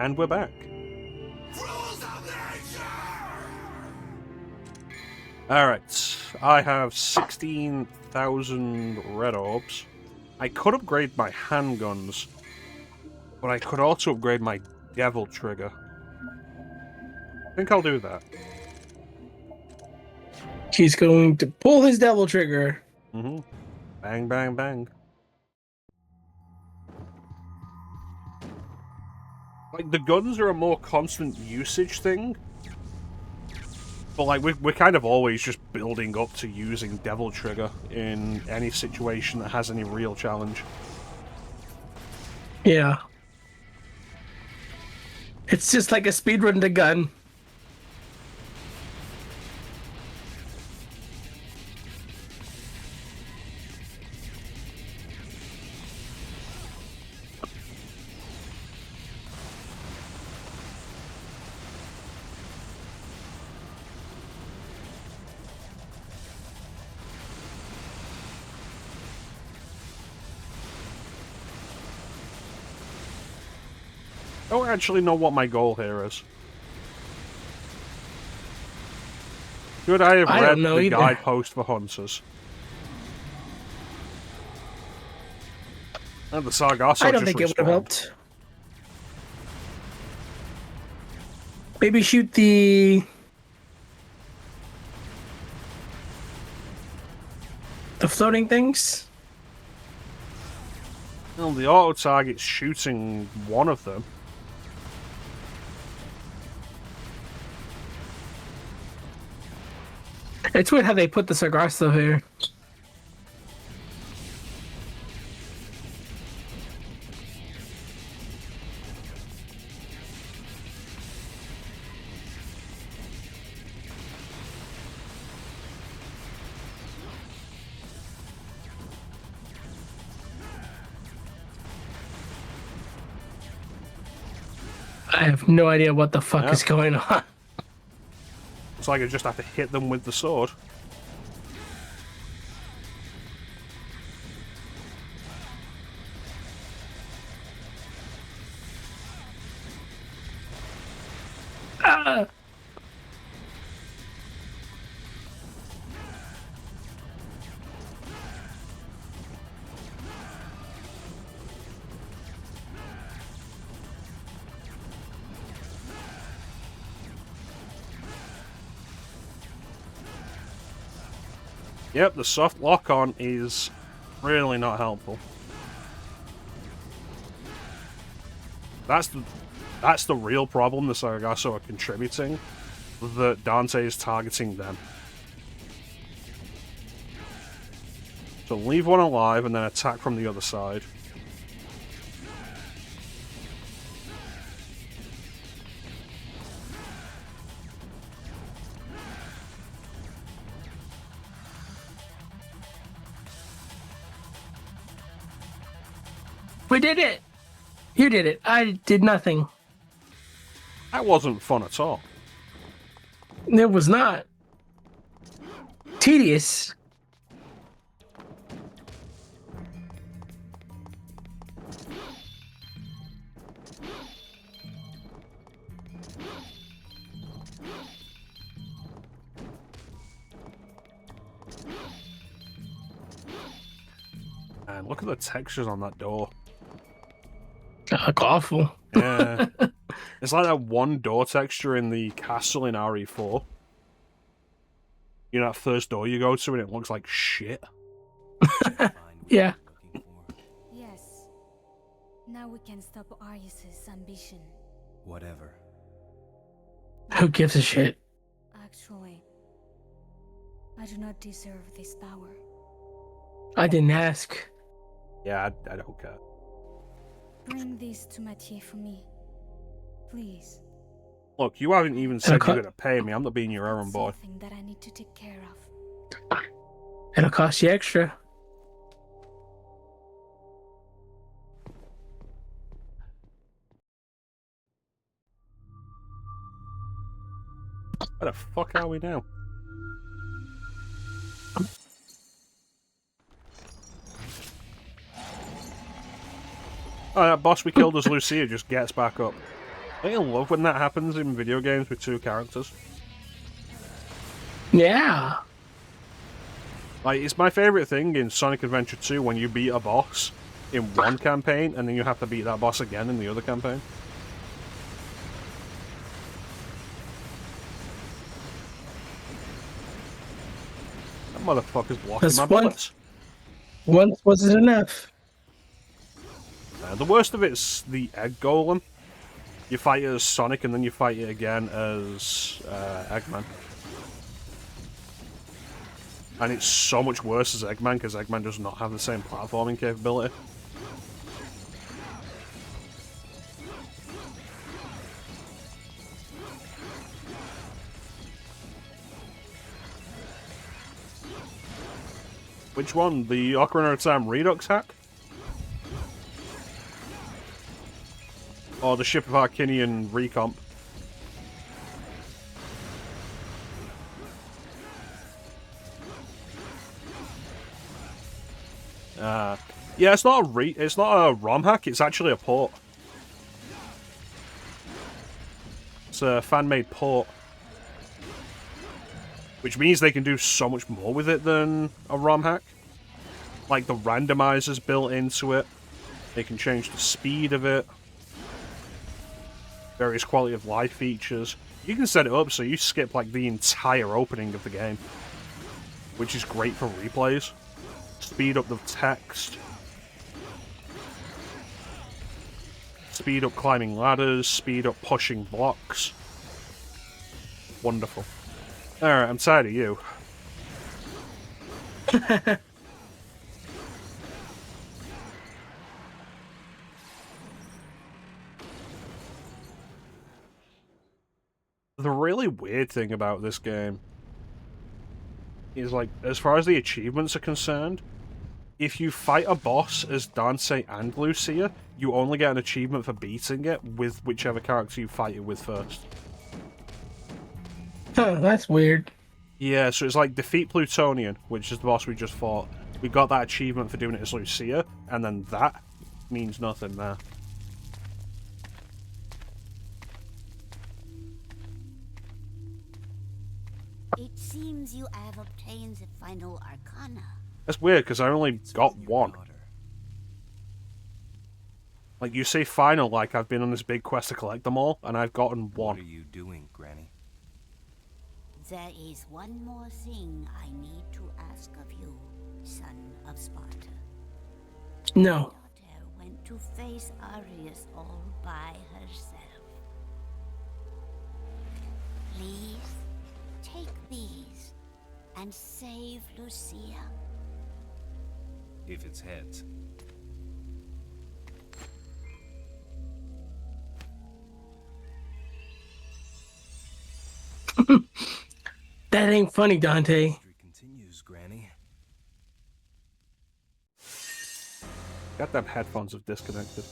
And we're back. Alright, I have 16,000 red orbs. I could upgrade my handguns, but I could also upgrade my devil trigger. I think I'll do that. He's going to pull his devil trigger. Mm-hmm. Bang, bang, bang. Like, the guns are a more constant usage thing. But, like, we're kind of always just building up to using Devil Trigger in any situation that has any real challenge. Yeah. It's just like a speedrun to gun. I don't actually know what my goal here is. Should I have I read don't know the either. guidepost for hunters? And the Sargasso I don't just think it would have respawned. helped. Maybe shoot the floating things. Well, the auto target's shooting one of them. It's weird how they put the Sargasso here. I have no idea what the fuck Yeah. is going on. It's like I just have to hit them with the sword. Ah! Yep, the soft lock-on is really not helpful. That's the real problem the Sargasso are contributing, that Dante is targeting them. So leave one alive and then attack from the other side. We did it! You did it. I did nothing. That wasn't fun at all. It was not. Tedious. And look at the textures on that door. Look awful. Yeah. It's like that one door texture in the castle in RE4. You know, that first door you go to and it looks like shit. Yeah. Yes. Now we can stop Arius's ambition. Whatever. Who gives a shit? Actually, I do not deserve this power. I didn't ask. Yeah, I don't care. Bring this to Mathieu for me. Please. Look, you haven't even said Okay. you're gonna pay me. I'm not being your errand boy. Something that I need to take care of. It'll cost you extra. Where the fuck are we now? Oh, that boss we killed as Lucia just gets back up. I love when that happens in video games with two characters. Yeah. Like, it's my favourite thing in Sonic Adventure 2 when you beat a boss in one campaign and then you have to beat that boss again in the other campaign. That motherfucker's blocking my bullets. Once wasn't enough. The worst of it's the egg golem. You fight it as Sonic and then you fight it again as Eggman. And it's so much worse as Eggman because Eggman does not have the same platforming capability. Which one? The Ocarina of Time Redux hack? Or the Ship of Arcinian recomp? Yeah, it's not a ROM hack, it's actually a port. It's a fan-made port. Which means they can do so much more with it than a ROM hack. Like, the randomizer's built into it. They can change the speed of it. Various quality of life features. You can set it up so you skip, like, the entire opening of the game. Which is great for replays. Speed up the text. Speed up climbing ladders. Speed up pushing blocks. Wonderful. Alright, I'm tired of you. The really weird thing about this game is, like, as far as the achievements are concerned, if you fight a boss as Dante and Lucia, you only get an achievement for beating it with whichever character you fight it with first. Oh, that's weird. Yeah, so it's like defeat Plutonian, which is the boss we just fought. We got that achievement for doing it as Lucia, and then that means nothing there. It seems you have obtained the final arcana. That's weird, because I only got one. Like, you say final like I've been on this big quest to collect them all, and I've gotten one. What are you doing, Granny? There is one more thing I need to ask of you, son of Sparta. No. My daughter went to face Arius all by herself. Please, take these and save Lucia. If it's heads. That ain't funny, Dante. History continues, Granny. Goddamn headphones have disconnected.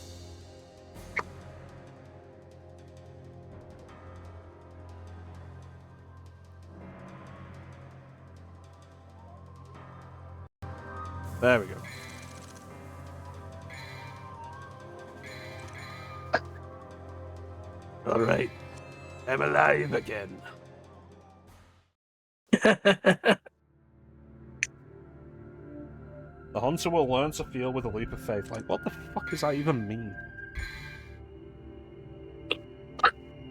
There we go. Alright. I'm alive again. The hunter will learn to feel with a leap of faith. Like, what the fuck does that even mean?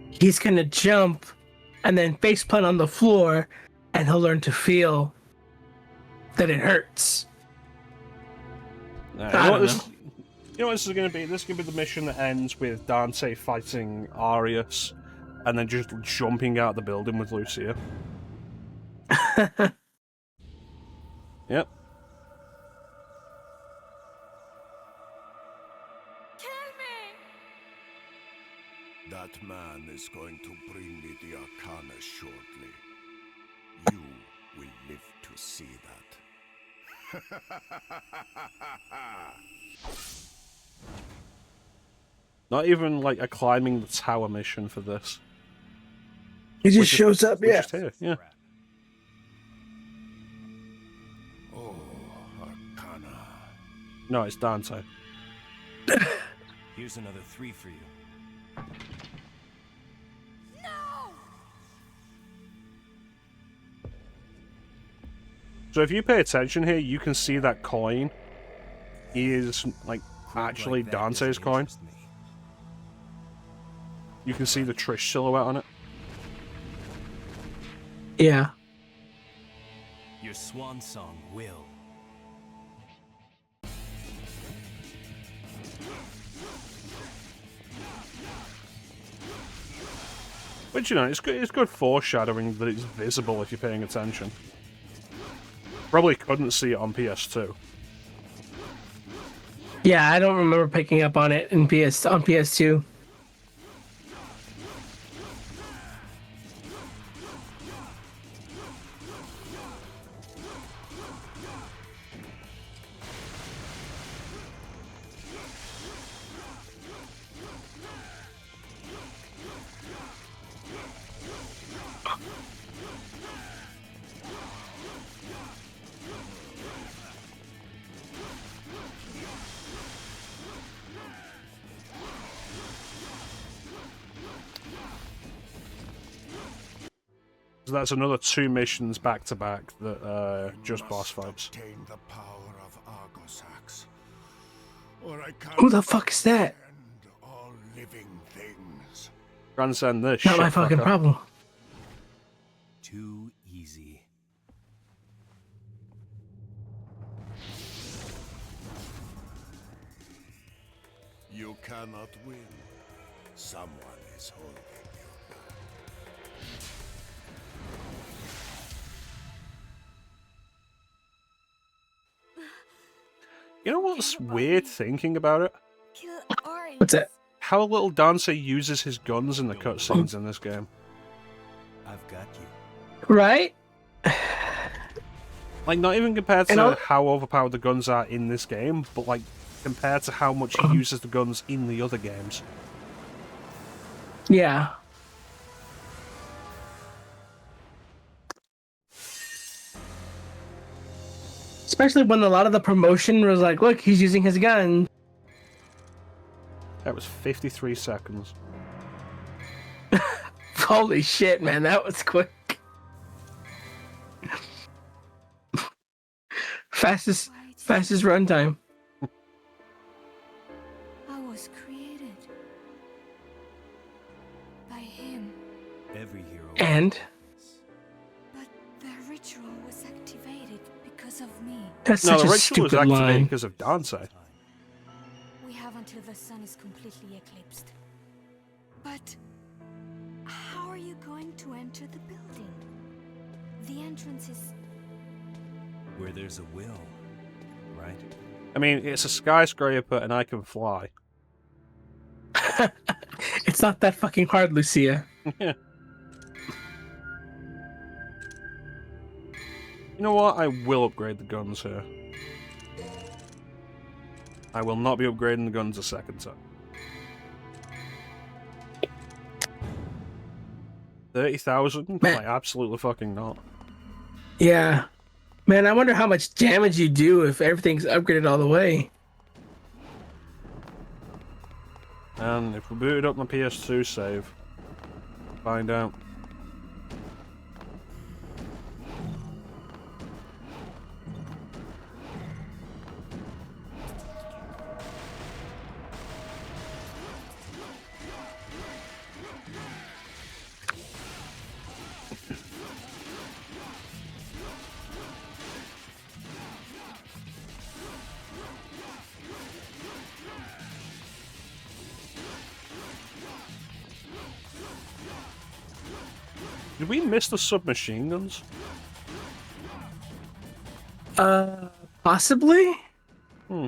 He's gonna jump and then faceplant on the floor, and he'll learn to feel that it hurts. Nah, I don't know. You know what this is going to be? This is going to be the mission that ends with Dante fighting Arius and then just jumping out of the building with Lucia. Yep. That man is going to bring me the arcana shortly. You will live to see that. Not even like a climbing the tower mission for this. He just shows up, We're yeah. just here, yeah. Oh, arcana. No, it's Dante. Here's another 3 for you. So if you pay attention here, you can see that coin is, like, actually Like that Dante's doesn't coin. interest me. You can see the Trish silhouette on it. Yeah. Your swan song will. But, you know, it's good foreshadowing that it's visible if you're paying attention. Probably couldn't see it on PS2. Yeah, I don't remember picking up on it in on PS2. So that's another 2 missions back to back that just We boss must fights. obtain the power of Argosax, or I can't Who the fuck is that? end all living things. Transcend this. Not my shit fucking fucker. problem. Too easy. You cannot win. Someone is holding you back. You know what's weird thinking about it? Kill Arius. What's that? How little Dante uses his guns in the cutscenes in this game. I've got you. Right? Like, not even compared And to I'll- how overpowered the guns are in this game, but, like, compared to how much he uses the guns in the other games. Yeah. Especially when a lot of the promotion was like, look, he's using his gun. That was 53 seconds. Holy shit, man, that was quick. fastest runtime. I was created by him, Every hero. And but the ritual was activated because of me. that's No, such the a ritual was stupid activated line. because of Dante. We have until the sun is completely eclipsed. But how are you going to enter the building? The entrance is... Where there's a will, right? I mean, it's a skyscraper and I can fly. It's not that fucking hard, Lucia. Yeah. You know what? I will upgrade the guns here. I will not be upgrading the guns a second time. 30,000? Man. Like, absolutely fucking not. Yeah. Man, I wonder how much damage you do if everything's upgraded all the way. And if we booted up my PS2 save, find out. Did we miss the submachine guns? Possibly? Hmm.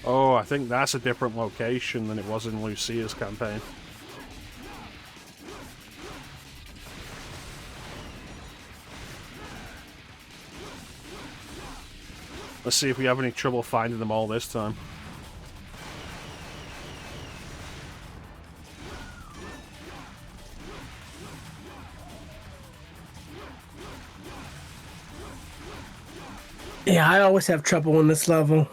Oh, I think that's a different location than it was in Lucia's campaign. Let's see if we have any trouble finding them all this time. Yeah, I always have trouble in this level.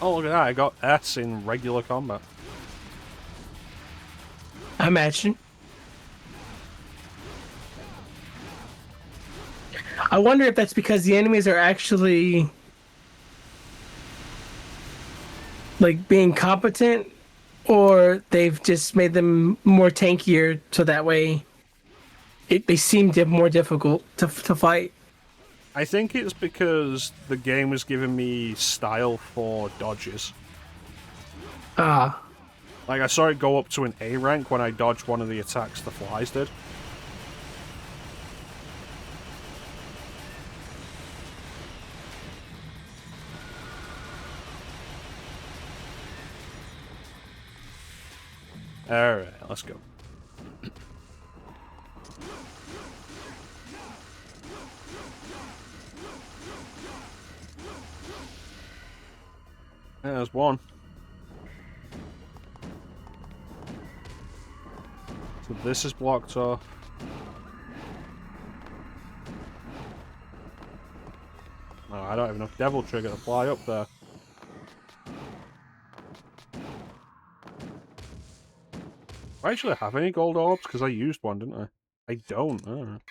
Oh, look at that. I got S in regular combat. I imagine. I wonder if that's because the enemies are actually like being competent, or they've just made them more tankier so that way they seem more difficult to fight. I think it's because the game was giving me style for dodges. Ah. Like, I saw it go up to an A rank when I dodged one of the attacks the flies did. Alright, let's go. There's one. So this is blocked off. Oh, I don't have enough devil trigger to fly up there. Do I actually have any gold orbs? Because I used one, didn't I? I don't.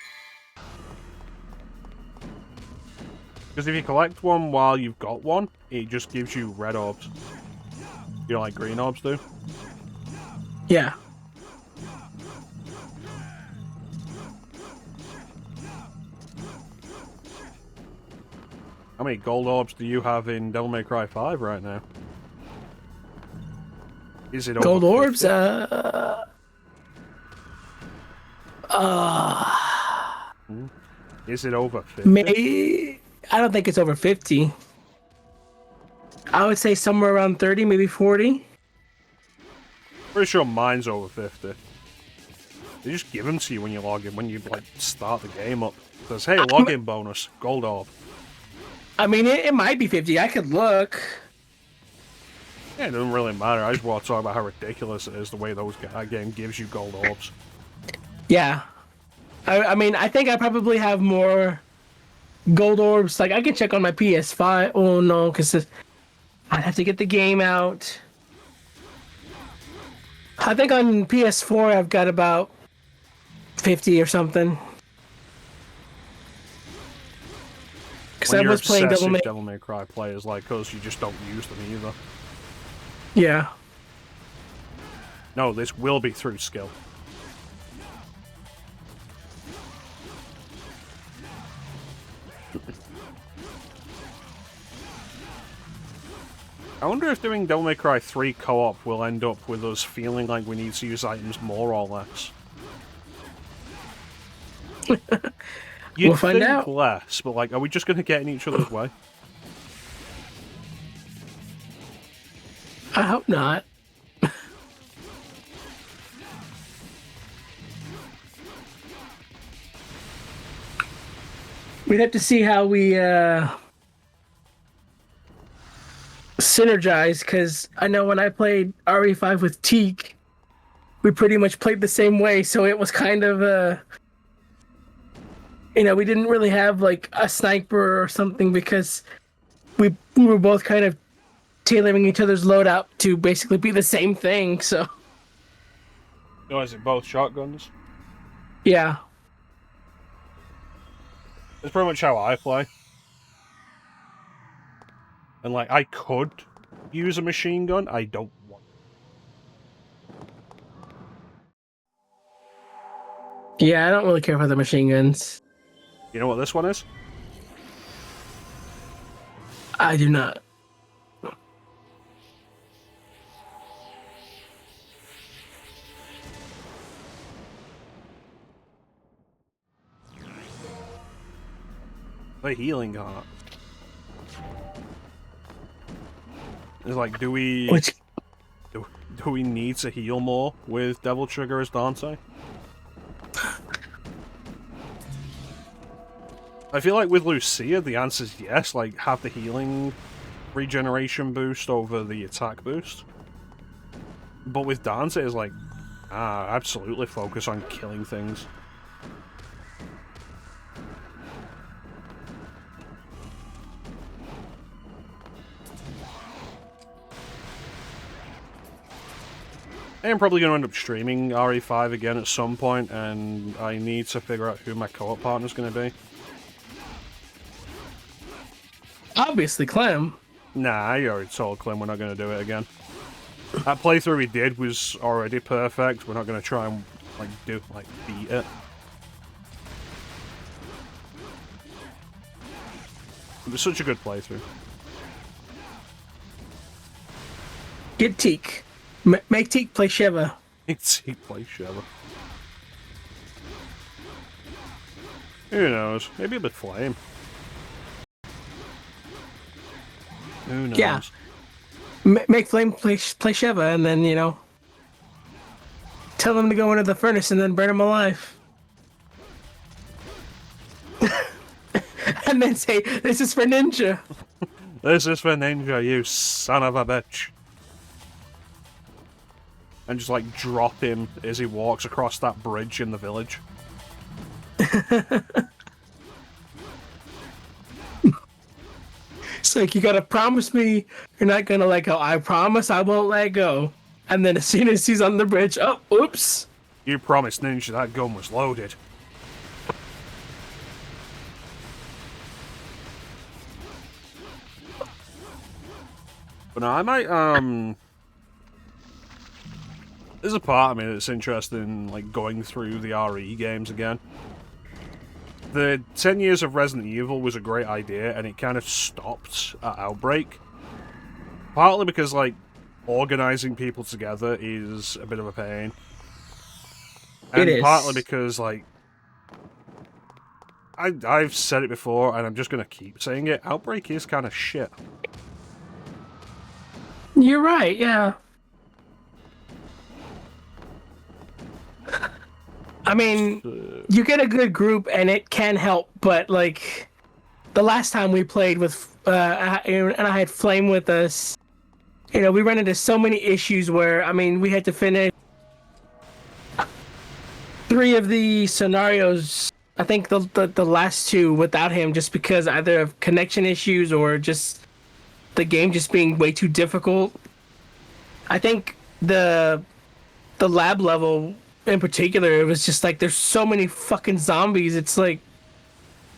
Because if you collect one while you've got one, it just gives you red orbs. You know, like green orbs do? Yeah. How many gold orbs do you have in Devil May Cry 5 right now? Is it over Gold 50? orbs? Is it over 50? Maybe. I don't think it's over 50. I would say somewhere around 30, maybe 40. Pretty sure mine's over 50. They just give them to you when you log in, when you like start the game up. It says, hey, login bonus, gold orb. I mean, it might be 50. I could look. Yeah, it doesn't really matter. I just want to talk about how ridiculous it is the way that game gives you gold orbs. Yeah. I mean, I think I probably have more gold orbs. Like, I can check on my PS5. Oh, no, because I'd have to get the game out. I think on PS4, I've got about 50 or something. Because I was playing Devil May Cry players, like us, you just don't use them either. Yeah. No, this will be through skill. I wonder if doing Devil May Cry 3 co-op will end up with us feeling like we need to use items more or less. You'd We'll find think out. less, but like, are we just going to get in each other's way? I hope not. We'd have to see how we synergize, because I know when I played RE5 with Teak, we pretty much played the same way, so it was kind of we didn't really have like a sniper or something, because we were both kind of tailoring each other's loadout to basically be the same thing, so Oh, is it both shotguns? yeah. That's pretty much how I play. And like, I could use a machine gun, I don't want. Yeah, I don't really care for the machine guns. You know what this one is? I do not. The healing heart. It's like, do we... Which do we need to heal more with Devil Trigger as Dante? I feel like with Lucia, the answer's yes, like, have the healing regeneration boost over the attack boost. But with Dante, it's like, absolutely focus on killing things. I'm probably going to end up streaming RE5 again at some point, and I need to figure out who my co-op partner's going to be. Obviously, Clem. Nah, I already told Clem we're not going to do it again. That playthrough we did was already perfect. We're not going to try and beat it. It was such a good playthrough. Get Teak. Make Teak play Shiva. Make Teak play Shiva. Who knows? Maybe a bit Flame. Who knows? Yeah. Make Flame play Shiva, and then, you know, tell him to go into the furnace and then burn him alive. And then say, "This is for Ninja." This is for Ninja, you son of a bitch. And just, like, drop him as he walks across that bridge in the village. It's like, you gotta promise me you're not gonna let go. I promise I won't let go. And then as soon as he's on the bridge, oh, oops. You promised Ninja that gun was loaded. But no, I might, there's a part of me that's interested in, like, going through the RE games again. The 10 years of Resident Evil was a great idea, and it kind of stopped at Outbreak. Partly because, like, organizing people together is a bit of a pain. And It is. partly because, like, I've said it before, and I'm just going to keep saying it, Outbreak is kind of shit. You're right, yeah. I mean, you get a good group and it can help, but like the last time we played with, and I had Flame with us, you know, we ran into so many issues where, I mean, we had to finish 3 of the scenarios. I think the last 2 without him, just because either of connection issues or just the game just being way too difficult. I think the lab level in particular, it was just like, there's so many fucking zombies. It's like,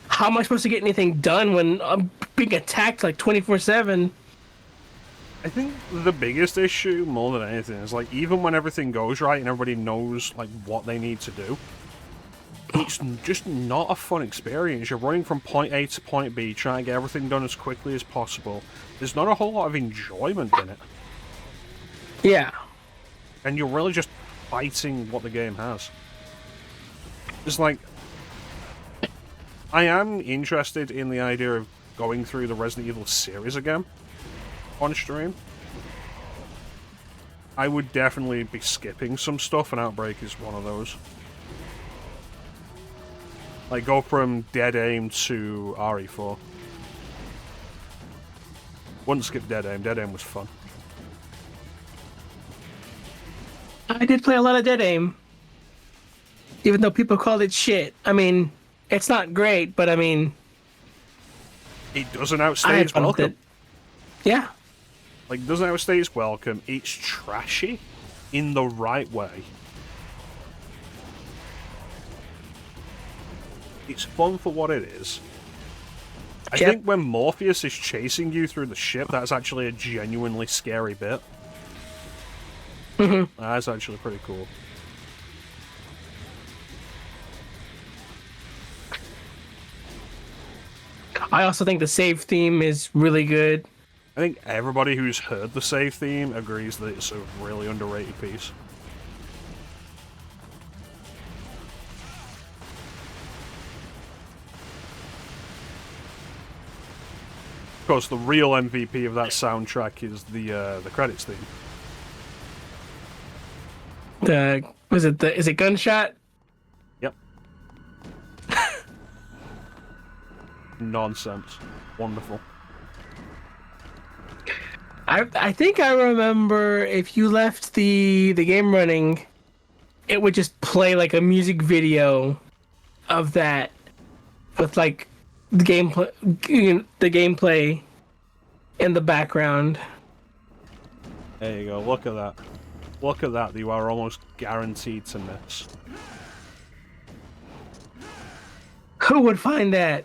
how am I supposed to get anything done when I'm being attacked like 24/7? I think the biggest issue, more than anything, is like, even when everything goes right and everybody knows like what they need to do, it's just not a fun experience. You're running from point A to point B, trying to get everything done as quickly as possible. There's not a whole lot of enjoyment in it. Yeah. And you're really just fighting what the game has. It's like, I am interested in the idea of going through the Resident Evil series again on stream. I would definitely be skipping some stuff, and Outbreak is one of those. Like, go from Dead Aim to RE4. Wouldn't skip Dead Aim. Dead Aim was fun. I did play a lot of Dead Aim. Even though people called it shit. I mean, it's not great, but I mean... It doesn't I outstay had its fun with welcome. it. Yeah. Like, it doesn't outstay its welcome. It's trashy in the right way. It's fun for what it is. I Yep. think when Morpheus is chasing you through the ship, that's actually a genuinely scary bit. Mm-hmm. That's actually pretty cool. I also think the save theme is really good. I think everybody who's heard the save theme agrees that it's a really underrated piece. Of course, the real MVP of that soundtrack is the credits theme. Is it Gunshot? Yep. Nonsense. Wonderful. I think I remember if you left the game running, it would just play like a music video of that with like the gameplay in the background. There you go. Look at that. Look at that. You are almost guaranteed to miss. Who would find that?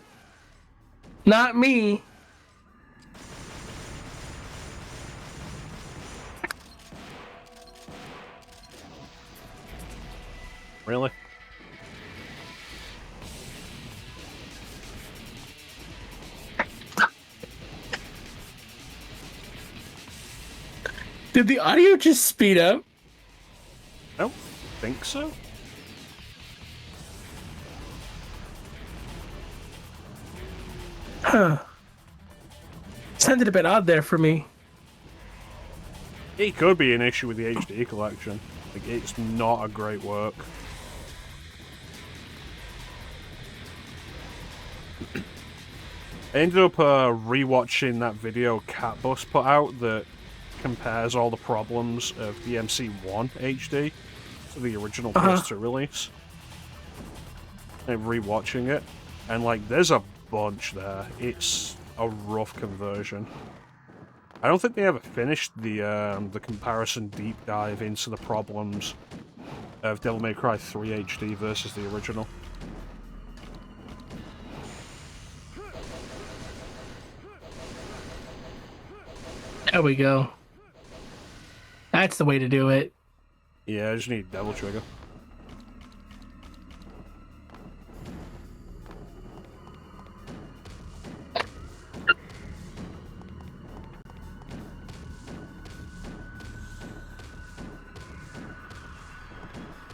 Not me. Really? Did the audio just speed up? I don't think so. Huh. Sounded a bit odd there for me. It could be an issue with the HD collection. Like, it's not a great work. I ended up rewatching that video Catbus put out that compares all the problems of the MC1 HD to the original PS2 release. And rewatching it, and like, there's a bunch there. It's a rough conversion. I don't think they ever finished the comparison deep dive into the problems of Devil May Cry 3 HD versus the original. There we go. That's the way to do it. Yeah, I just need Devil Trigger.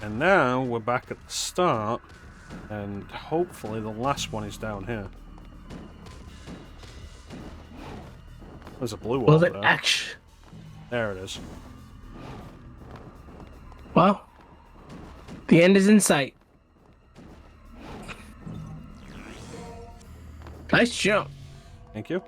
And now we're back at the start, and hopefully the last one is down here. There's a blue one Well, over there. There it is. Well, the end is in sight. Nice jump. Thank you.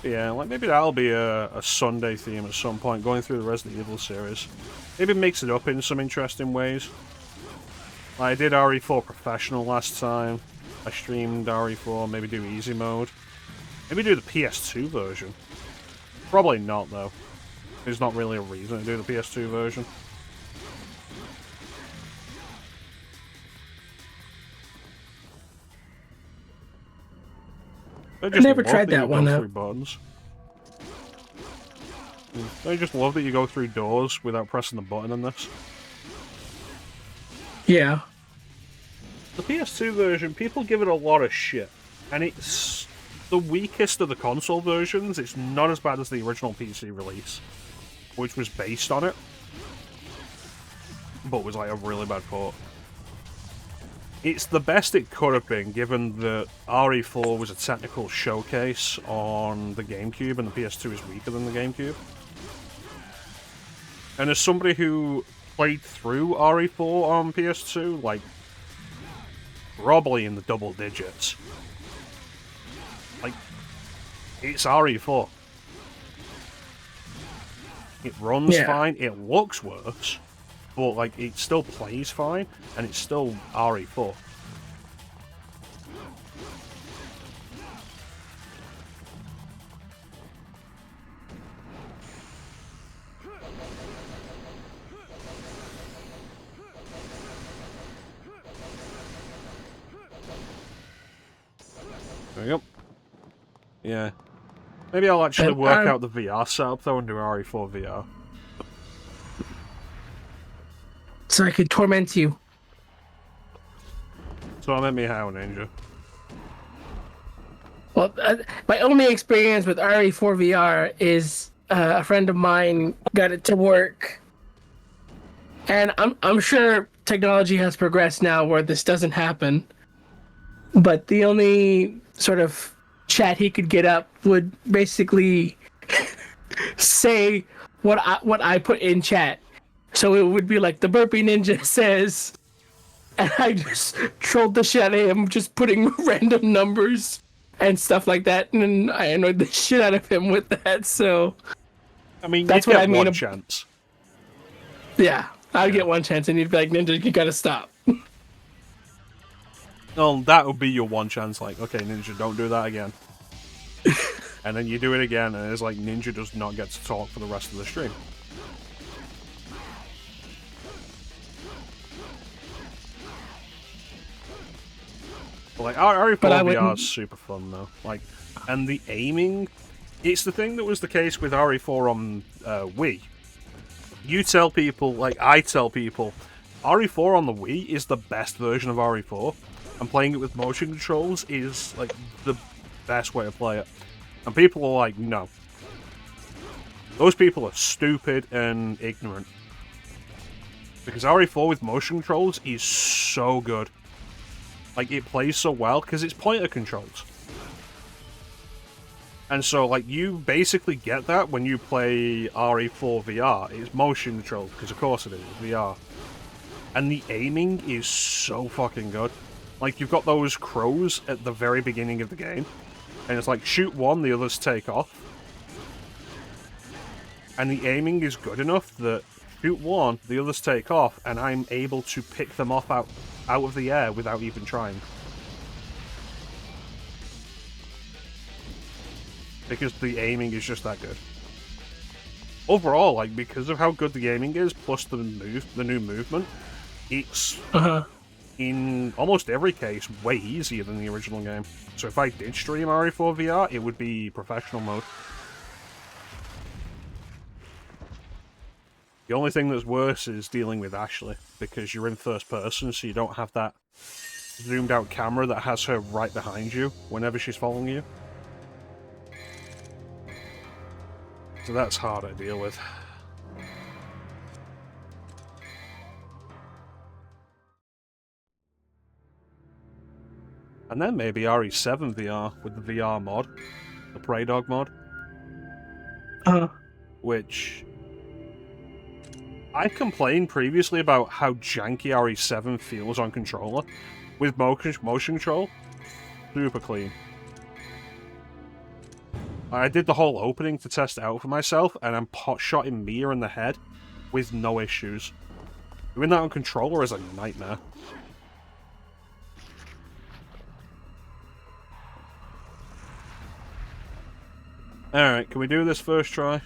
Yeah, like maybe that'll be a Sunday theme at some point, going through the Resident Evil series. Maybe mix it up in some interesting ways. I did RE4 Professional last time. I streamed RE4, maybe do easy mode. Maybe do the PS2 version. Probably not, though. There's not really a reason to do the PS2 version. I never tried that one out. Buttons. I just love that you go through doors without pressing the button in this. Yeah. The PS2 version, people give it a lot of shit, and it's the weakest of the console versions. It's not as bad as the original PC release, which was based on it, but was like a really bad port. It's the best it could have been, given that RE4 was a technical showcase on the GameCube, and the PS2 is weaker than the GameCube. And as somebody who played through RE4 on PS2, like, probably in the double digits, like, it's RE4. It runs fine, it looks worse, but, like, it still plays fine, and it's still RE4. There we go. Yeah. Maybe I'll actually work out the VR setup, though, and do RE4 VR. So I could torment you. So I'm at me how, Ninja? Well, my only experience with RE4 VR is a friend of mine got it to work, and I'm sure technology has progressed now where this doesn't happen. But the only sort of chat he could get up would basically say what I put in chat. So it would be like TheBurpyNinja says, and I just trolled the shit out of him, just putting random numbers and stuff like that, and I annoyed the shit out of him with that. So I mean, that's you'd what get I mean. one chance. Yeah, I'd get one chance, and he'd be like, "Ninja, you gotta stop." Well, that would be your one chance, like, okay, Ninja, don't do that again. And then you do it again, and it's like Ninja does not get to talk for the rest of the stream. But like, RE4 VR is super fun, though. Like, and the aiming, it's the thing that was the case with RE4 on Wii. You tell people, like, I tell people, RE4 on the Wii is the best version of RE4. And playing it with motion controls is, like, the best way to play it. And people are like, no. Those people are stupid and ignorant. Because RE4 with motion controls is so good. Like, it plays so well because it's pointer controls. And so, like, you basically get that when you play RE4 VR. It's motion controlled, because of course it is, VR. And the aiming is so fucking good. Like, you've got those crows at the very beginning of the game. And it's like, shoot one, the others take off. And the aiming is good enough that shoot one, the others take off, and I'm able to pick them off out of the air without even trying. Because the aiming is just that good. Overall, like, because of how good the aiming is, plus the new movement, it's, in almost every case, way easier than the original game. So if I did stream RE4 VR, it would be professional mode. The only thing that's worse is dealing with Ashley, because you're in first person, so you don't have that zoomed out camera that has her right behind you whenever she's following you. So that's hard to deal with. And then maybe RE7 VR with the VR mod, the Prey Dog mod. Which I complained previously about how janky RE7 feels on controller. With motion control, super clean. I did the whole opening to test it out for myself, and I'm pot-shot in Mia in the head with no issues. Doing that on controller is a nightmare. Alright, can we do this first try?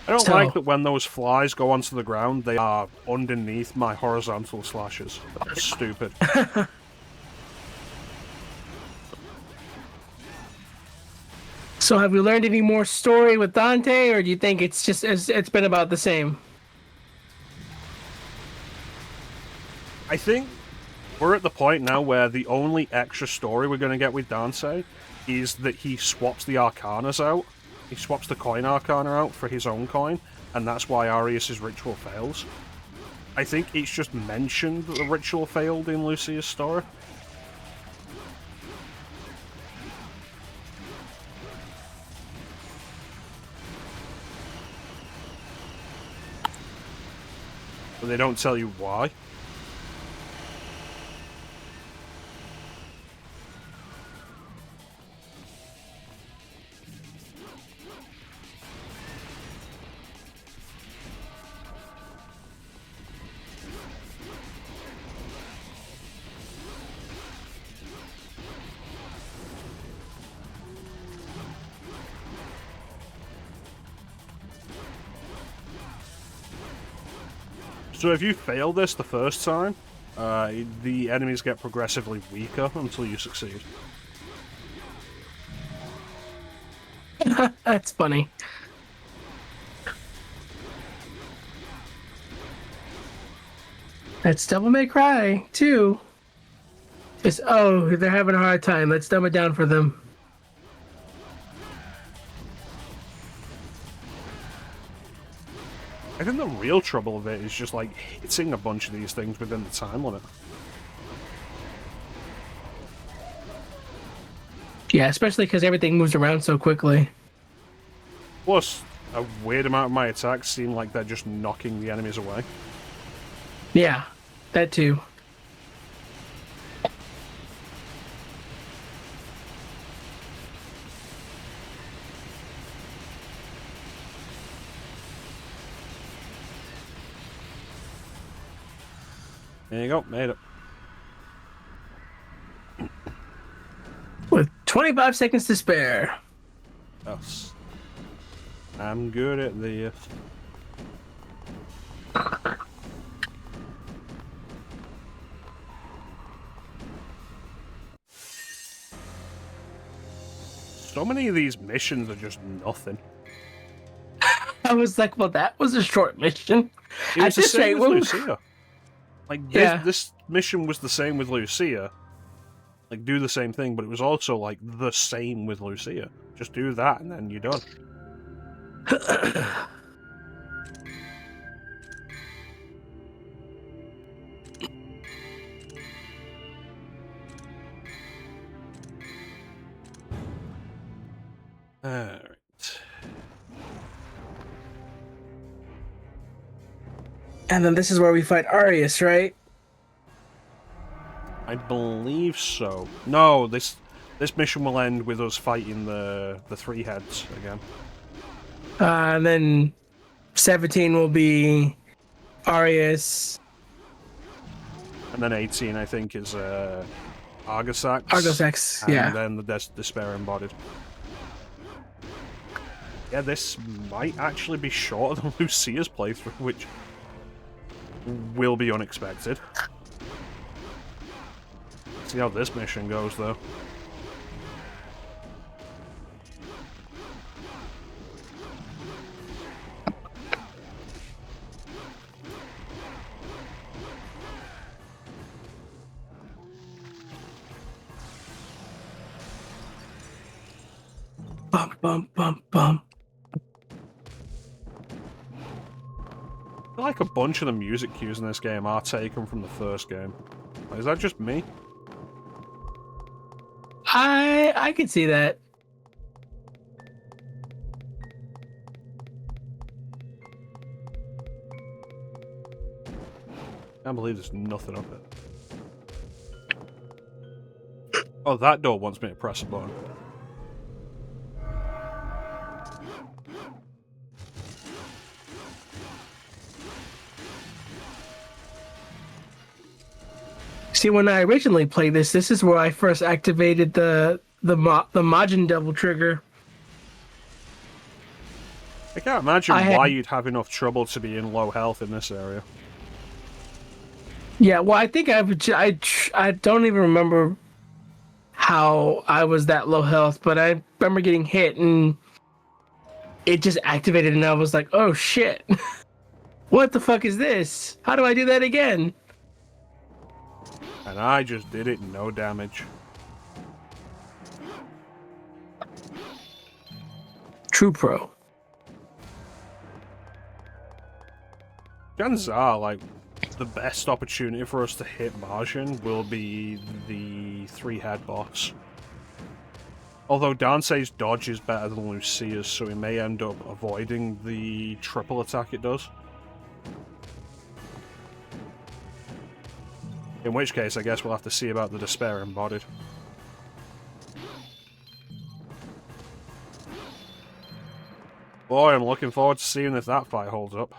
I don't like that when those flies go onto the ground, they are underneath my horizontal slashes. That's stupid. So have we learned any more story with Dante, or do you think it's just it's been about the same? I think we're at the point now where the only extra story we're going to get with Dante is that he swaps the Arcanas out. He swaps the coin Arcana out for his own coin, and that's why Arius' ritual fails. I think it's just mentioned that the ritual failed in Lucia's story. But they don't tell you why. So if you fail this the first time, the enemies get progressively weaker until you succeed. That's funny. That's Devil May Cry 2. It's, oh, they're having a hard time. Let's dumb it down for them. I think the real trouble of it is just like hitting a bunch of these things within the time limit. Yeah, especially because everything moves around so quickly. Plus, a weird amount of my attacks seem like they're just knocking the enemies away. Yeah, that too. There you go, made it. With 25 seconds to spare. Yes. I'm good at this. So many of these missions are just nothing. I was like, well, that was a short mission. It was At the this same rate, with we'll- Lucia. Like, Yeah. this mission was the same with Lucia. Like, do the same thing, but it was also, like, the same with Lucia. Just do that, and then you're done. Alright. And then this is where we fight Arius, right? I believe so. No, this mission will end with us fighting the three heads again. And then 17 will be Arius. And then 18, I think, is Argosax. Argosax, and yeah. then the Despair Embodied. Yeah, this might actually be shorter than Lucia's playthrough, which will be unexpected. See how this mission goes, though. Bum, bum, bum, bum. I feel like a bunch of the music cues in this game are taken from the first game. Is that just me? I could see that. I can't believe there's nothing up it. Oh, that door wants me to press a button. See, when I originally played this is where I first activated the Majin Devil trigger. I can't imagine I had- why you'd have enough trouble to be in low health in this area. Yeah, well, I think I don't even remember how I was that low health, but I remember getting hit and it just activated, and I was like, "Oh shit, what the fuck is this? How do I do that again?" And I just did it, no damage. True pro. Chances are, like, the best opportunity for us to hit Martian will be the three-head boss. Although Dante's dodge is better than Lucia's, so we may end up avoiding the triple attack it does. In which case, I guess we'll have to see about the Despair Embodied. Boy, I'm looking forward to seeing if that fight holds up.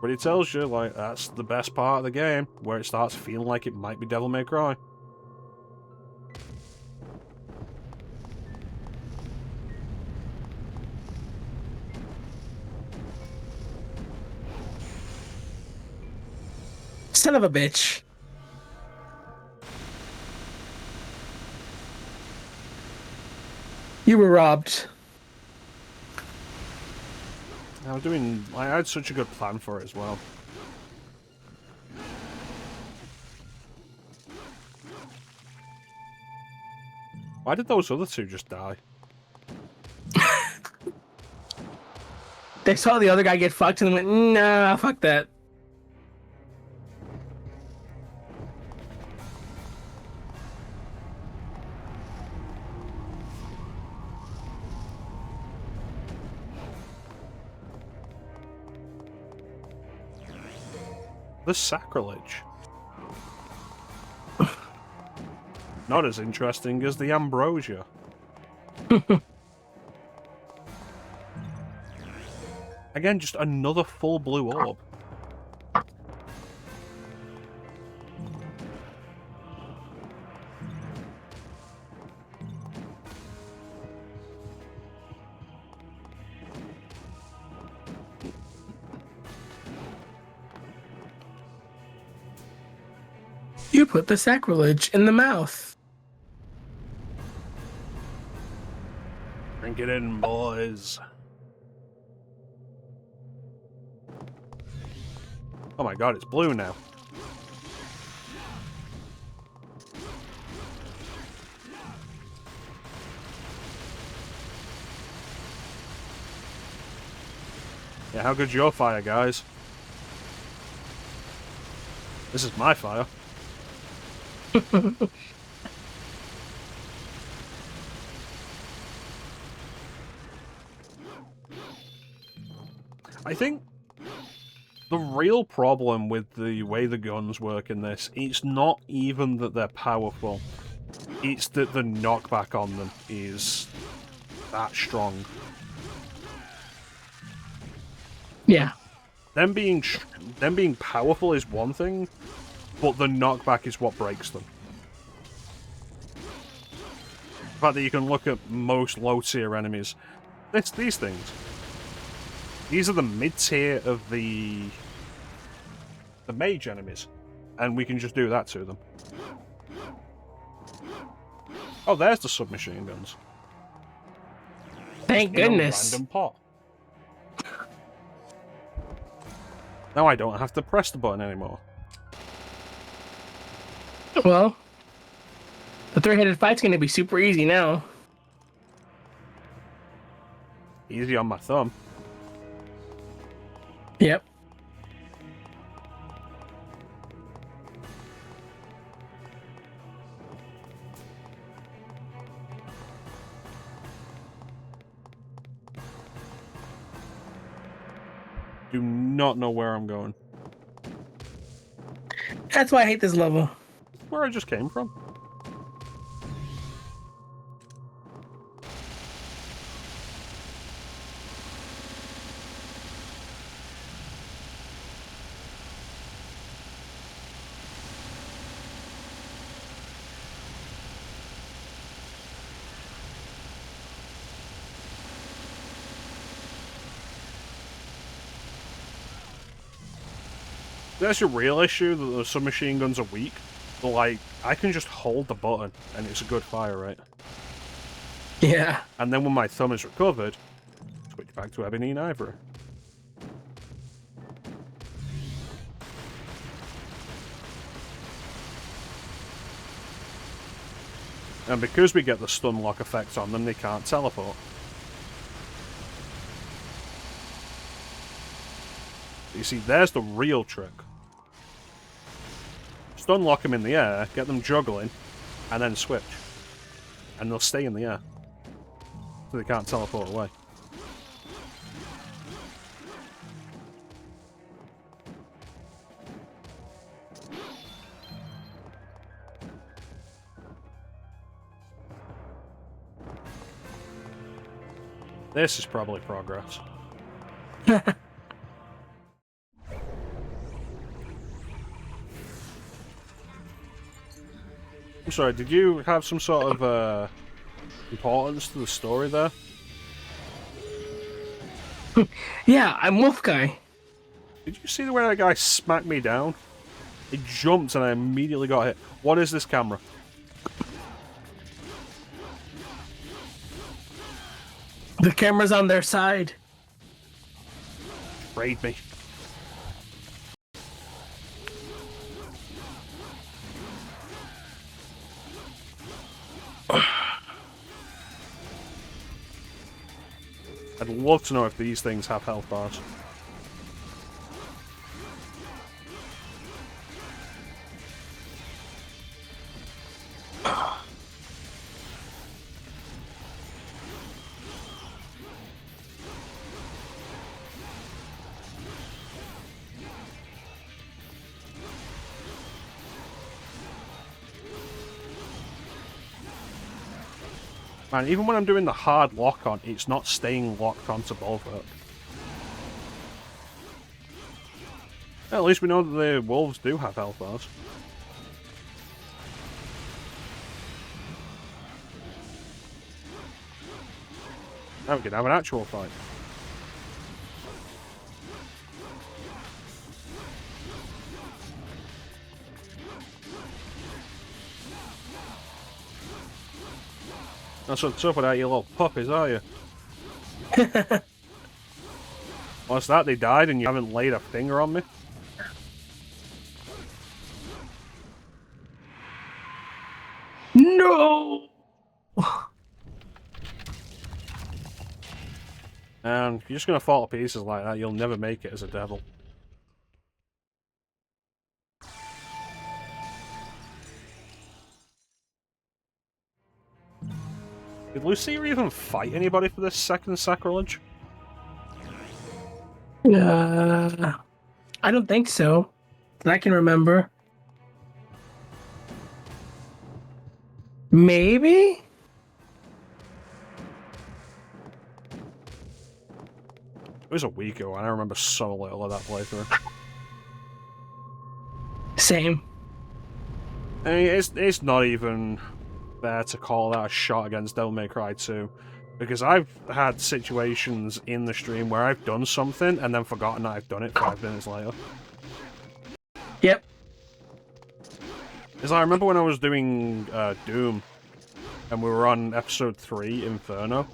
But it tells you, like, that's the best part of the game, where it starts feeling like it might be Devil May Cry. son of a bitch. You were robbed. I had such a good plan for it as well. Why did those other two just die? They saw the other guy get fucked and went, nah, fuck that. The sacrilege. Not as interesting as the ambrosia. Again, just another full blue orb. You put the sacrilege in the mouth. Drink it in, boys. Oh my god, it's blue now. Yeah, how good's your fire, guys? This is my fire. I think the real problem with the way the guns work in this, it's not even that they're powerful, it's that the knockback on them is that strong. Yeah. Them being powerful is one thing, but the knockback is what breaks them. The fact that you can look at most low-tier enemies, it's these things. These are the mid-tier of the mage enemies, and we can just do that to them. Oh, there's the submachine guns. Thank In a goodness. random pot. Now I don't have to press the button anymore. Well, the three-headed fight's gonna be super easy now. Easy on my thumb. Yep. Do not know where I'm going. That's why I hate this level. Where I just came from. That's your real issue, that the submachine guns are weak. But, like, I can just hold the button, and it's a good fire rate. Yeah. And then when my thumb is recovered, switch back to ebony and ivory. And because we get the stun lock effect on them, they can't teleport. You see, there's the real trick. Stun lock them in the air, get them juggling, and then switch. And they'll stay in the air. So they can't teleport away. This is probably progress. I'm sorry, did you have some sort of importance to the story there? Yeah, I'm Wolf Guy. Did you see the way that guy smacked me down? It jumped and I immediately got hit. What is this camera? The camera's on their side. Raid me. I'd love to know if these things have health bars. Man, even when I'm doing the hard lock on, it's not staying locked onto Bulwark. At least we know that the wolves do have health bars. Now we can have an actual fight. That's what's up with that, you little puppies, are you? What's that? They died and you haven't laid a finger on me? No! And if you're just gonna fall to pieces like that, you'll never make it as a devil. Did Lucia even fight anybody for this second sacrilege? I don't think so. That I can remember. Maybe? It was a week ago, and I remember so little of that playthrough. Same. I mean, it's not even fair to call that a shot against Devil May Cry 2. Because I've had situations in the stream where I've done something and then forgotten that I've done it 5 minutes later. Yep. Because I remember when I was doing Doom, and we were on episode 3, Inferno,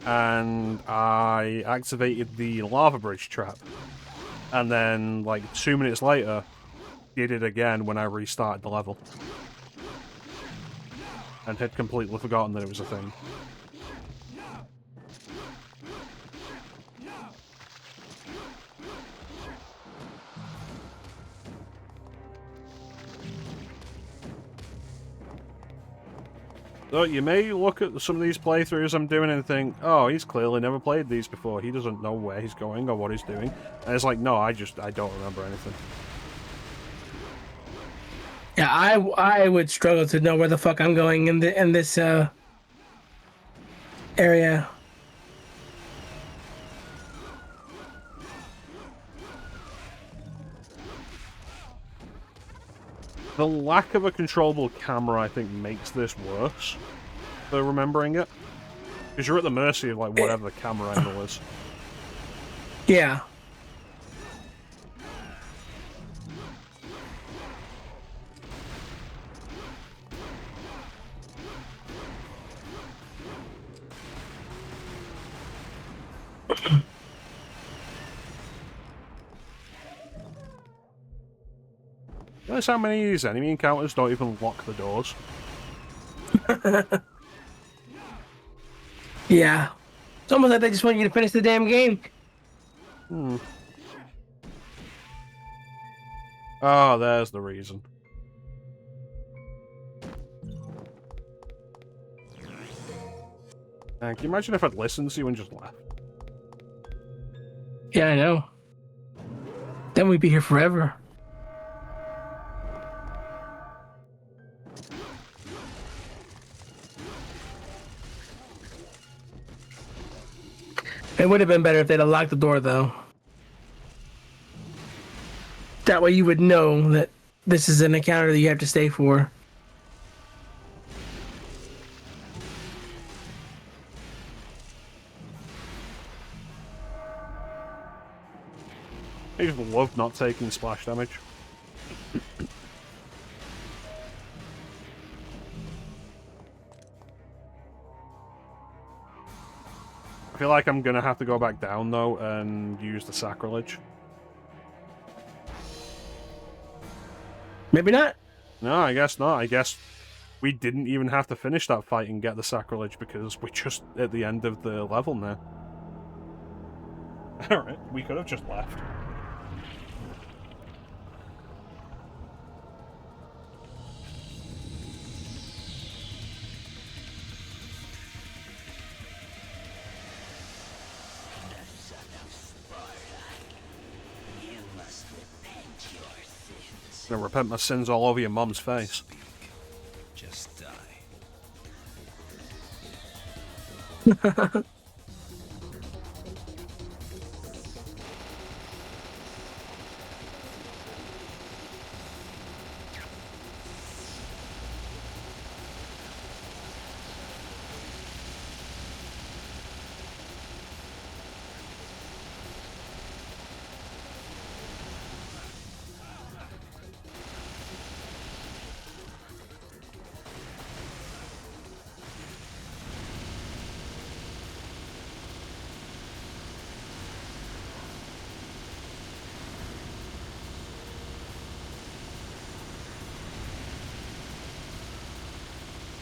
and I activated the lava bridge trap, and then, like, 2 minutes later, did it again when I restarted the level. And had completely forgotten that it was a thing. So you may look at some of these playthroughs I'm doing and think, oh, he's clearly never played these before. He doesn't know where he's going or what he's doing. And it's like, no, I don't remember anything. Yeah, I would struggle to know where the fuck I'm going in this area. The lack of a controllable camera, I think, makes this worse for remembering it. Because you're at the mercy of, like, whatever the camera angle is. Yeah. Notice how many of these enemy encounters don't even lock the doors. Yeah. It's almost like they just want you to finish the damn game. Hmm. Oh, there's the reason. Can you imagine if I'd listened to you and just left? Yeah, I know. Then we'd be here forever. It would have been better if they'd have locked the door, though. That way you would know that this is an encounter that you have to stay for. I just love not taking splash damage. I feel like I'm gonna have to go back down, though, and use the sacrilege. Maybe not. No, I guess not. I guess we didn't even have to finish that fight and get the sacrilege because we're just at the end of the level now. Alright, we could have just left. I'm gonna repent my sins all over your mum's face. Just die.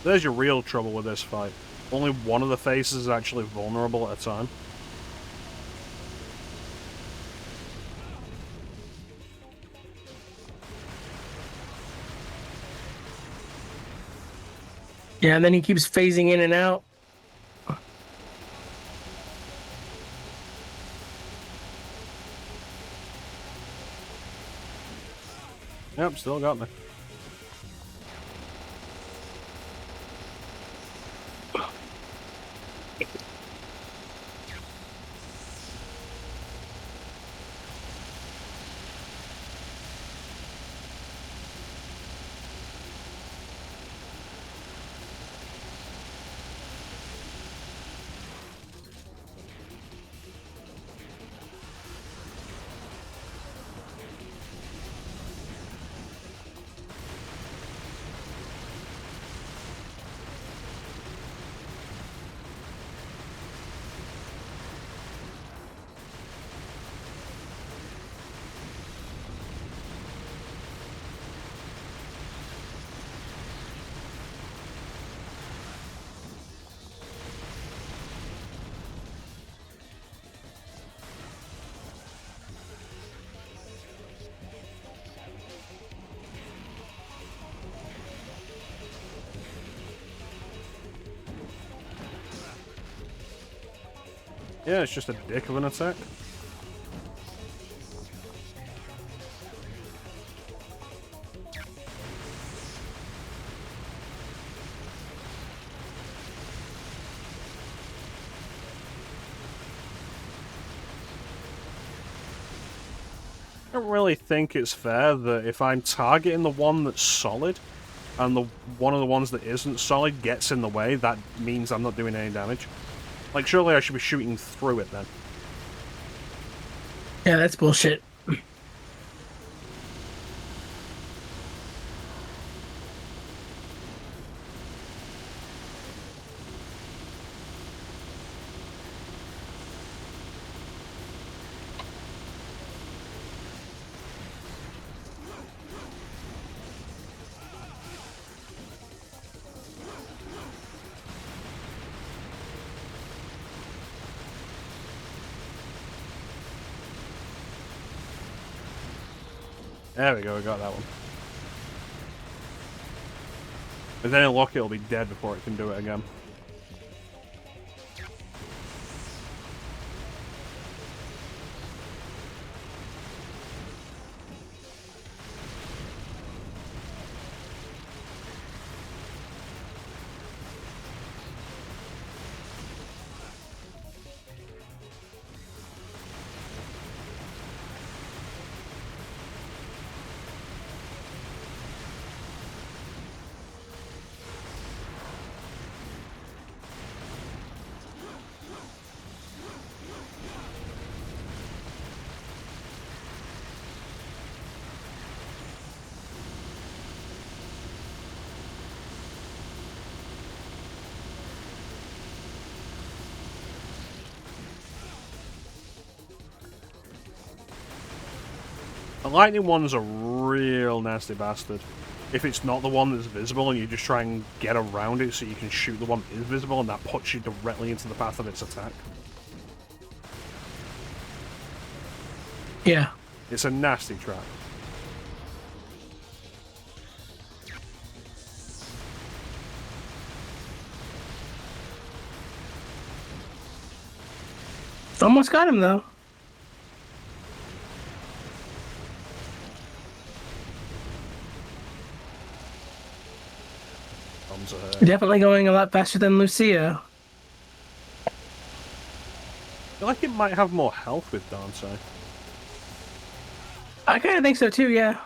There's your real trouble with this fight. Only one of the faces is actually vulnerable at a time. Yeah, and then he keeps phasing in and out. Yep, still got me. Yeah, it's just a dick of an attack. I don't really think it's fair that if I'm targeting the one that's solid, and the one of the ones that isn't solid gets in the way, that means I'm not doing any damage. Like, surely I should be shooting through it then. Yeah, that's bullshit. There we go, we got that one. If they unlock it, it'll be dead before it can do it again. The lightning one's a real nasty bastard. If it's not the one that's visible and you just try and get around it so you can shoot the one that is visible and that puts you directly into the path of its attack. Yeah. It's a nasty trap. Almost got him, though. Bombs are hurt. Definitely going a lot faster than Lucia. I feel like it might have more health with Dante. I kind of think so, too, yeah.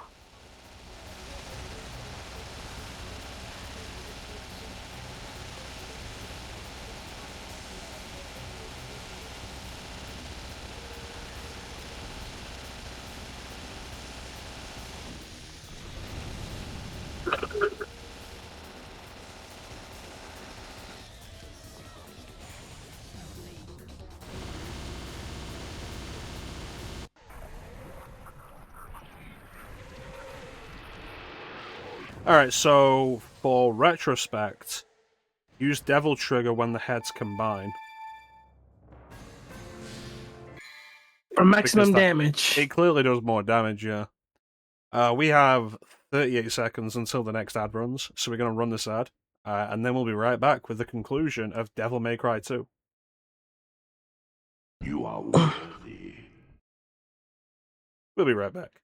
Alright, so for retrospect, use Devil Trigger when the heads combine. For maximum Because damage. It clearly does more damage, yeah. We have 38 seconds until the next ad runs, so we're going to run this ad, and then we'll be right back with the conclusion of Devil May Cry 2. You are worthy. We'll be right back.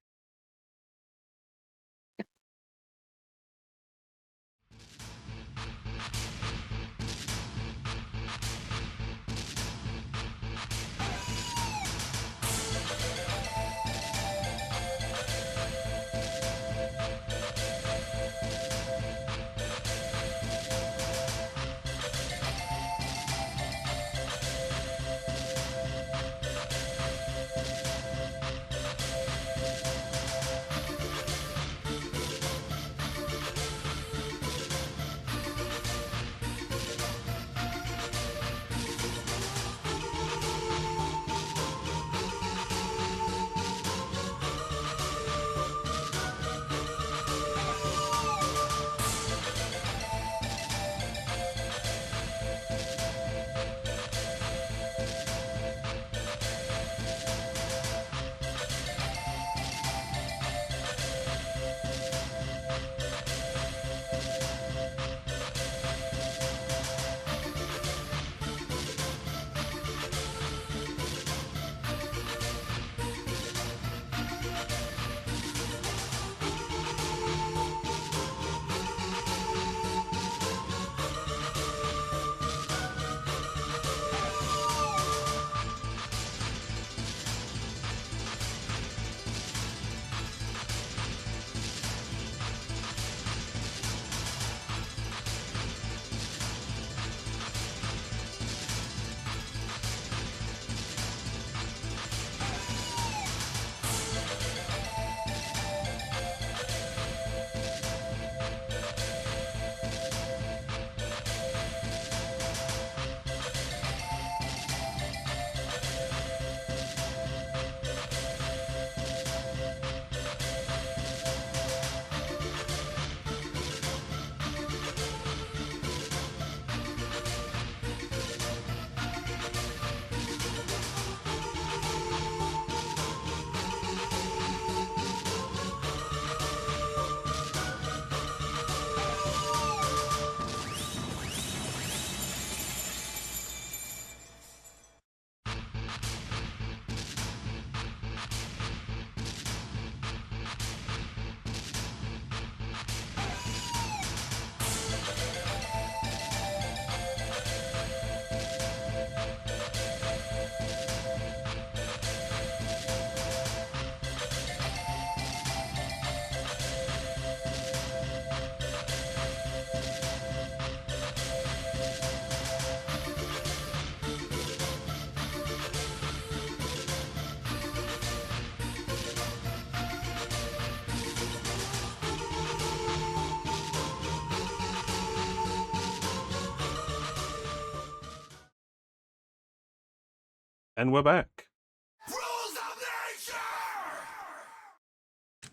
And we're back.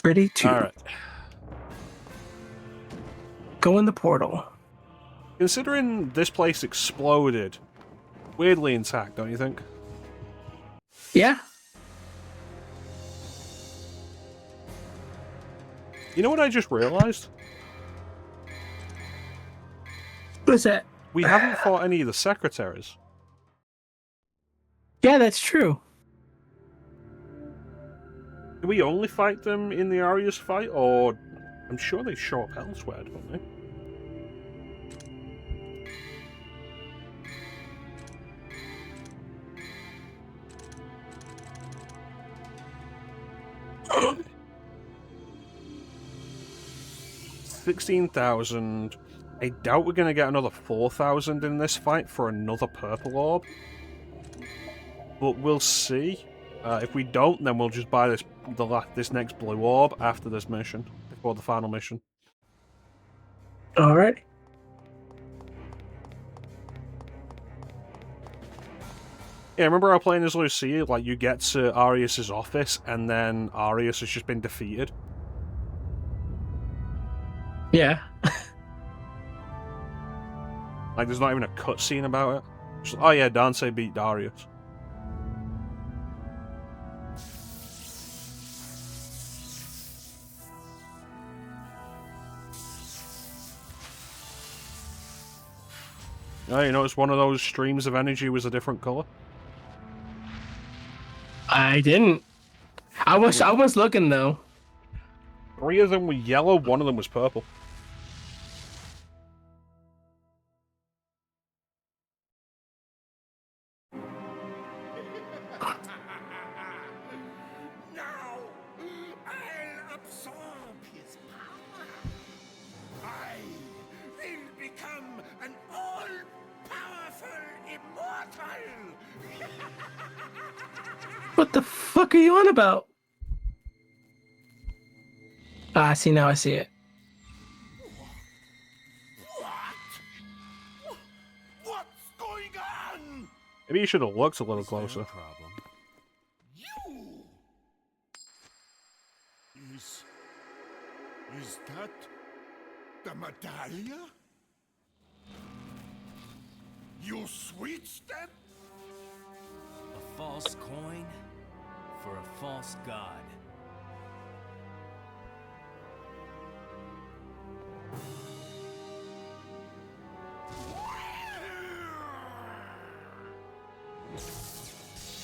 Ready to Alright. go in the portal. Considering this place exploded, weirdly intact, don't you think? Yeah. You know what I just realised? What's that? We haven't fought any of the secretaries. Yeah, that's true. Do we only fight them in the Arius fight, or... I'm sure they show up elsewhere, don't they? $16,000. I doubt we're going to get another 4,000 in this fight for another purple orb. But we'll see. If we don't, then we'll just buy this next blue orb after this mission, before the final mission. All right. Yeah, remember I was playing as Lucia? Like, you get to Arius' office, and then Arius has just been defeated. Yeah. Like, there's not even a cutscene about it. Just, oh yeah, Dante beat Darius. Oh, you notice one of those streams of energy was a different colour? I didn't. I was looking though. 3 of them were yellow, 1 of them was purple. Now I'll absorb his power. I will become an all-powerful immortal. What the fuck are you on about? Ah, I see now. I see it. What? What's going on? Maybe you should have looked a little closer. No problem. You! Is that the medallia? You switched them? A false coin for a false god.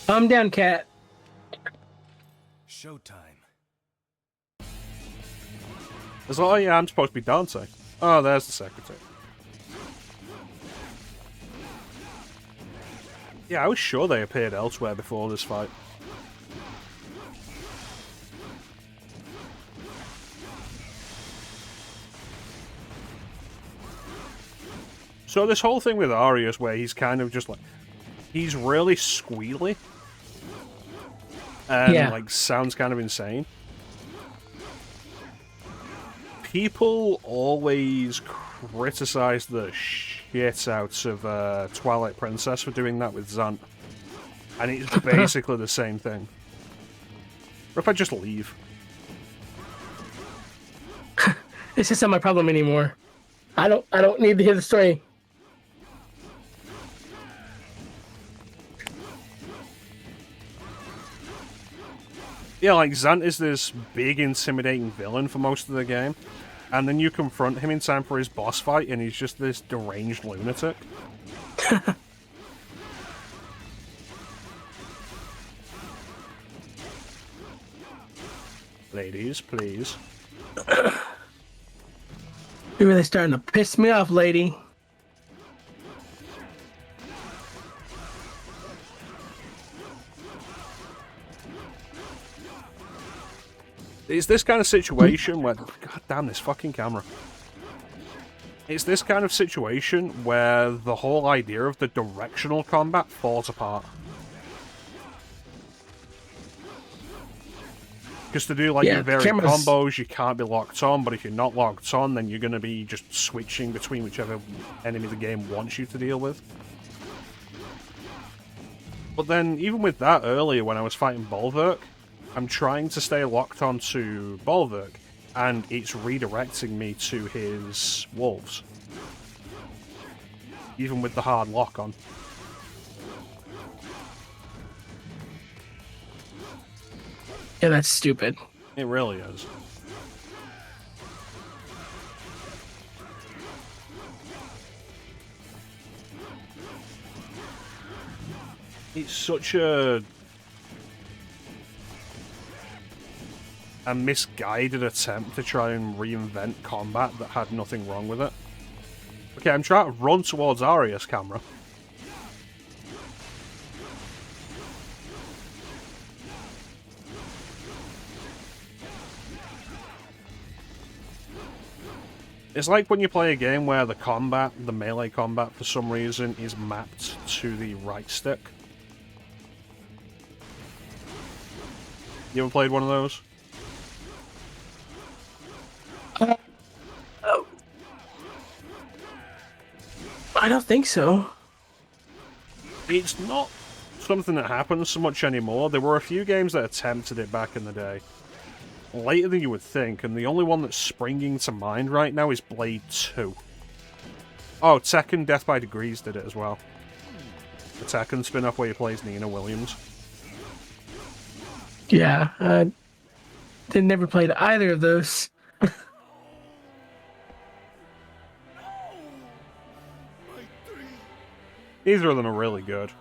Calm down, cat. Showtime. It's like, oh yeah, I'm supposed to be Dante. Oh, there's the secretary. Yeah, I was sure they appeared elsewhere before this fight. So this whole thing with Arius, where he's kind of just like... He's really squealy. And, Yeah. like, sounds kind of insane. People always criticize the shit out of Twilight Princess for doing that with Zant. And it's basically the same thing. Or if I just leave. This isn't my problem anymore. I don't need to hear the story. Yeah, like, Zant is this big, intimidating villain for most of the game. And then you confront him in time for his boss fight, and he's just this deranged lunatic. Ladies, please. You're really starting to piss me off, lady. It's this kind of situation where... God damn, this fucking camera. It's this kind of situation where the whole idea of the directional combat falls apart. Because to do, like, Yeah, your varied cameras- combos, you can't be locked on, but if you're not locked on, then you're going to be just switching between whichever enemy the game wants you to deal with. But then, even with that earlier, when I was fighting Bulwark, I'm trying to stay locked onto Bolverk, and it's redirecting me to his wolves. Even with the hard lock on. Yeah, that's stupid. It really is. It's such a misguided attempt to try and reinvent combat that had nothing wrong with it. Okay, I'm trying to run towards Aria's camera. It's like when you play a game where the combat, the melee combat, for some reason, is mapped to the right stick. You ever played one of those? I don't think so. It's not something that happens so much anymore. There were a few games that attempted it back in the day. Later than you would think, and the only one that's springing to mind right now is Blade 2. Oh, Tekken Death by Degrees did it as well. The Tekken spin-off where he plays Nina Williams. Yeah, they never played either of those. Either of them are really good.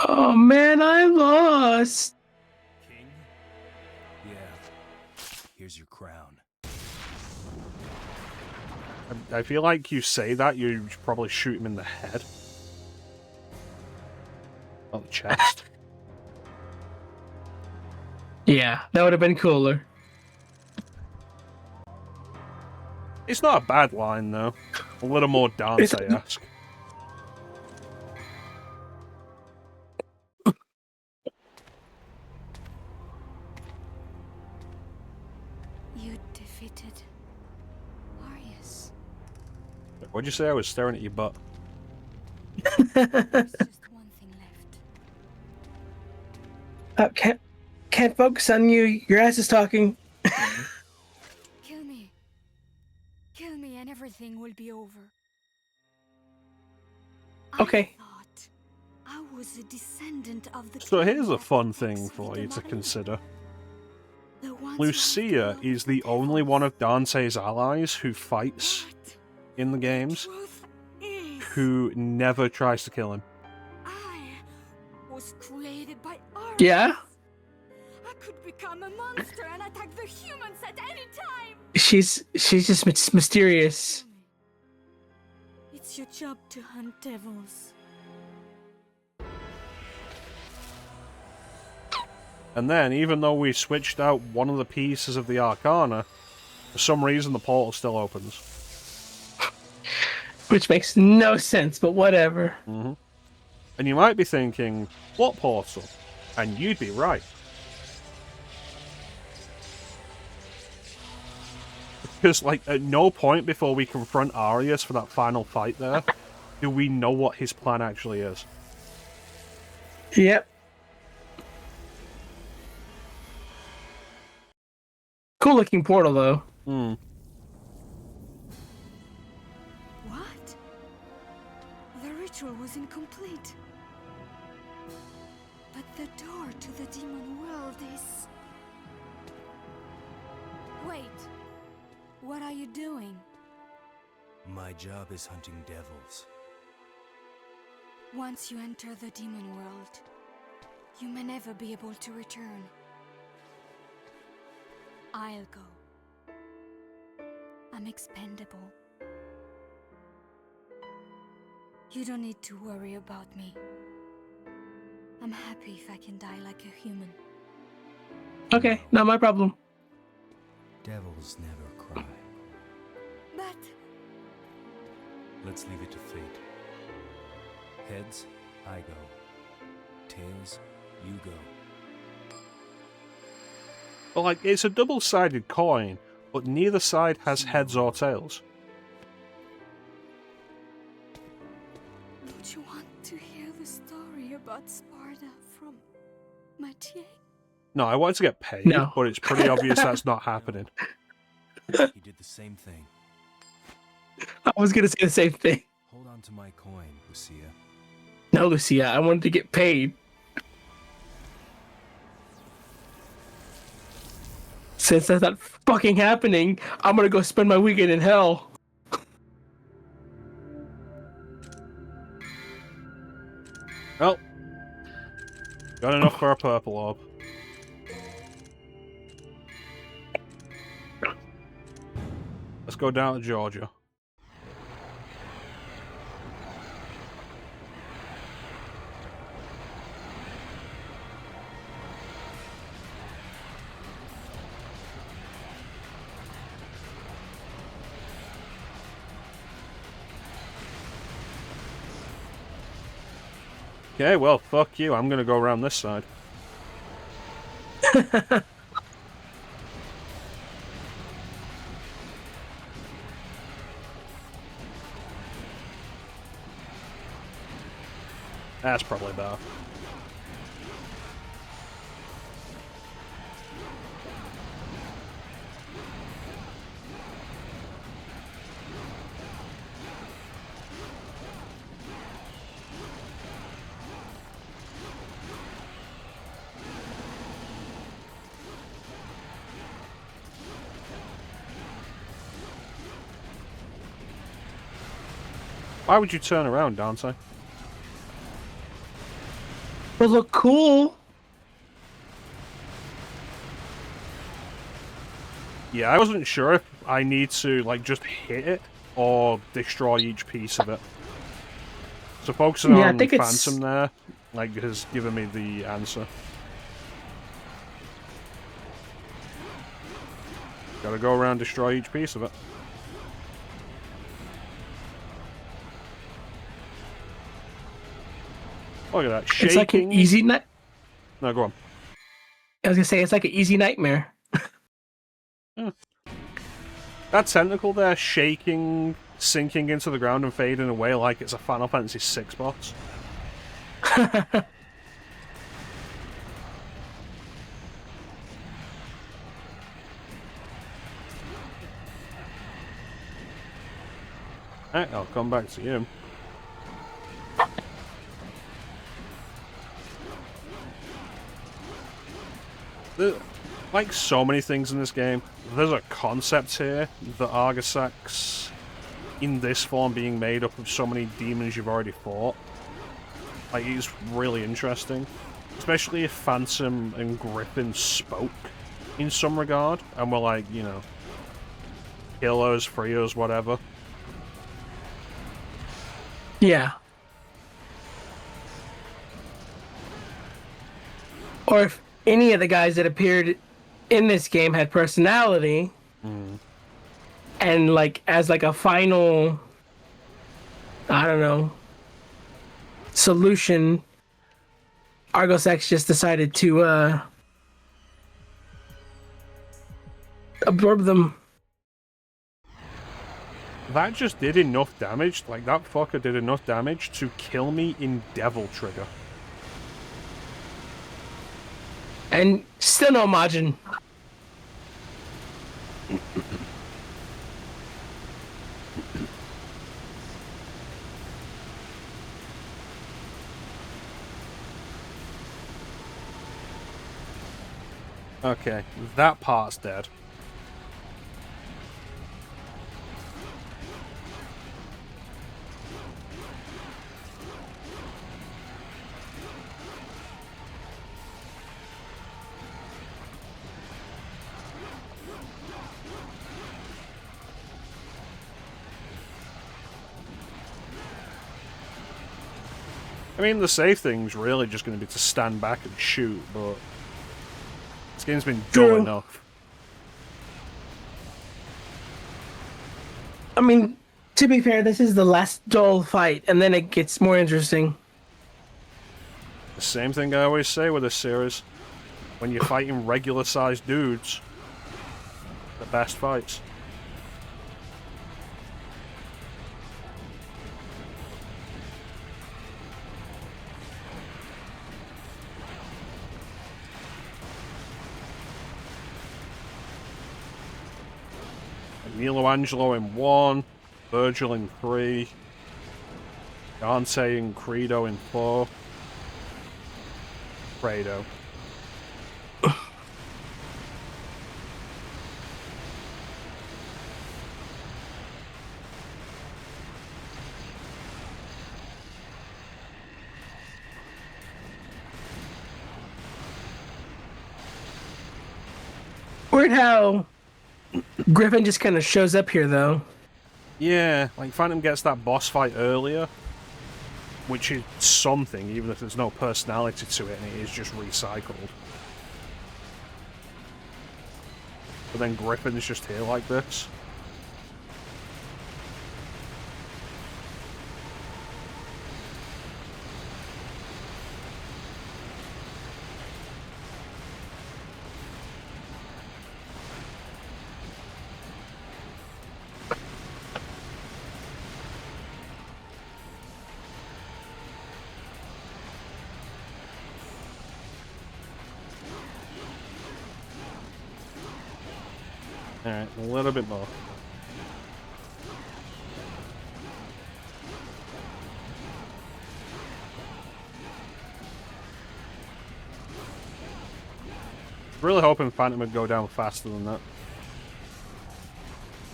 Oh man, I lost. King? Yeah. Here's your crown. I feel like you say that, you should probably shoot him in the head. Not the chest. Yeah, that would have been cooler. It's not a bad line, though. A little more Dante-esque. You defeated Arius. What'd you say? I was staring at your butt. There's just one thing left. Can't focus on you. Your ass is talking. Kill me and everything will be over. Okay. I thought I was a descendant of the So king here's a that fun protects thing for me, you the to mother. consider. The ones Lucia who is the only one of Dante's allies who fights But in the the games truth is, who never tries to kill him. I was created by Arius. Yeah? I could become a monster and attack the humans at any time. She's just mysterious. It's your job to hunt devils. And then, even though we switched out one of the pieces of the Arcana, for some reason the portal still opens. Which makes no sense, but whatever. Mm-hmm. And you might be thinking, what portal? And you'd be right. Because, like, at no point before we confront Arius for that final fight there, do we know what his plan actually is. Yep. Cool looking portal though. Hmm. What? The ritual was incomplete. But the door to the demon world is... Wait. What are you doing? My job is hunting devils. Once you enter the demon world, you may never be able to return. I'll go. I'm expendable. You don't need to worry about me. I'm happy if I can die like a human. Okay, not my problem. Devils never cry. But Let's leave it to fate. Heads, I go. Tails, you go. But, like, it's a double-sided coin, but neither side has heads or tails. don't you want to hear the story about got Sparta from Mathieu? No, I wanted to get paid, No. but it's pretty obvious that's not happening. He did the same thing. I was gonna say the same thing. Hold on to my coin, Lucia. No, Lucia, I wanted to get paid. Since that's not fucking happening, I'm gonna go spend my weekend in hell. Well, got enough for a purple orb. Let's go down to Georgia. Okay, well, fuck you. I'm gonna go around this side. That's probably better. Why would you turn around, Dante? But look cool. Yeah, I wasn't sure if I need to, like, just hit it or destroy each piece of it. So focusing Yeah, I on think it's- Phantom there, like, has given me the answer. Gotta go around, destroy each piece of it. Look at that, shaking. It's like an easy night. No, go on. I was gonna say it's like an easy nightmare. That tentacle there, shaking, sinking into the ground and fading away like it's a Final Fantasy VI boss. Alright, I'll come back to you. Like so many things in this game, there's a concept here that Argosax, in this form, being made up of so many demons you've already fought. Like, it's really interesting. Especially if Phantom and Griffin spoke in some regard, and were like, you know, kill us, free us, whatever. Yeah. Or if any of the guys that appeared in this game had personality, and like as like a final, I don't know, solution, Argos X just decided to absorb them. That just did enough damage, like that fucker did enough damage to kill me in Devil Trigger. And still no margin. Okay, that part's dead. I mean, the safe thing's really just going to be to stand back and shoot, but this game's been dull True. enough. I mean, to be fair, this is the last dull fight, and then it gets more interesting. The same thing I always say with this series. When you're fighting regular-sized dudes, the best fights. Michelangelo in 1, Virgil in 3, Dante and Credo in 4, Fredo. Weird how Griffin just kind of shows up here, though. Yeah, like Phantom gets that boss fight earlier, which is something, even if there's no personality to it and it is just recycled. But then Griffin's just here like this. Alright, a little bit more. Really hoping Phantom would go down faster than that.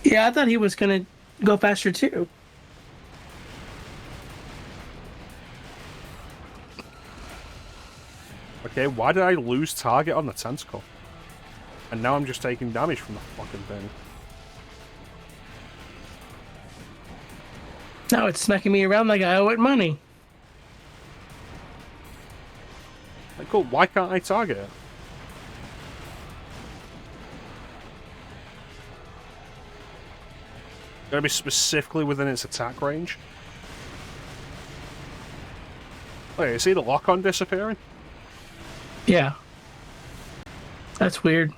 Yeah, I thought he was gonna go faster too. Okay, why did I lose target on the tentacle? And now I'm just taking damage from the fucking thing. Now it's smacking me around like I owe it money. Like, cool, why can't I target it? Gotta be specifically within its attack range. Wait, see the lock-on disappearing? Yeah. That's weird.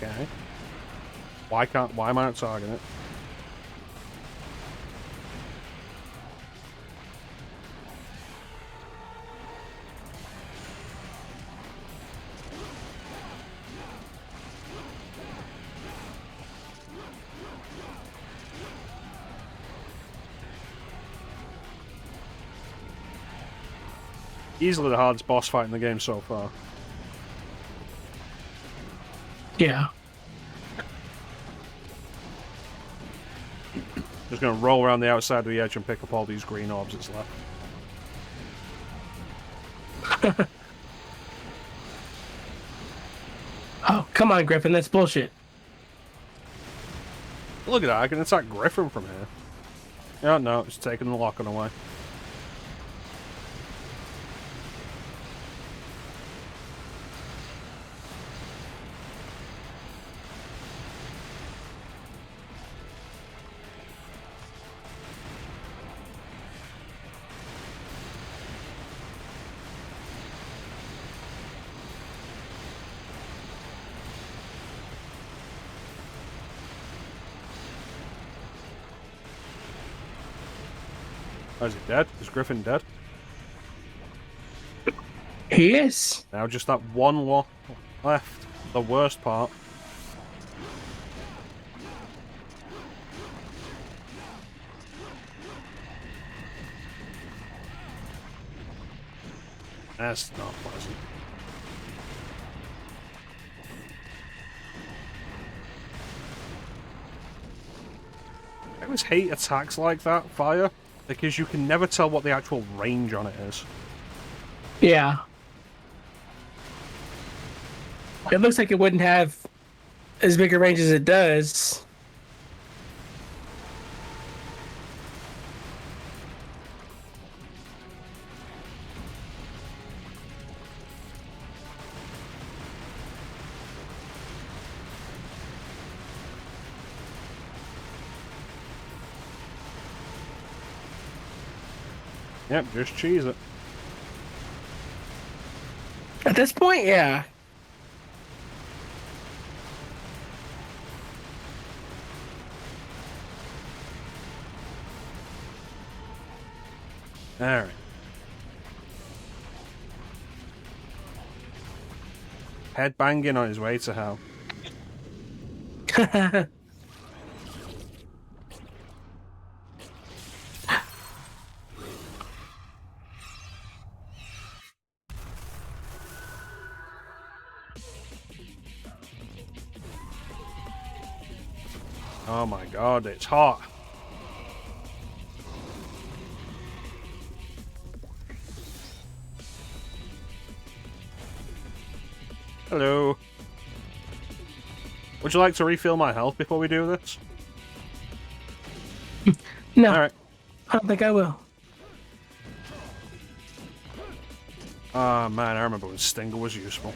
Okay. Why am I not targeting it? Easily the hardest boss fight in the game so far. Yeah. Just gonna roll around the outside of the edge and pick up all these green orbs that's left. Oh, come on, Griffin. That's bullshit. Look at that, I can attack Griffin from here. Oh no, it's taking the lock-on away. Oh, is he dead? Is Griffin dead? He is. Now just that one left. The worst part. That's not pleasant. I always hate attacks like that, fire, because you can never tell what the actual range on it is. Yeah. It looks like it wouldn't have as big a range as it does. Yep, just cheese it. At this point, yeah. Alright. Head banging on his way to hell. Oh my god, it's hot. Hello. Would you like to refill my health before we do this? No, Alright. I don't think I will. Ah, man, I remember when Stinger was useful.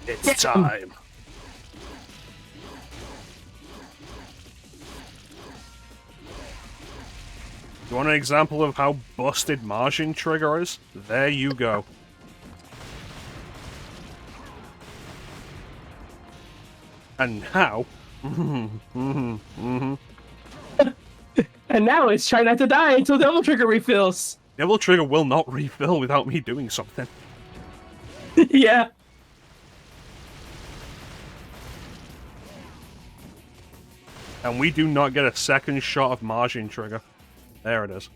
It's time. You want an example of how busted Margin Trigger is? There you go. And now... And now it's try not to die until Devil Trigger refills. Devil Trigger will not refill without me doing something. Yeah. And we do not get a second shot of Margin Trigger. There it is.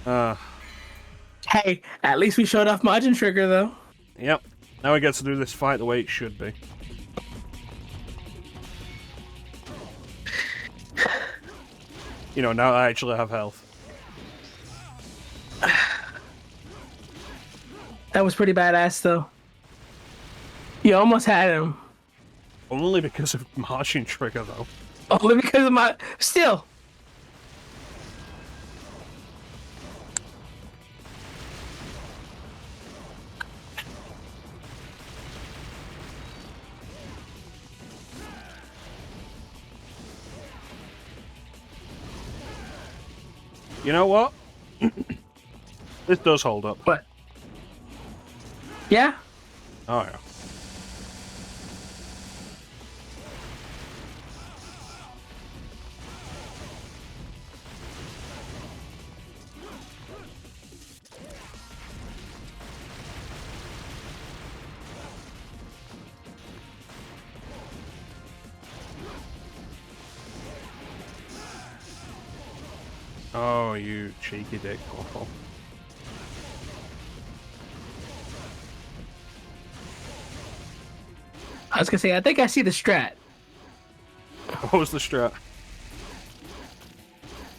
Hey, at least we showed off Majin Trigger, though. Yep. Now we get to do this fight the way it should be. You know, now I actually have health. That was pretty badass, though. You almost had him. Only because of Margin Trigger, though. Only because of my... Still. You know what? This does hold up. What? Yeah? Oh, yeah. Oh, you cheeky dick. Awful. I was gonna say, I think I see the strat. What was the strat?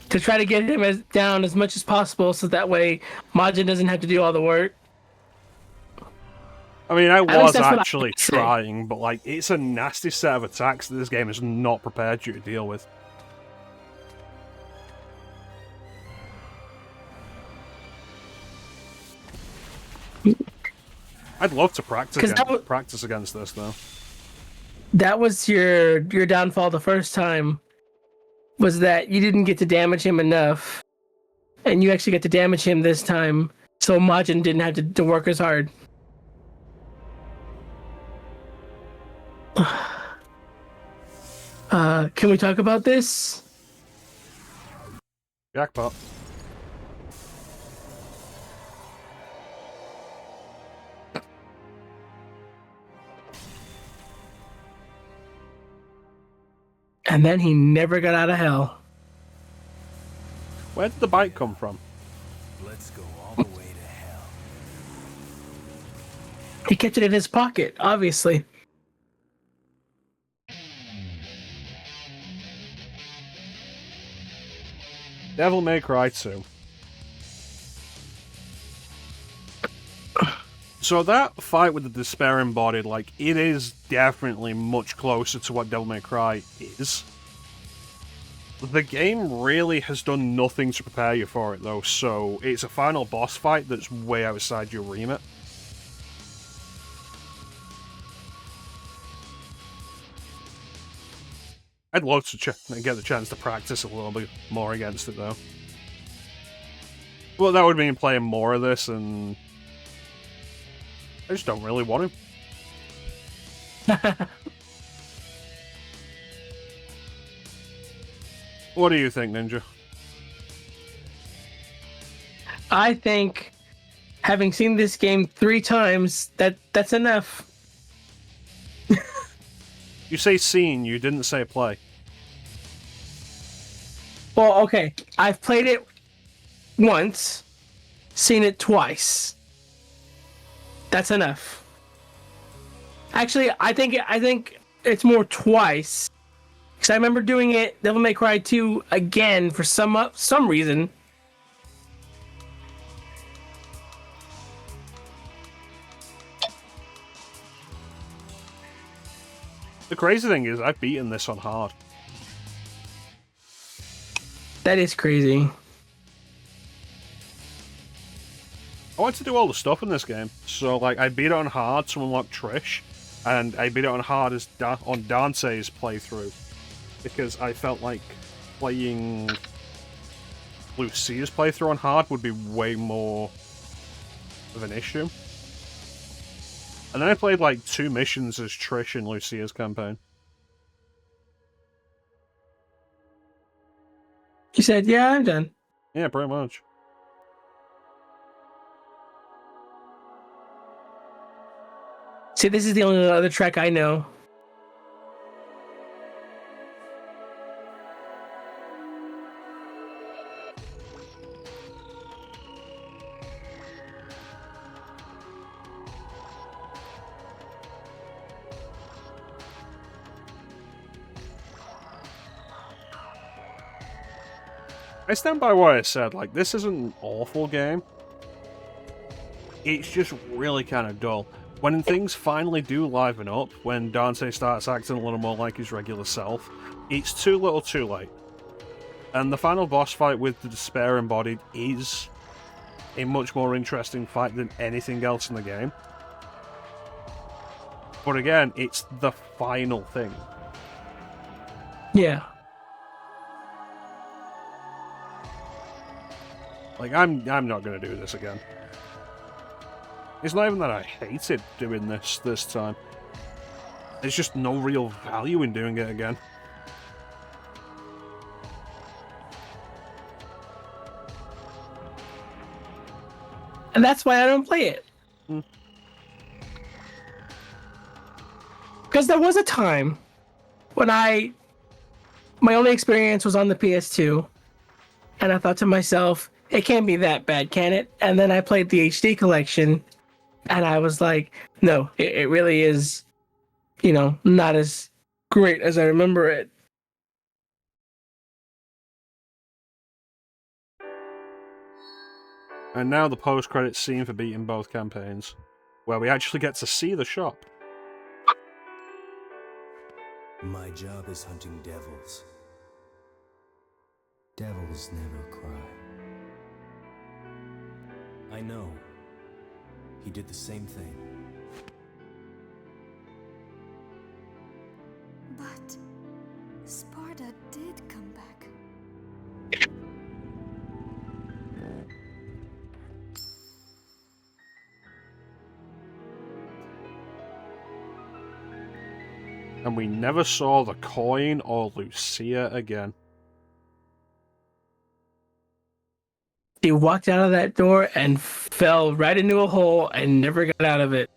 To try to get him down as much as possible so that way Majin doesn't have to do all the work. I mean, I least was that's what I actually would say. trying, but, like, it's a nasty set of attacks that this game is not prepared you to deal with. I'd love to practice against this, though. That was your downfall the first time. Was that you didn't get to damage him enough. And you actually get to damage him this time. So Majin didn't have to work as hard. Can we talk about this? Jackpot. And then he never got out of hell. Where did the bike come from? Let's go all the way to hell. He kept it in his pocket, obviously. Devil May Cry 2. So that fight with the Despair Embodied, like, it is definitely much closer to what Devil May Cry is. The game really has done nothing to prepare you for it, though, so it's a final boss fight that's way outside your remit. I'd love to get the chance to practice a little bit more against it, though. Well, that would mean playing more of this, and I just don't really want to. What do you think, Ninja? I think, having seen this game 3 times, that's enough. You say seen, you didn't say play. Well, okay, I've played it once, seen it twice. That's enough. Actually, I think it's more twice. Because I remember doing it, Devil May Cry 2 again for some reason. The crazy thing is, I've beaten this on hard. That is crazy. I want to do all the stuff in this game. So, like, I beat it on hard to unlock Trish, and I beat it on hard on Dante's playthrough, because I felt like playing Lucia's playthrough on hard would be way more of an issue. And then I played like 2 missions as Trish in Lucia's campaign. He said, yeah, I'm done. Yeah, pretty much. See, this is the only other track I know. I stand by what I said, like, this isn't an awful game. It's just really kind of dull. When things finally do liven up, when Dante starts acting a little more like his regular self, it's too little too late. And the final boss fight with the Despair embodied is a much more interesting fight than anything else in the game. But again, it's the final thing. Yeah. Like, I'm not going to do this again. It's not even that I hated doing this time. There's just no real value in doing it again. And that's why I don't play it. Because there was a time when my only experience was on the PS2, and I thought to myself, it can't be that bad, can it? And then I played the HD collection, and I was like, no, it really is, not as great as I remember it. And now the post-credits scene for beating both campaigns, where we actually get to see the shop. My job is hunting devils. Devils never cry. I know. He did the same thing. But Sparta did come back. And we never saw the coin or Lucia again. He walked out of that door and fell right into a hole and never got out of it.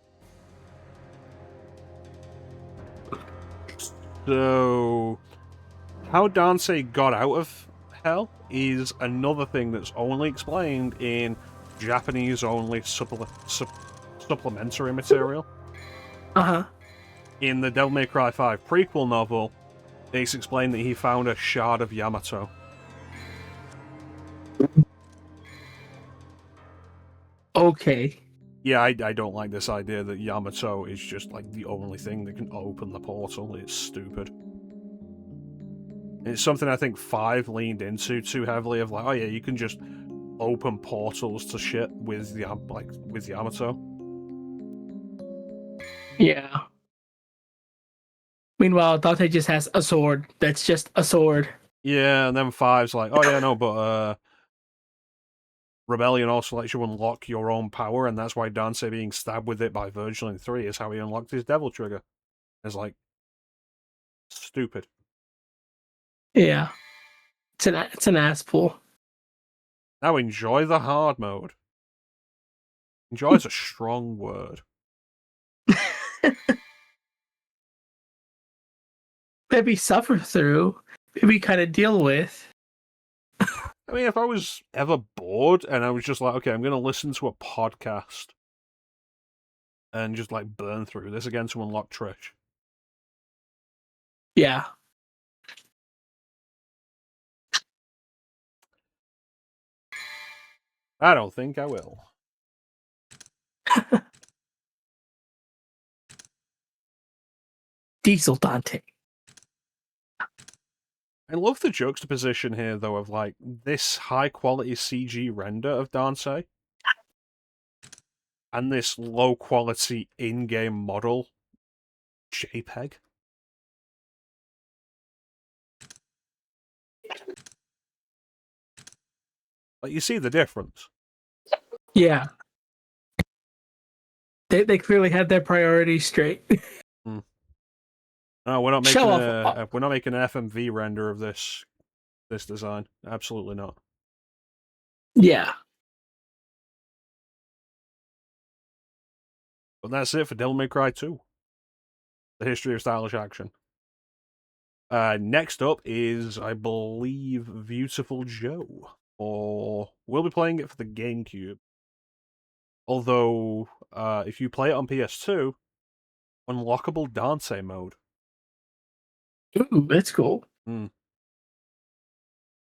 So, how Dante got out of hell is another thing that's only explained in Japanese-only supplementary material. Uh-huh. In the Devil May Cry 5 prequel novel, it's explained that he found a shard of Yamato. Okay. Yeah, I don't like this idea that Yamato is just like the only thing that can open the portal. It's stupid. It's something I think 5 leaned into too heavily. Of like, oh yeah, you can just open portals to shit with the with Yamato. Yeah. Meanwhile, Dante just has a sword. That's just a sword. Yeah, and then 5's like, oh yeah, no, but Rebellion also lets you unlock your own power, and that's why Dante being stabbed with it by Virgil in 3 is how he unlocked his Devil Trigger. It's like stupid. Yeah. It's an ass pull. Now enjoy the hard mode. Enjoy is a strong word. Maybe suffer through. Maybe kind of deal with. I mean, if I was ever bored and I was just like, okay, I'm going to listen to a podcast and just like burn through this again to unlock Trish. Yeah. I don't think I will. Diesel Dante. I love the juxtaposition here, though, of like this high quality CG render of Dante and this low quality in game model JPEG. Like, you see the difference. Yeah. They clearly had their priorities straight. No, we're not Show making off. we're not making an FMV render of this design. Absolutely not. Yeah. But that's it for Devil May Cry 2. The history of stylish action. Next up is, I believe, Beautiful Joe. Or we'll be playing it for the GameCube. Although, if you play it on PS2, unlockable Dante mode. Ooh, that's cool.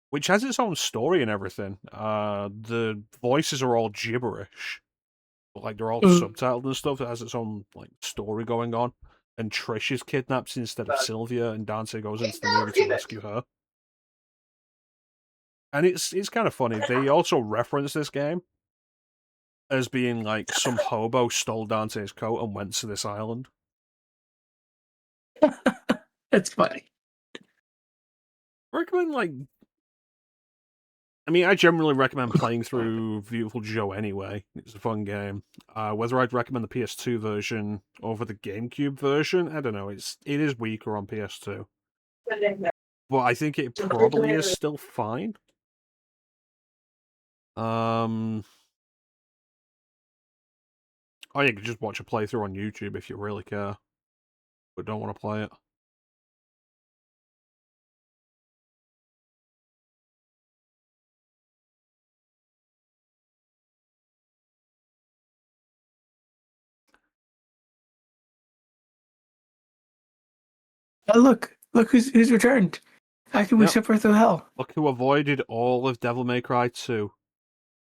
Which has its own story and everything. The voices are all gibberish. But, like, they're all subtitled and stuff. It has its own, like, story going on. And Trish is kidnapped instead of Sylvia, and Dante goes into the movie to rescue her. And it's kind of funny. They also reference this game as being like some hobo stole Dante's coat and went to this island. That's funny. I recommend I generally recommend playing through Beautiful Joe anyway. It's a fun game. Whether I'd recommend the PS2 version over the GameCube version, I don't know. It is weaker on PS2. But I think it probably is still fine. Or you could just watch a playthrough on YouTube if you really care, but don't want to play it. Look who's returned. How can we suffer through hell? Look who avoided all of Devil May Cry 2.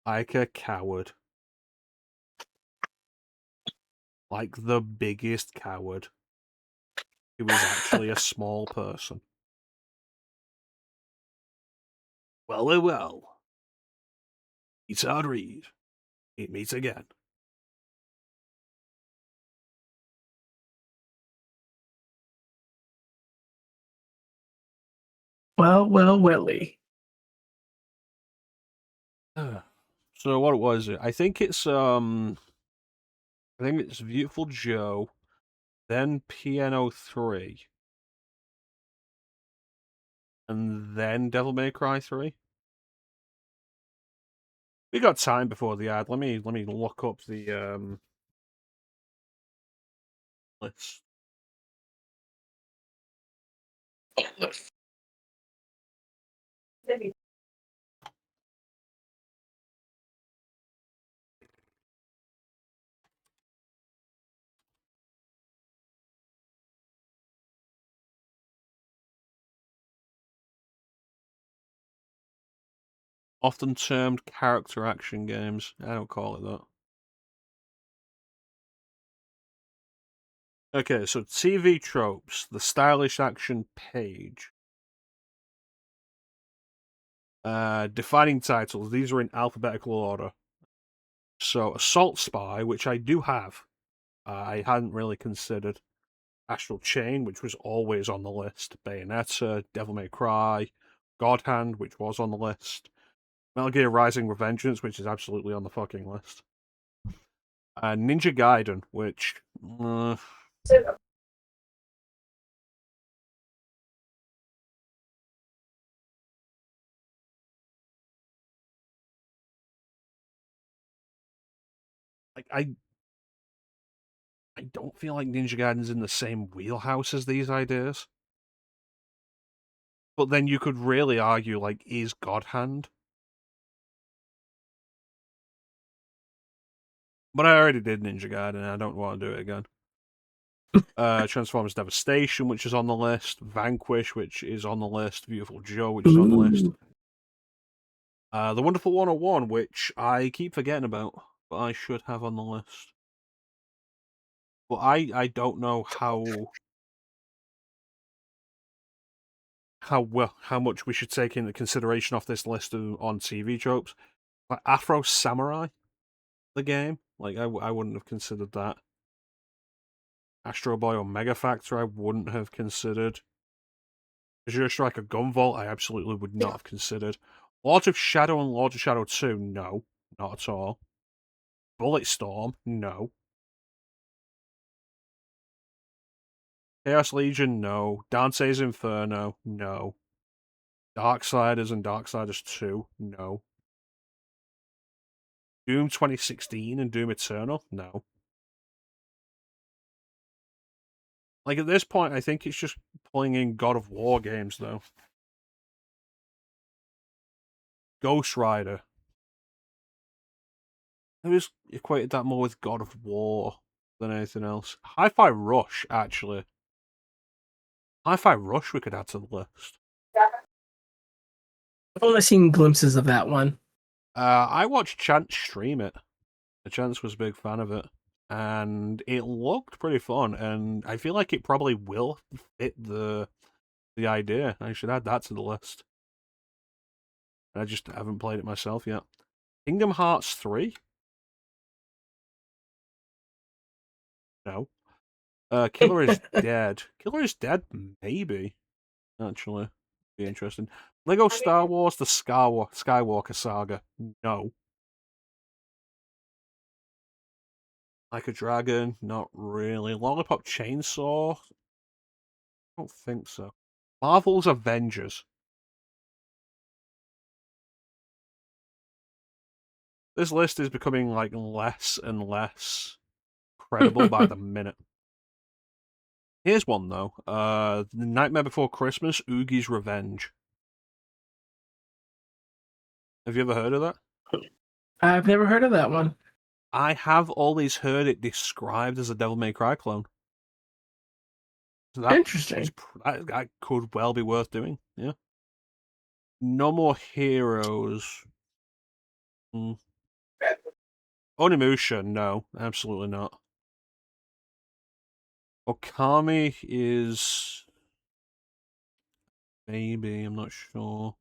Like a coward. Like the biggest coward. He was actually a small person. Well, oh well. It's hard read. It meets again. Welly. So what was it? I think it's Beautiful Joe, then Piano 3, and then Devil May Cry 3. We got time before the ad. Let me look up the list. Often termed character action games. I don't call it that. Okay, so TV tropes, the stylish action page. Defining titles. These are in alphabetical order. So, Assault Spy, which I do have. I hadn't really considered. Astral Chain, which was always on the list. Bayonetta, Devil May Cry, God Hand, which was on the list. Metal Gear Rising Revengeance, which is absolutely on the fucking list. Ninja Gaiden, which... like, I don't feel like Ninja Gaiden's in the same wheelhouse as these ideas. But then you could really argue, like, is God Hand? But I already did Ninja Gaiden, and I don't want to do it again. Transformers Devastation, which is on the list. Vanquish, which is on the list. Beautiful Joe, which is on the list. The Wonderful 101, which I keep forgetting about, but I should have on the list. But I don't know how much we should take into consideration off this list on TV tropes. Like Afro Samurai, the game, like I wouldn't have considered that. Astro Boy or Mega Factor, I wouldn't have considered. Azure Striker Gunvolt, I absolutely would not have considered. Lords of Shadow and Lords of Shadow 2, no, not at all. Bulletstorm, no. Chaos Legion, no. Dante's Inferno, no. Darksiders and Darksiders 2, no. Doom 2016 and Doom Eternal, no. Like, at this point, I think it's just pulling in God of War games, though. Ghost Rider. I just equated that more with God of War than anything else. Hi-Fi Rush, actually. Hi-Fi Rush we could add to the list. I've only seen glimpses of that one. I watched Chance stream it. Chance was a big fan of it. And it looked pretty fun, and I feel like it probably will fit the idea. I should add that to the list. I just haven't played it myself yet. Kingdom Hearts 3? No. Killer is Dead. Killer is Dead? Maybe. Actually. Be interesting. Lego Star Wars The Skywalker Saga? No. Like a Dragon? Not really. Lollipop Chainsaw? I don't think so. Marvel's Avengers. This list is becoming like less and less credible by the minute. Here's one though. The Nightmare Before Christmas, Oogie's Revenge. Have you ever heard of that? I've never heard of that one. I have always heard it described as a Devil May Cry clone. So Interesting. That could well be worth doing. Yeah. No More Heroes. Onimusha, no, absolutely not. Okami is maybe, I'm not sure.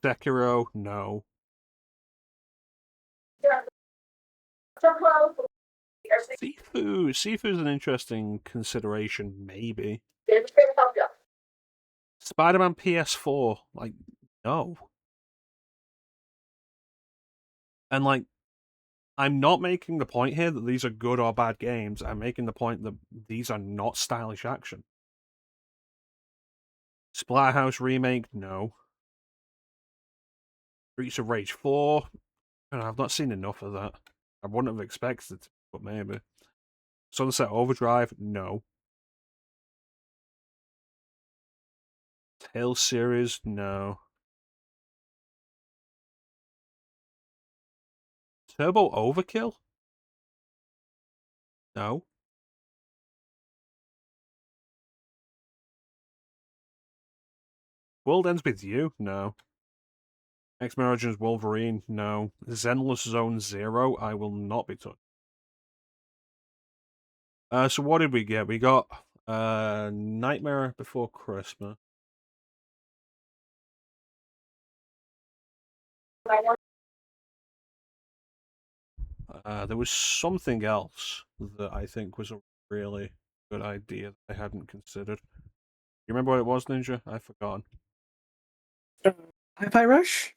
Sekiro, no. Sifu's an interesting consideration, maybe. Spider-Man PS4, like, no. And like, I'm not making the point here that these are good or bad games. I'm making the point that these are not stylish action. Splatterhouse remake, no. Streets of Rage 4, I've not seen enough of that. I wouldn't have expected it, but maybe. Sunset Overdrive, no. Tales series, no. Turbo Overkill? No. World Ends With You? No. X-Men Origins Wolverine? No. Zenless Zone Zero? I will not be touched. So what did we get? We got Nightmare Before Christmas. There was something else that I think was a really good idea that I hadn't considered. You remember what it was, Ninja? I've forgotten. Hi-Fi Rush?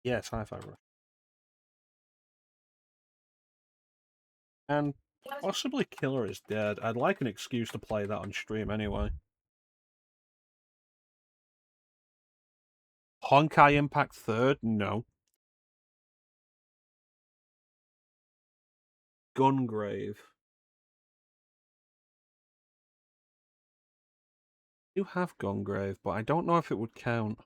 Yes, Hi-Fi Rush. And possibly Killer is Dead. I'd like an excuse to play that on stream anyway. Honkai Impact 3rd? No. Gungrave. I do have Gungrave, but I don't know if it would count.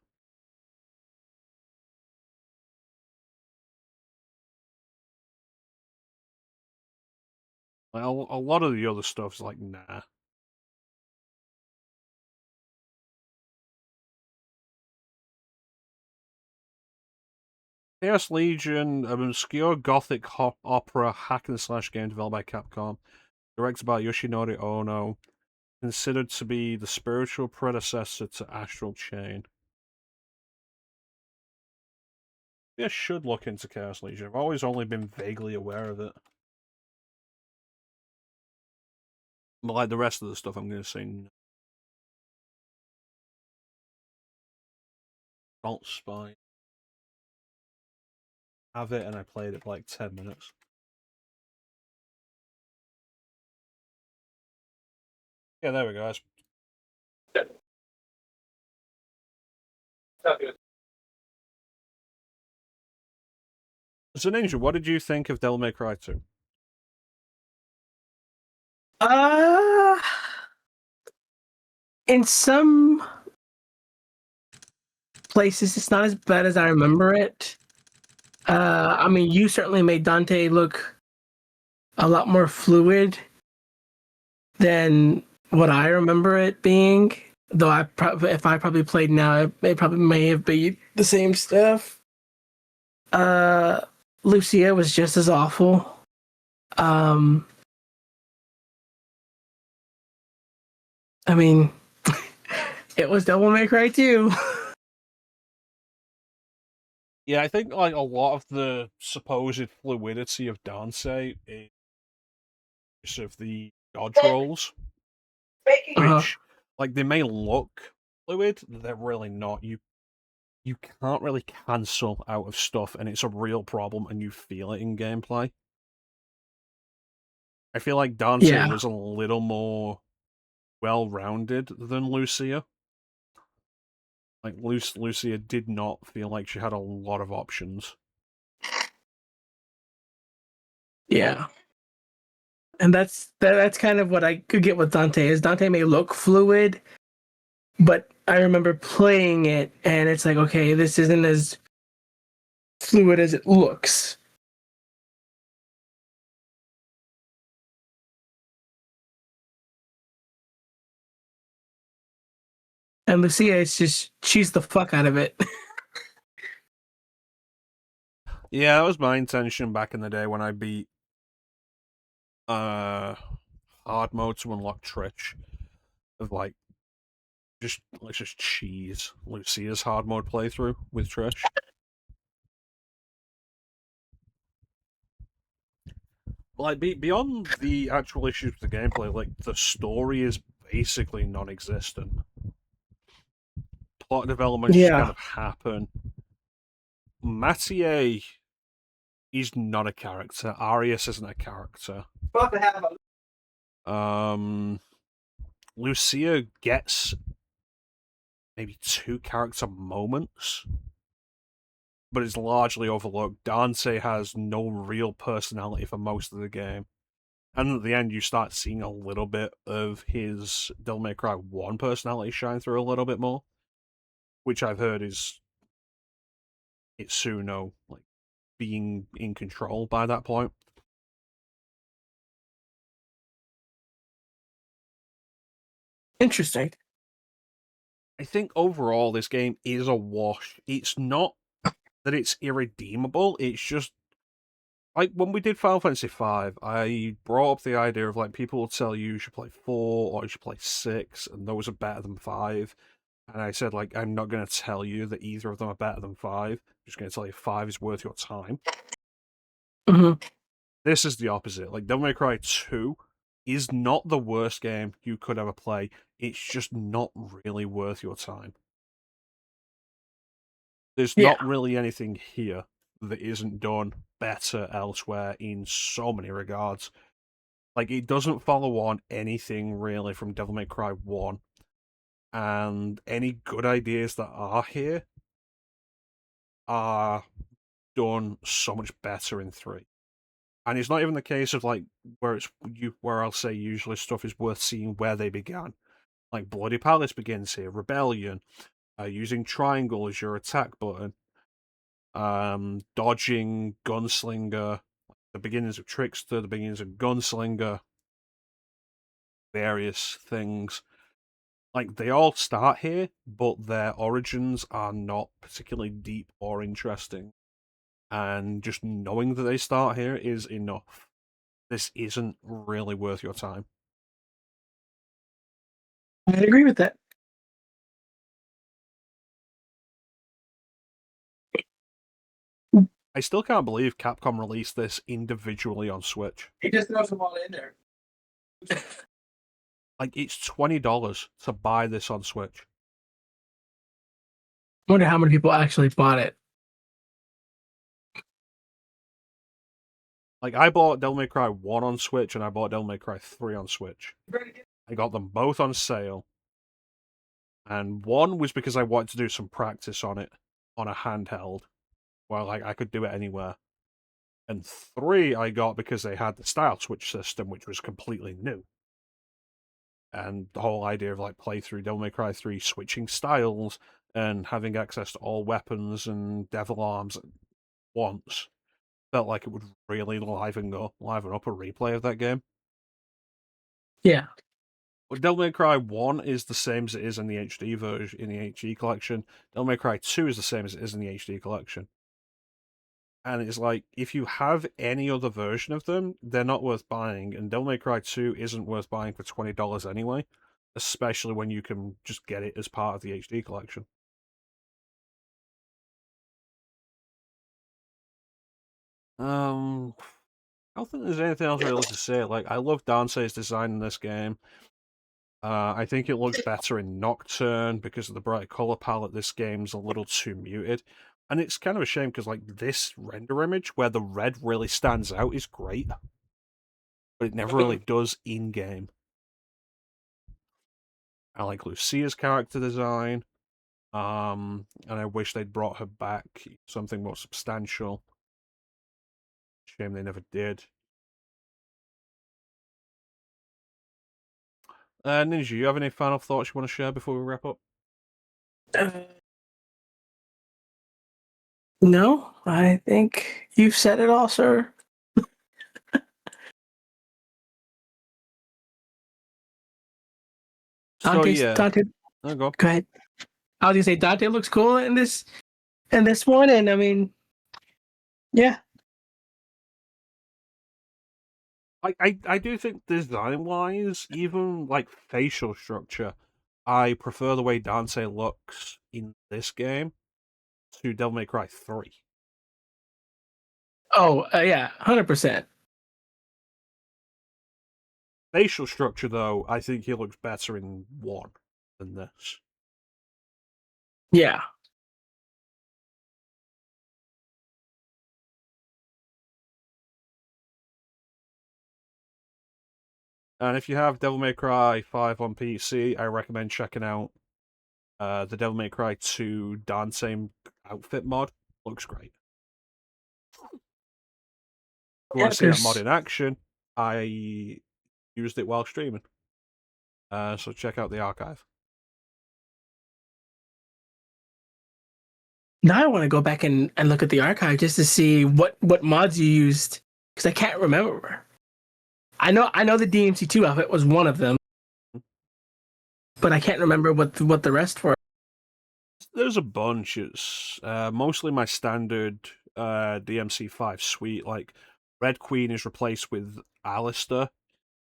Like, a lot of the other stuff's like, nah. Chaos Legion, an obscure gothic opera hack-and-slash game developed by Capcom, directed by Yoshinori Ono, considered to be the spiritual predecessor to Astral Chain. Maybe I should look into Chaos Legion. I've always only been vaguely aware of it. But like the rest of the stuff, I'm going to say no. Salt Spine. Have it, and I played it for like 10 minutes. Yeah, there we go. So Ninja, what did you think of Devil May Cry 2? In some places, it's not as bad as I remember it. I mean, you certainly made Dante look a lot more fluid than what I remember it being. Though if I probably played now, it probably may have been the same stuff. Lucia was just as awful. I mean, it was Devil May Cry 2. Yeah, I think like a lot of the supposed fluidity of Dante is of the dodge rolls, which like they may look fluid, they're really not. You can't really cancel out of stuff, and it's a real problem, and you feel it in gameplay. I feel like Dante was a little more well-rounded than Lucia. Like Lucia did not feel like she had a lot of options. Yeah. And that's kind of what I could get with Dante. Is Dante may look fluid, but I remember playing it and it's like, okay, this isn't as fluid as it looks. And Lucia is just cheese the fuck out of it. Yeah, that was my intention back in the day when I beat hard mode to unlock Trich. Of like let's just cheese Lucia's hard mode playthrough with Trish. Like beyond the actual issues with the gameplay, like the story is basically non-existent. Plot development just kind of happen. Mathieu, he's not a character. Arius isn't a character. Lucia gets maybe 2 character moments, but it's largely overlooked. Dante has no real personality for most of the game. And at the end, you start seeing a little bit of his Devil May Cry 1 personality shine through a little bit more, which I've heard is Itsuno like being in control by that point. Interesting. I think overall this game is a wash. It's not that it's irredeemable, it's just like when we did Final Fantasy V, I brought up the idea of like people will tell you should play 4 or you should play 6, and those are better than 5. And I said like I'm not going to tell you that either of them are better than 5. I'm just going to tell you 5 is worth your time. Mm-hmm. This is the opposite. Like Devil May Cry 2 is not the worst game you could ever play. It's just not really worth your time. There's not really anything here that isn't done better elsewhere in so many regards. Like, it doesn't follow on anything really from Devil May Cry 1. And any good ideas that are here are done so much better in 3. And it's not even the case of like where I'll say usually stuff is worth seeing where they began. Like Bloody Palace begins here, Rebellion, using triangle as your attack button, dodging, Gunslinger, the beginnings of Trickster, the beginnings of Gunslinger, various things. Like, they all start here, but their origins are not particularly deep or interesting. And just knowing that they start here is enough. This isn't really worth your time. I agree with that. I still can't believe Capcom released this individually on Switch. He just throws them all in there. Like, it's $20 to buy this on Switch. I wonder how many people actually bought it. Like, I bought Devil May Cry 1 on Switch, and I bought Devil May Cry 3 on Switch. I got them both on sale. And 1 was because I wanted to do some practice on it, on a handheld. Well, like, I could do it anywhere. And 3 I got because they had the style switch system, which was completely new. And the whole idea of, like, playthrough Devil May Cry 3 switching styles and having access to all weapons and devil arms at once felt like it would really liven up a replay of that game. Yeah. Well, Devil May Cry 1 is the same as it is in the HD version, in the HD collection. Devil May Cry 2 is the same as it is in the HD collection. And it's like, if you have any other version of them, they're not worth buying. And Devil May Cry 2 isn't worth buying for $20 anyway, especially when you can just get it as part of the HD collection. I don't think there's anything else really to say. Like, I love Dante's design in this game. I think it looks better in Nocturne because of the bright color palette. This game's a little too muted. And it's kind of a shame because, like, this render image where the red really stands out is great. But it never really does in-game. I like Lucia's character design. And I wish they'd brought her back, something more substantial. Shame they never did. Ninja, you have any final thoughts you want to share before we wrap up? No, I think you've said it all, sir. Dante, go ahead. I was gonna say Dante looks cool in this one, and I mean, yeah. I do think design-wise, even like facial structure, I prefer the way Dante looks in this game to Devil May Cry 3. Oh, yeah, 100%. Facial structure, though, I think he looks better in 1 than this. Yeah. And if you have Devil May Cry 5 on PC, I recommend checking out the Devil May Cry 2 Dante outfit mod. Looks great. If you want to see that mod in action, I used it while streaming. So check out the archive. Now I want to go back and look at the archive just to see what mods you used, because I can't remember. I know the DMC2 outfit was one of them, but I can't remember what the rest were. There's a bunch. It's mostly my standard DMC5 suite. Like, Red Queen is replaced with Alistair,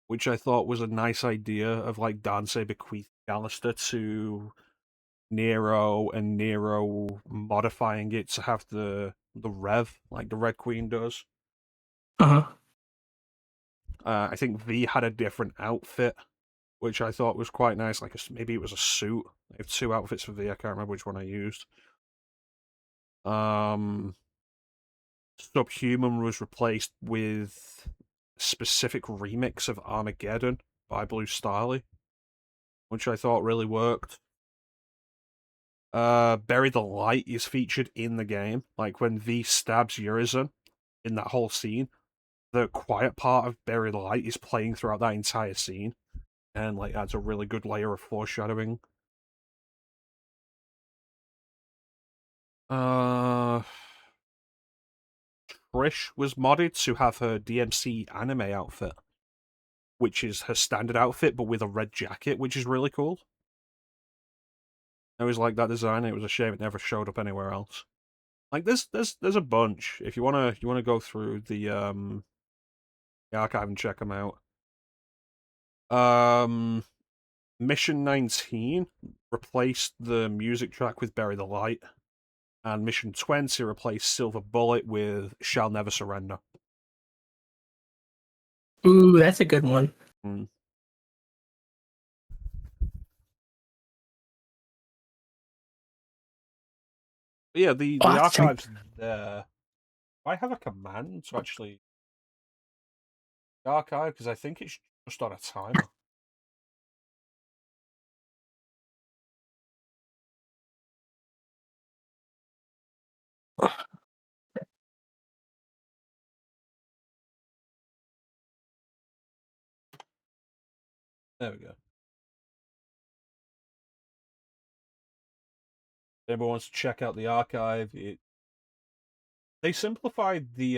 which I thought was a nice idea of like Dante bequeathing Alistair to Nero and Nero modifying it to have the rev like the Red Queen does. Uh-huh. I think V had a different outfit, which I thought was quite nice. Like maybe it was a suit. I have 2 outfits for V. I can't remember which one I used. Subhuman was replaced with a specific remix of Armageddon by Blue Starly, which I thought really worked. Bury the Light is featured in the game. Like when V stabs Urizen in that whole scene, the quiet part of Bury the Light is playing throughout that entire scene, and like adds a really good layer of foreshadowing. Trish was modded to have her DMC anime outfit, which is her standard outfit, but with a red jacket, which is really cool. I always liked that design. It was a shame it never showed up anywhere else. Like there's a bunch. If you wanna go through the archive and check them out. Mission 19 replaced the music track with Bury the Light, and Mission 20 replaced Silver Bullet with Shall Never Surrender. Ooh, that's a good one. Mm. But yeah, the archives there. I have a command to actually archive because I think it's just on a timer. There we go. If anyone wants to check out the archive, they simplified the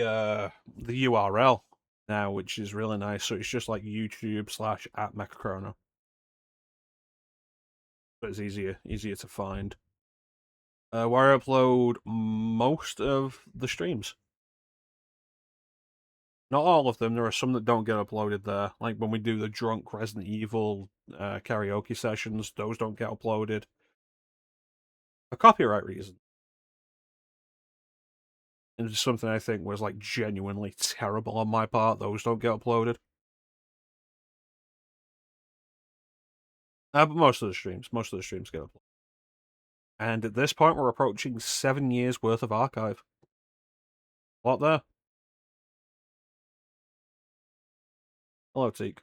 URL now, which is really nice. So it's just like YouTube/@mecha-chrono. So it's easier to find. Where I upload most of the streams. Not all of them. There are some that don't get uploaded there. Like when we do the drunk Resident Evil karaoke sessions, those don't get uploaded. For copyright reasons. And it's something I think was like genuinely terrible on my part. Those don't get uploaded. But most of the streams get uploaded. And at this point, we're approaching 7 years worth of archive. What there? Hello, Teak.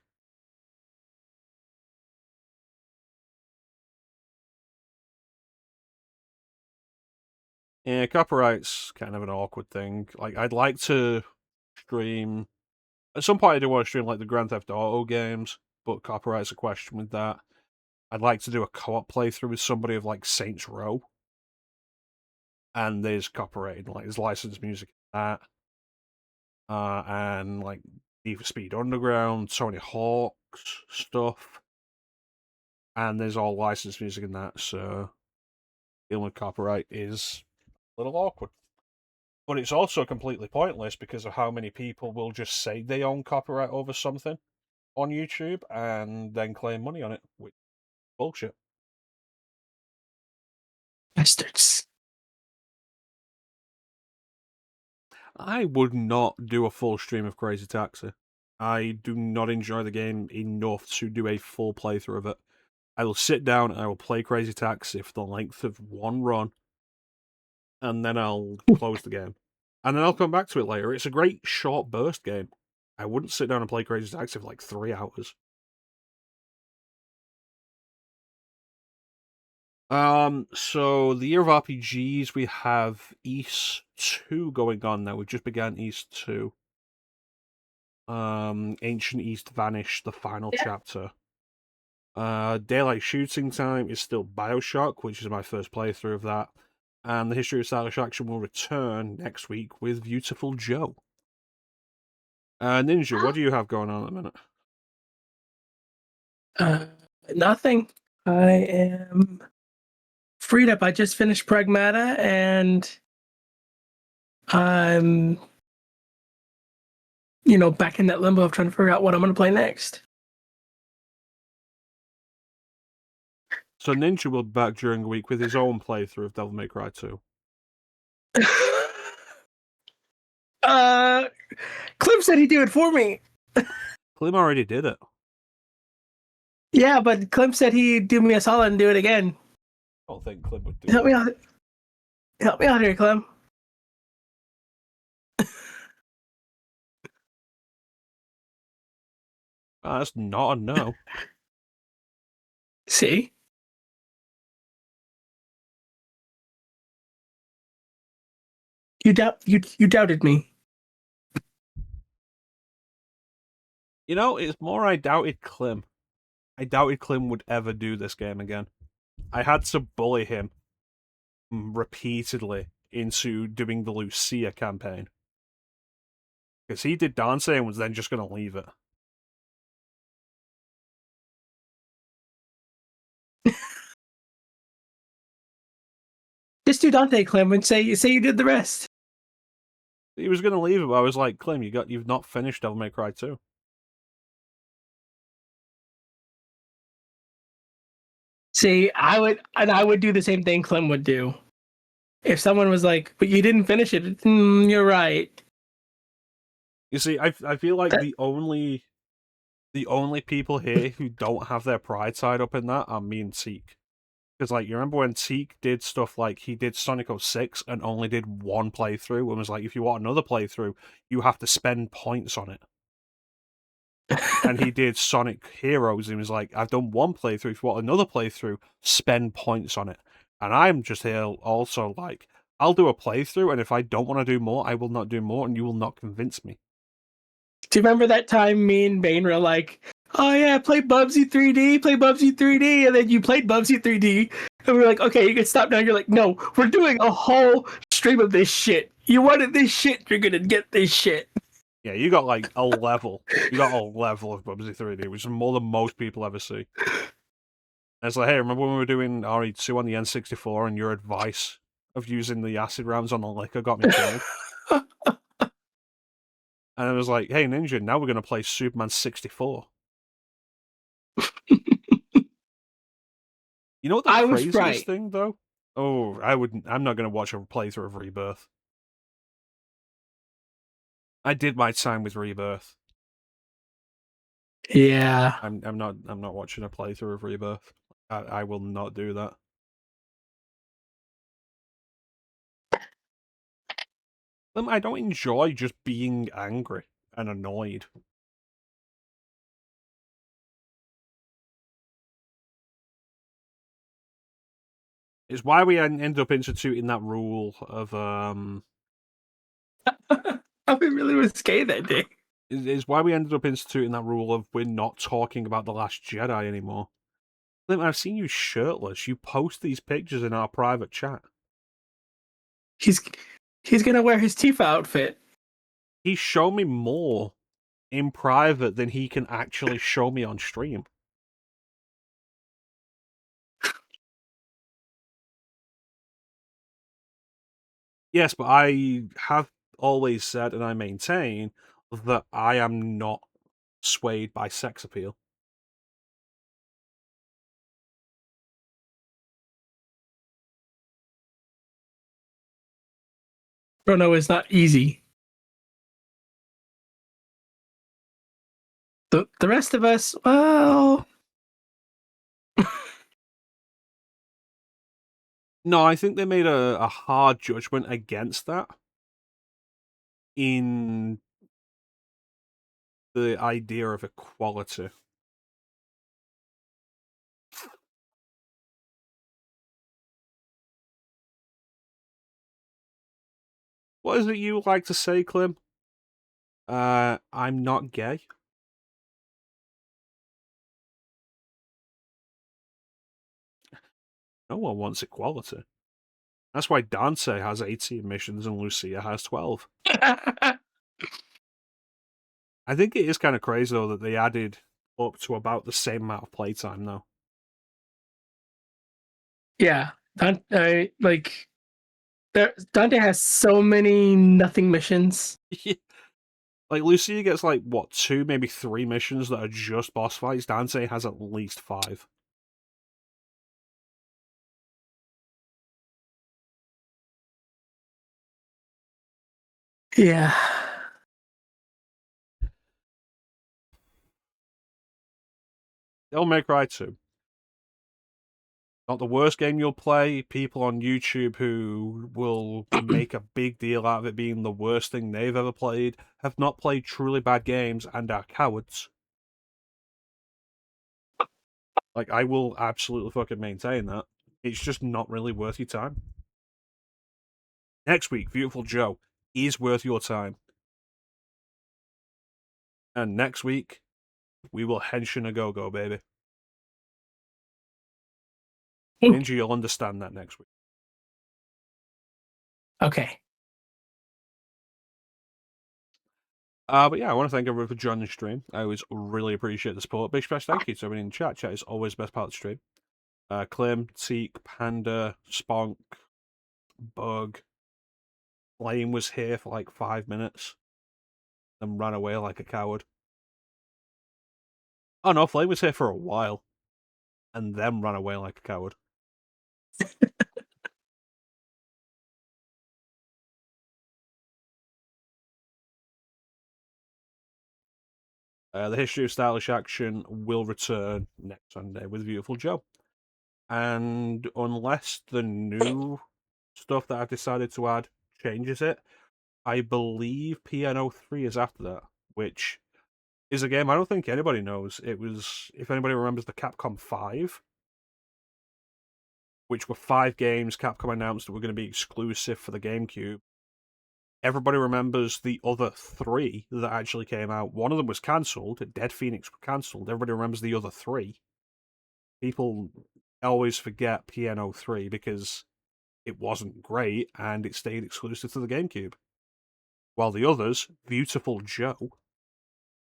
Yeah, copyright's kind of an awkward thing. Like, I'd like to stream... At some point, I do want to stream, like, the Grand Theft Auto games, but copyright's a question with that. I'd like to do a co-op playthrough with somebody of, like, Saints Row. And there's copyrighted, like, there's licensed music in that. And, like, Need for Speed Underground, Tony Hawk's stuff. And there's all licensed music in that, so dealing with copyright is a little awkward. But it's also completely pointless because of how many people will just say they own copyright over something on YouTube and then claim money on it, which is bullshit. Bastards. I would not do a full stream of Crazy Taxi. I do not enjoy the game enough to do a full playthrough of it. I will sit down and I will play Crazy Taxi for the length of one run, and then I'll close the game. And then I'll come back to it later. It's a great short burst game. I wouldn't sit down and play Crazy Taxi for like 3 hours. So the year of RPGs, we have East 2 going on now. We've just began East 2. Ancient East Vanished, the final chapter. Daylight Shooting Time is still Bioshock, which is my first playthrough of that. And the History of Stylish Action will return next week with Beautiful Joe. Ninja, what do you have going on at the minute? Nothing. I am freed up. I just finished Pragmata, and I'm back in that limbo of trying to figure out what I'm going to play next. So Ninja will be back during the week with his own playthrough of Devil May Cry 2. Clem said he'd do it for me. Clem already did it. Yeah, but Clem said he'd do me a solid and do it again. I don't think Clem would do Help that. me out. Help me out here, Clem. That's not a no. See? You doubted me. It's more I doubted Clem. I doubted Clem would ever do this game again. I had to bully him repeatedly into doing the Lucia campaign. Because he did Dante and was then just going to leave it. Just do Dante, Clem, and say you did the rest. He was going to leave it, but I was like, Clem, you've not finished Devil May Cry 2. See, I would do the same thing Clem would do. If someone was like, "But you didn't finish it," you're right. You see, I feel like the only people here who don't have their pride tied up in that are me and Teak. Because, you remember when Teak did stuff like he did Sonic 06 and only did one playthrough and was like, if you want another playthrough, you have to spend points on it. And he did Sonic Heroes and he was like, I've done one playthrough, if you want another playthrough, spend points on it. And I'm just here also like, I'll do a playthrough, and if I don't want to do more, I will not do more, and you will not convince me. Do you remember that time me and Bane were like, "Oh yeah, play Bubsy 3D, play Bubsy 3D," and then you played Bubsy 3D, and we were like, "Okay, you can stop now." You're like, "No, we're doing a whole stream of this shit. You wanted this shit, you're gonna get this shit." Yeah, you got a level. You got a level of Bubsy 3D, which is more than most people ever see. And it's like, hey, remember when we were doing RE2 on the N64 and your advice of using the acid rounds on the liquor got me killed? And it was like, hey, Ninja, now we're going to play Superman 64. You know what the I was craziest right. thing, though? Oh, I'm not going to watch a playthrough of Rebirth. I did my time with Rebirth. Yeah. I'm not watching a playthrough of Rebirth. I will not do that. I don't enjoy just being angry and annoyed. It's why we ended up instituting that rule of I really was gay that day. Is why we ended up instituting that rule of we're not talking about The Last Jedi anymore. I've seen you shirtless. You post these pictures in our private chat. He's gonna wear his Tifa outfit. He's shown me more in private than he can actually show me on stream. Yes, but I have always said, and I maintain, that I am not swayed by sex appeal. Chrono is not easy. The rest of us, well, no, I think they made a hard judgment against that in the idea of equality. What is it you like to say, Clem? I'm not gay. No one wants equality. That's why Dante has 18 missions and Lucia has 12. I think it is kind of crazy, though, that they added up to about the same amount of playtime, though. Yeah, Dante has so many nothing missions. Like, Lucia gets, like, what, 2, maybe 3 missions that are just boss fights. Dante has at least 5. Yeah. Devil May Cry 2. Not the worst game you'll play. People on YouTube who will make a big deal out of it being the worst thing they've ever played have not played truly bad games and are cowards. Like, I will absolutely fucking maintain that. It's just not really worth your time. Next week, Beautiful Joe is worth your time. And next week, we will henshin a go-go, baby. Ninja, you'll understand that next week. Okay. But yeah, I want to thank everyone for joining the stream. I always really appreciate the support. Big special thank you to everyone in chat. Chat is always the best part of the stream. Clem, Teak, Panda, Spunk, Bug. Flame was here for like 5 minutes. Then ran away like a coward. Oh no, Flame was here for a while. And then ran away like a coward. The History of Stylish Action will return next Sunday with Beautiful Joe. And unless the new stuff that I've decided to add changes it, I believe Piano 3 is after that, which is a game I don't think anybody knows. It was, if anybody remembers, the Capcom 5, which were 5 games Capcom announced that were going to be exclusive for the GameCube. Everybody remembers the other 3 that actually came out. One of them was cancelled. Dead Phoenix was cancelled. Everybody remembers the other 3. People always forget Piano 3 because it wasn't great and it stayed exclusive to the GameCube. While the others, Beautiful Joe,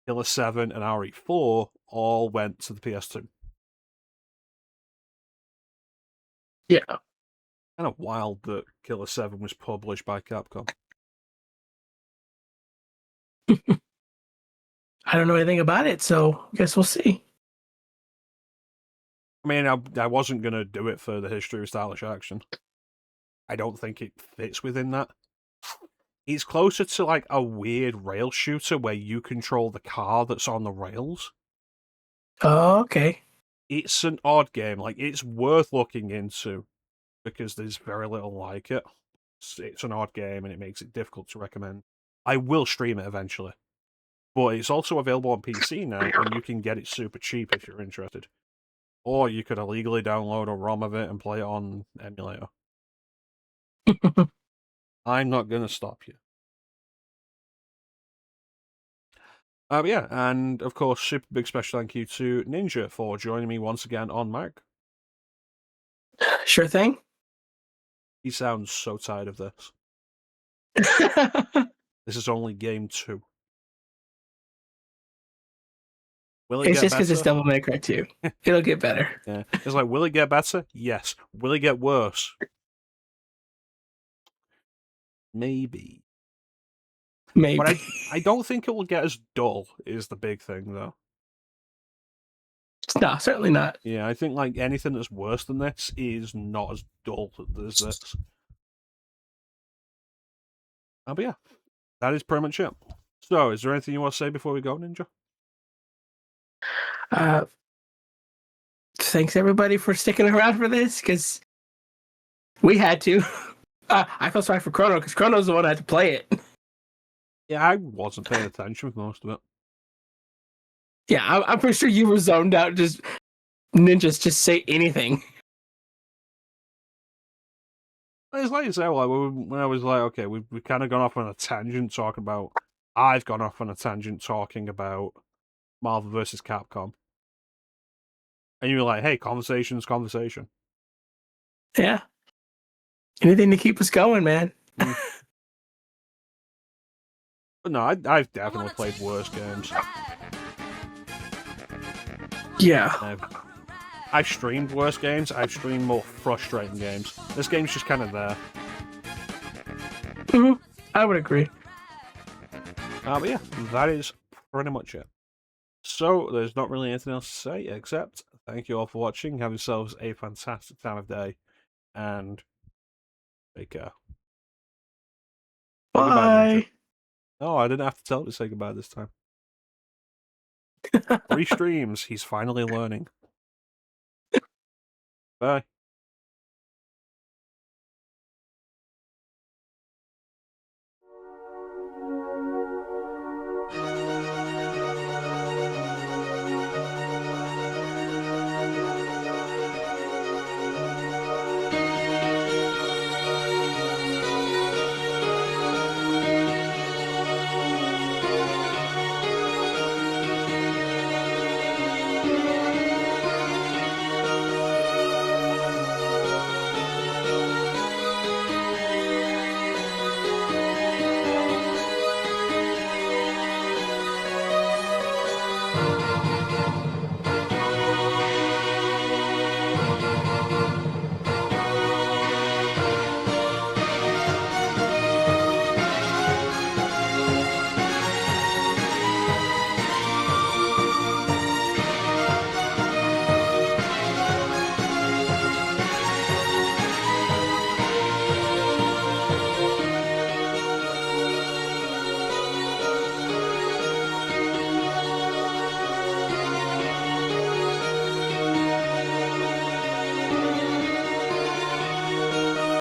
Killer 7, and RE4, all went to the PS2. Yeah. Kind of wild that Killer 7 was published by Capcom. I don't know anything about it, so I guess we'll see. I mean, I wasn't going to do it for the History of Stylish Action. I don't think it fits within that. It's closer to like a weird rail shooter where you control the car that's on the rails. Oh, okay. It's an odd game. Like, it's worth looking into because there's very little like it. It's an odd game and it makes it difficult to recommend. I will stream it eventually. But it's also available on PC now, and you can get it super cheap if you're interested. Or you could illegally download a ROM of it and play it on emulator. I'm not going to stop you. But yeah, and of course, super big special thank you to Ninja for joining me once again on mic. Sure thing. He sounds so tired of this. This is only game 2. Will it It's get just better? because it's Devil May Cry 2. It'll get better. Yeah. It's like, will it get better? Yes. Will it get worse? Maybe. Maybe. But I don't think it will get as dull, is the big thing, though. No, certainly not. Yeah, I think like anything that's worse than this is not as dull as this. But yeah, that is pretty much it. So, is there anything you want to say before we go, Ninja? Thanks everybody for sticking around for this, because we had to. I feel sorry for Chrono, because Chrono's the one who had to play it. Yeah, I wasn't paying attention for most of it. Yeah, I'm pretty sure you were zoned out. Just ninjas, just say anything. It's like you say, like, when I was like, okay, we've kind of gone off on a tangent talking about. I've gone off on a tangent talking about Marvel vs. Capcom. And you were like, hey, conversation's conversation. Yeah. Anything to keep us going, man. But no, I've definitely played worse games. Yeah. I've streamed worse games. I've streamed more frustrating games. This game's just kind of there. Mm-hmm. I would agree. But yeah, that is pretty much it. So there's not really anything else to say except thank you all for watching. Have yourselves a fantastic time of day, and take care. Say goodbye, Ninja. Bye. Oh, I didn't have to tell him to say goodbye this time. 3 streams. He's finally learning. Bye.